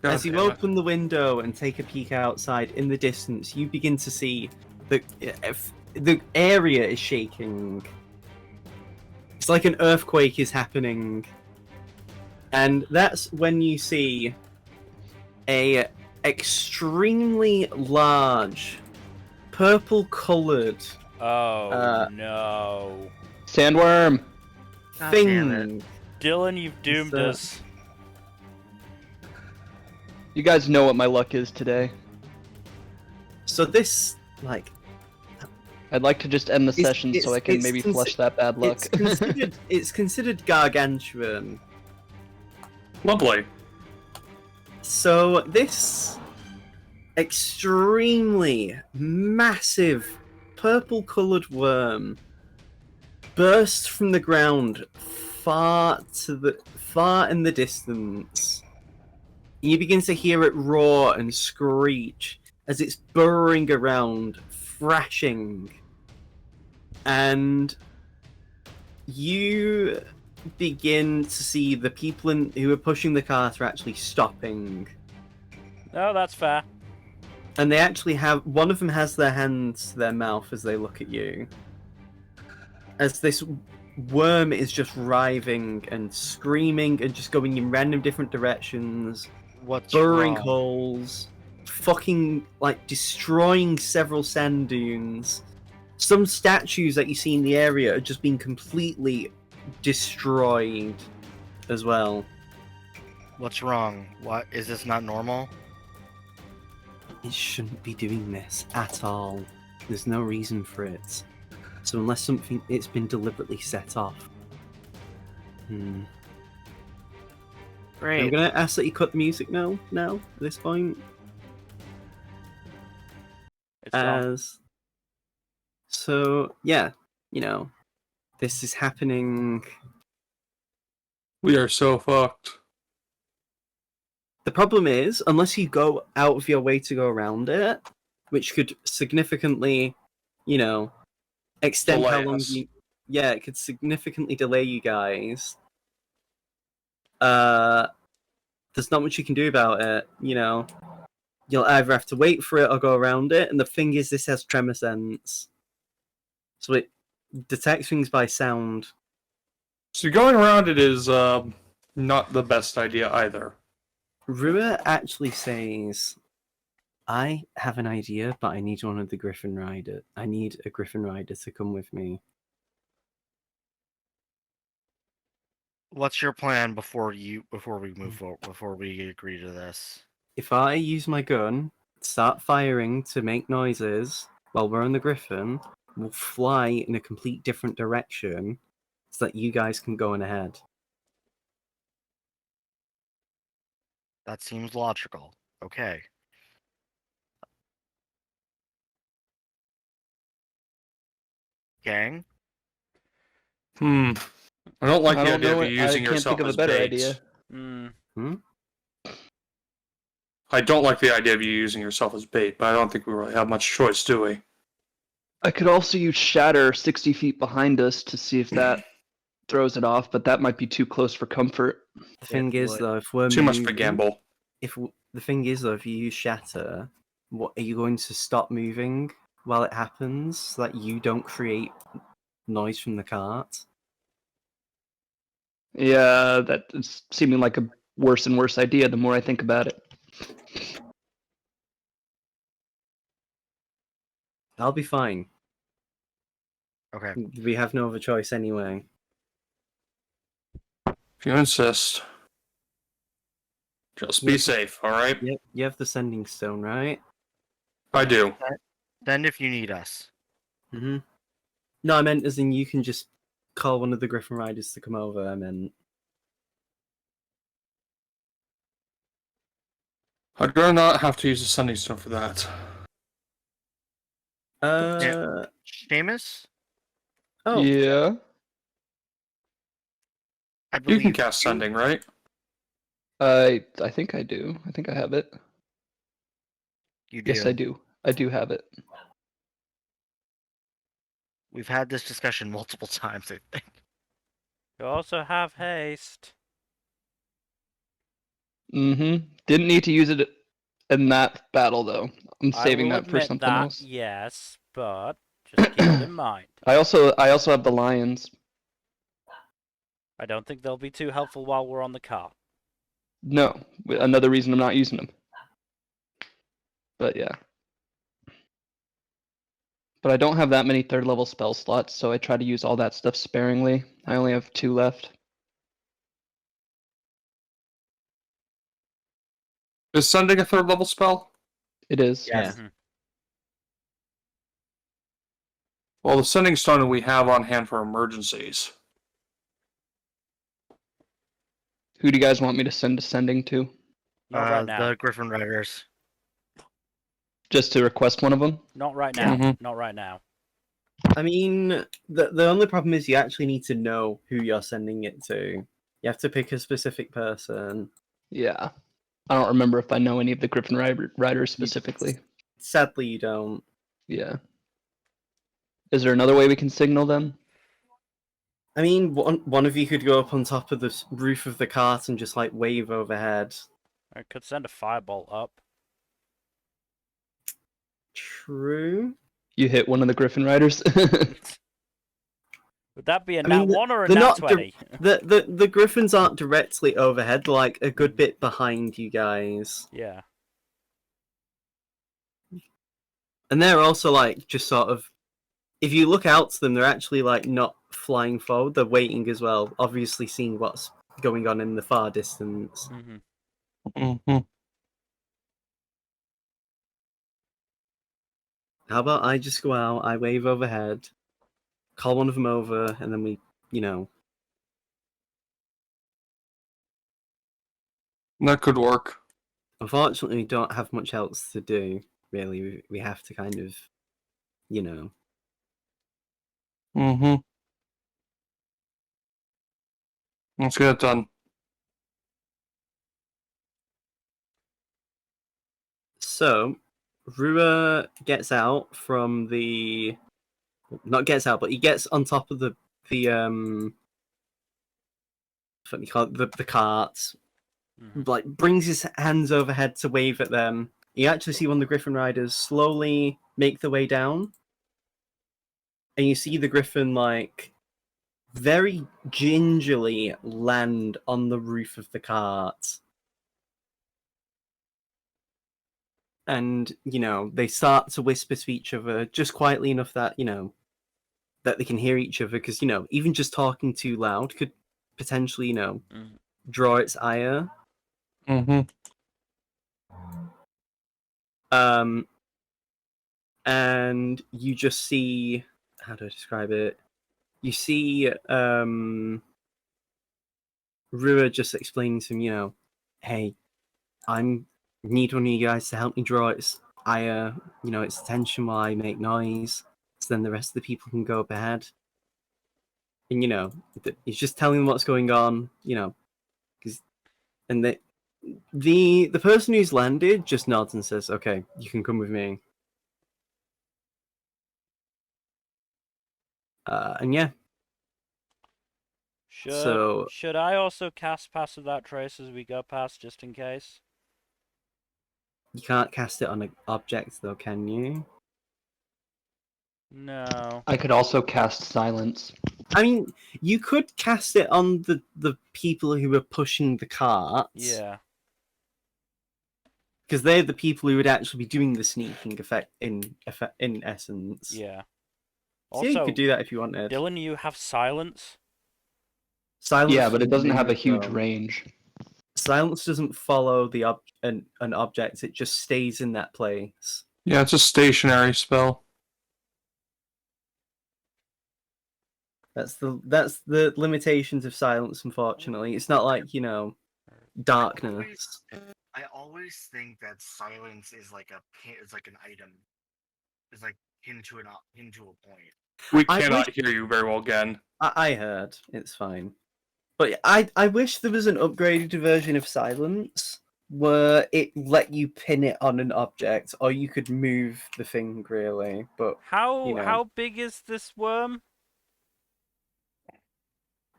God As you damn it. open the window and take a peek outside, in the distance, you begin to see the area is shaking. It's like an earthquake is happening. And that's when you see a extremely large, purple-colored Oh no. Sandworm. God damn it. thing. Dylan, you've doomed that? us. You guys know what my luck is today. So this, like, I'd like to just end the session so I can maybe flush that bad luck. it's considered gargantuan. Lovely. So this extremely massive purple-colored worm bursts from the ground far in the distance. You begin to hear it roar and screech as it's burrowing around, thrashing. And you begin to see the people who are pushing the cart are actually stopping. No, that's fair. And they actually have... One of them has their hands to their mouth as they look at you. As this worm is just writhing and screaming and just going in random different directions. What's Burrowing wrong? holes. Fucking, like, destroying several sand dunes. Some statues that you see in the area are just being completely destroyed as well. What's wrong? What is this not normal? It shouldn't be doing this at all. There's no reason for it. So unless it's been deliberately set off. I'm Great. gonna ask that you cut the music now, at this point. It's on. So, yeah, this is happening. We are so fucked. The problem is, unless you go out of your way to go around it, which could significantly, extend how Delay long us. Yeah, it could significantly delay you guys. There's not much you can do about it, You'll either have to wait for it or go around it, and the thing is, this has tremor sense. So it detects things by sound. So going around it is not the best idea either. Rua actually says, "I have an idea, but I need one of the Griffin Rider. I need a Griffin Rider to come with me." What's your plan before we move forward, before we agree to this? If I use my gun, start firing to make noises while we're on the Griffin, we'll fly in a complete different direction so that you guys can go on ahead. That seems logical. Okay. Gang? I don't like I the don't idea know. of you using I can't yourself think of a as better bait. idea. I don't like the idea of you using yourself as bait, but I don't think we really have much choice, do we? I could also use Shatter 60 feet behind us to see if that throws it off, but that might be too close for comfort. The thing is, would. though, if we're Too much of a moving- gamble. The thing is, though, if you use Shatter, what are you going to stop moving while it happens so that you don't create noise from the cart? Yeah, that is seeming like a worse and worse idea the more I think about it. I'll be fine. Okay. We have no other choice anyway. If you insist. Just be Yep. safe, alright? Yep, you have the sending stone, right? I do. Send if you need us. Mm-hmm. No, I meant as in you can just call one of the Griffin Riders to come over. I meant. I'd rather not have to use a sending stone for that. Seamus, Oh, Yeah. I You believe can cast you- sending, right? I think I do. I think I have it. You do. Yes, I do. I do have it. We've had this discussion multiple times, I think. You also have haste. Mm-hmm. Didn't need to use it in that battle though. I'm I saving will that for admit something that, else. yes, but just keep it in mind. I also have the lions. I don't think they'll be too helpful while we're on the car. No, another reason I'm not using them. But yeah. But I don't have that many third level spell slots, so I try to use all that stuff sparingly. I only have 2 left. Is sending a 3rd level spell? It is. yeah. Well, the sending stone we have on hand for emergencies. Who do you guys want me to send sending to? Not right now. The Griffin Riders. Just to request one of them? Not right Yeah. now. Not right now. I mean, the only problem is you actually need to know who you're sending it to. You have to pick a specific person. Yeah. I don't remember if I know any of the Griffin Riders specifically. Sadly, you don't. Yeah. Is there another way we can signal them? I mean, one of you could go up on top of the roof of the cart and just like wave overhead. I could send a firebolt up. True. You hit one of the Griffin Riders? Would that be a I mean, nat 1 or a they're nat not 20? The griffins aren't directly overhead, they're like a good bit behind you guys. Yeah. And they're also like just sort of, if you look out to them, they're actually like not flying forward, they're waiting as well, obviously seeing what's going on in the far distance. Mm-hmm. How about I just go out, I wave overhead, call one of them over, and then we, you know. That could work. Unfortunately, we don't have much else to do, really. We have to kind of, you know. Mm-hmm. Let's get it done. So, Rua gets out from the... Not gets out, but he gets on top of the what do you call it, the cart, like brings his hands overhead to wave at them. You actually see one of the Griffin Riders slowly make their way down, and you see the Griffin like very gingerly land on the roof of the cart. And, you know, they start to whisper to each other just quietly enough that, you know, that they can hear each other, because, you know, even just talking too loud could potentially, you know, draw its ire. Mm-hmm. And you just see, how do I describe it? You see Rua just explaining to him, you know, hey, need one of you guys to help me draw its ire, you know, its attention while I make noise, so then the rest of the people can go up ahead. And, you know, he's just telling them what's going on, you know, and the person who's landed just nods and says, okay, you can come with me. And yeah. Should I also cast Pass Without Trace as we go past, just in case? You can't cast it on an object, though, can you? No. I could also cast Silence. I mean, you could cast it on the people who are pushing the cart. Yeah. Because they're the people who would actually be doing the sneaking in essence. Yeah. So yeah, you could do that if you wanted. Dylan, you have Silence? Silence, Yeah, but it doesn't have a huge though. range. Silence doesn't follow an object; it just stays in that place. Yeah, it's a stationary spell. That's the limitations of silence. Unfortunately, it's not like, you know, darkness. I always think that silence is like an item. is like into a point. We I cannot hear you very well again. I heard. It's fine. But I wish there was an upgraded version of silence where it let you pin it on an object, or you could move the thing really. But How know. how big is this worm?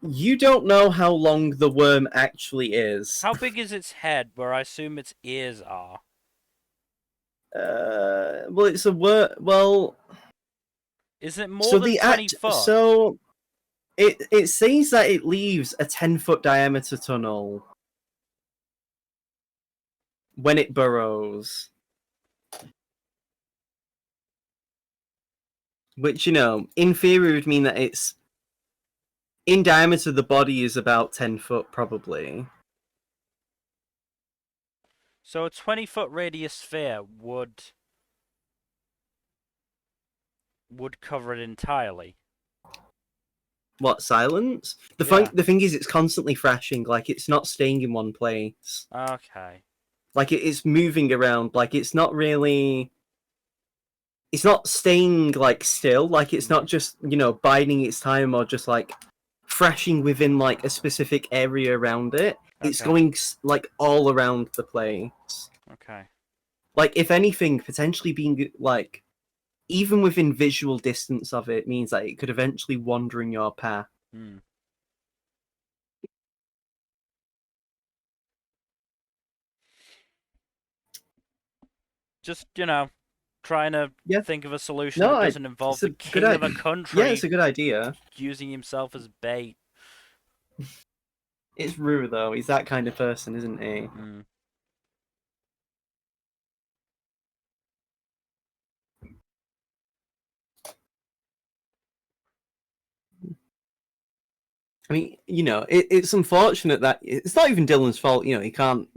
you don't know how long the worm actually is. How big is its head, where I assume its ears are? Well, it's a worm. Well, Is it more so than the 20 foot? So it says that it leaves a 10-foot diameter tunnel when it burrows. Which, in theory would mean that it's in diameter, the body is about 10 foot, probably. So a 20-foot radius sphere would cover it entirely. What, silence? Yeah. The thing is, it's constantly thrashing, like, it's not staying in one place. Okay. Like, it's moving around, like, it's not really... It's not staying, like, still, like, it's not just, biding its time or just, like, thrashing within, like, a specific area around it. It's Okay. going, like, all around the place. Okay. Like, if anything, potentially being, like, even within visual distance of it means that it could eventually wander in your path. Hmm. Just, trying to Yeah. think of a solution No, that doesn't involve it's a the good king of a idea. country Yeah, it's a good idea. using himself as bait. It's Rue, though. He's that kind of person, isn't he? Hmm. I mean, it's unfortunate that it's not even Dylan's fault. He can't.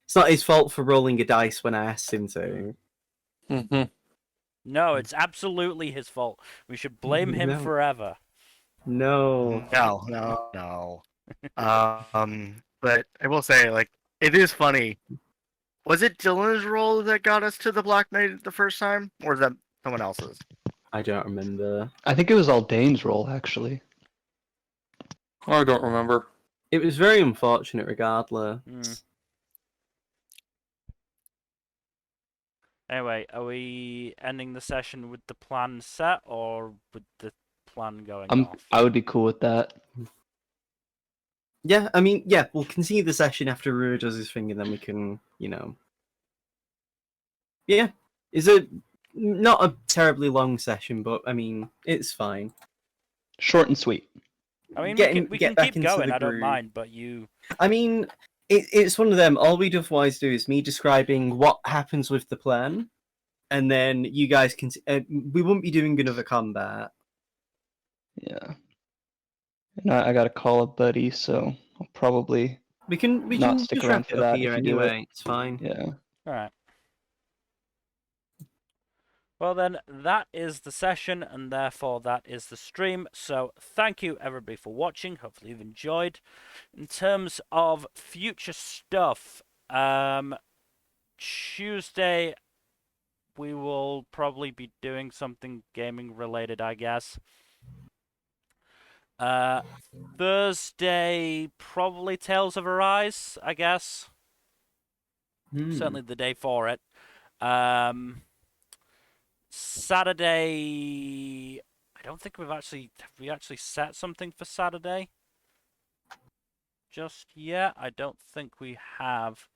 It's not his fault for rolling a dice when I asked him to. Mm-hmm. No, it's absolutely his fault. We should blame him No. forever. No. No. But I will say, like, it is funny. Was it Dylan's role that got us to the Black Knight the first time, or is that someone else's? I don't remember. I think it was all Dane's role, actually. I don't remember. It was very unfortunate, regardless. Hmm. Anyway, are we ending the session with the plan set or with the plan going off? I would be cool with that. Yeah, I mean, yeah, we'll continue the session after Rue does his thing, and then we can, Yeah, it's not a terribly long session, but I mean, it's fine. Short and sweet. I mean, we get can back keep into going. the I don't groove. mind, but you. I mean, it's one of them. All we'd otherwise do is me describing what happens with the plan, and then you guys can. We won't be doing another combat. Yeah. And I got to call a buddy, so I'll probably We can not stick just around wrap for it up that here if you do it. anyway. It's fine. Yeah. All right. Well then, that is the session, and therefore that is the stream. So thank you everybody for watching. Hopefully you've enjoyed. In terms of future stuff, Tuesday we will probably be doing something gaming related, I guess. Thursday, probably Tales of Arise, I guess. Certainly the day for it. Saturday, I don't think have we actually set something for Saturday just yet. I don't think we have.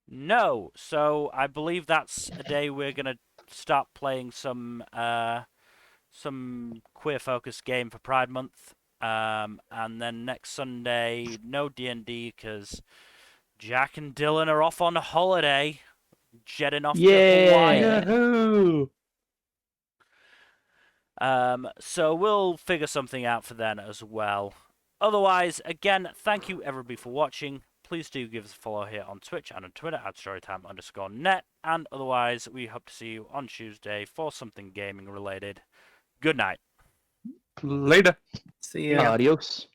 No, so I believe that's a day we're gonna start playing some queer focused game for Pride Month. And then next Sunday, no D&D because Jack and Dylan are off on a holiday, jetting off to Hawaii. Yahoo! So we'll figure something out for then as well. Otherwise, again, thank you everybody for watching. Please do give us a follow here on Twitch and on Twitter at Storytime_net. And otherwise, we hope to see you on Tuesday for something gaming related. Good night. Later. See ya. Adios.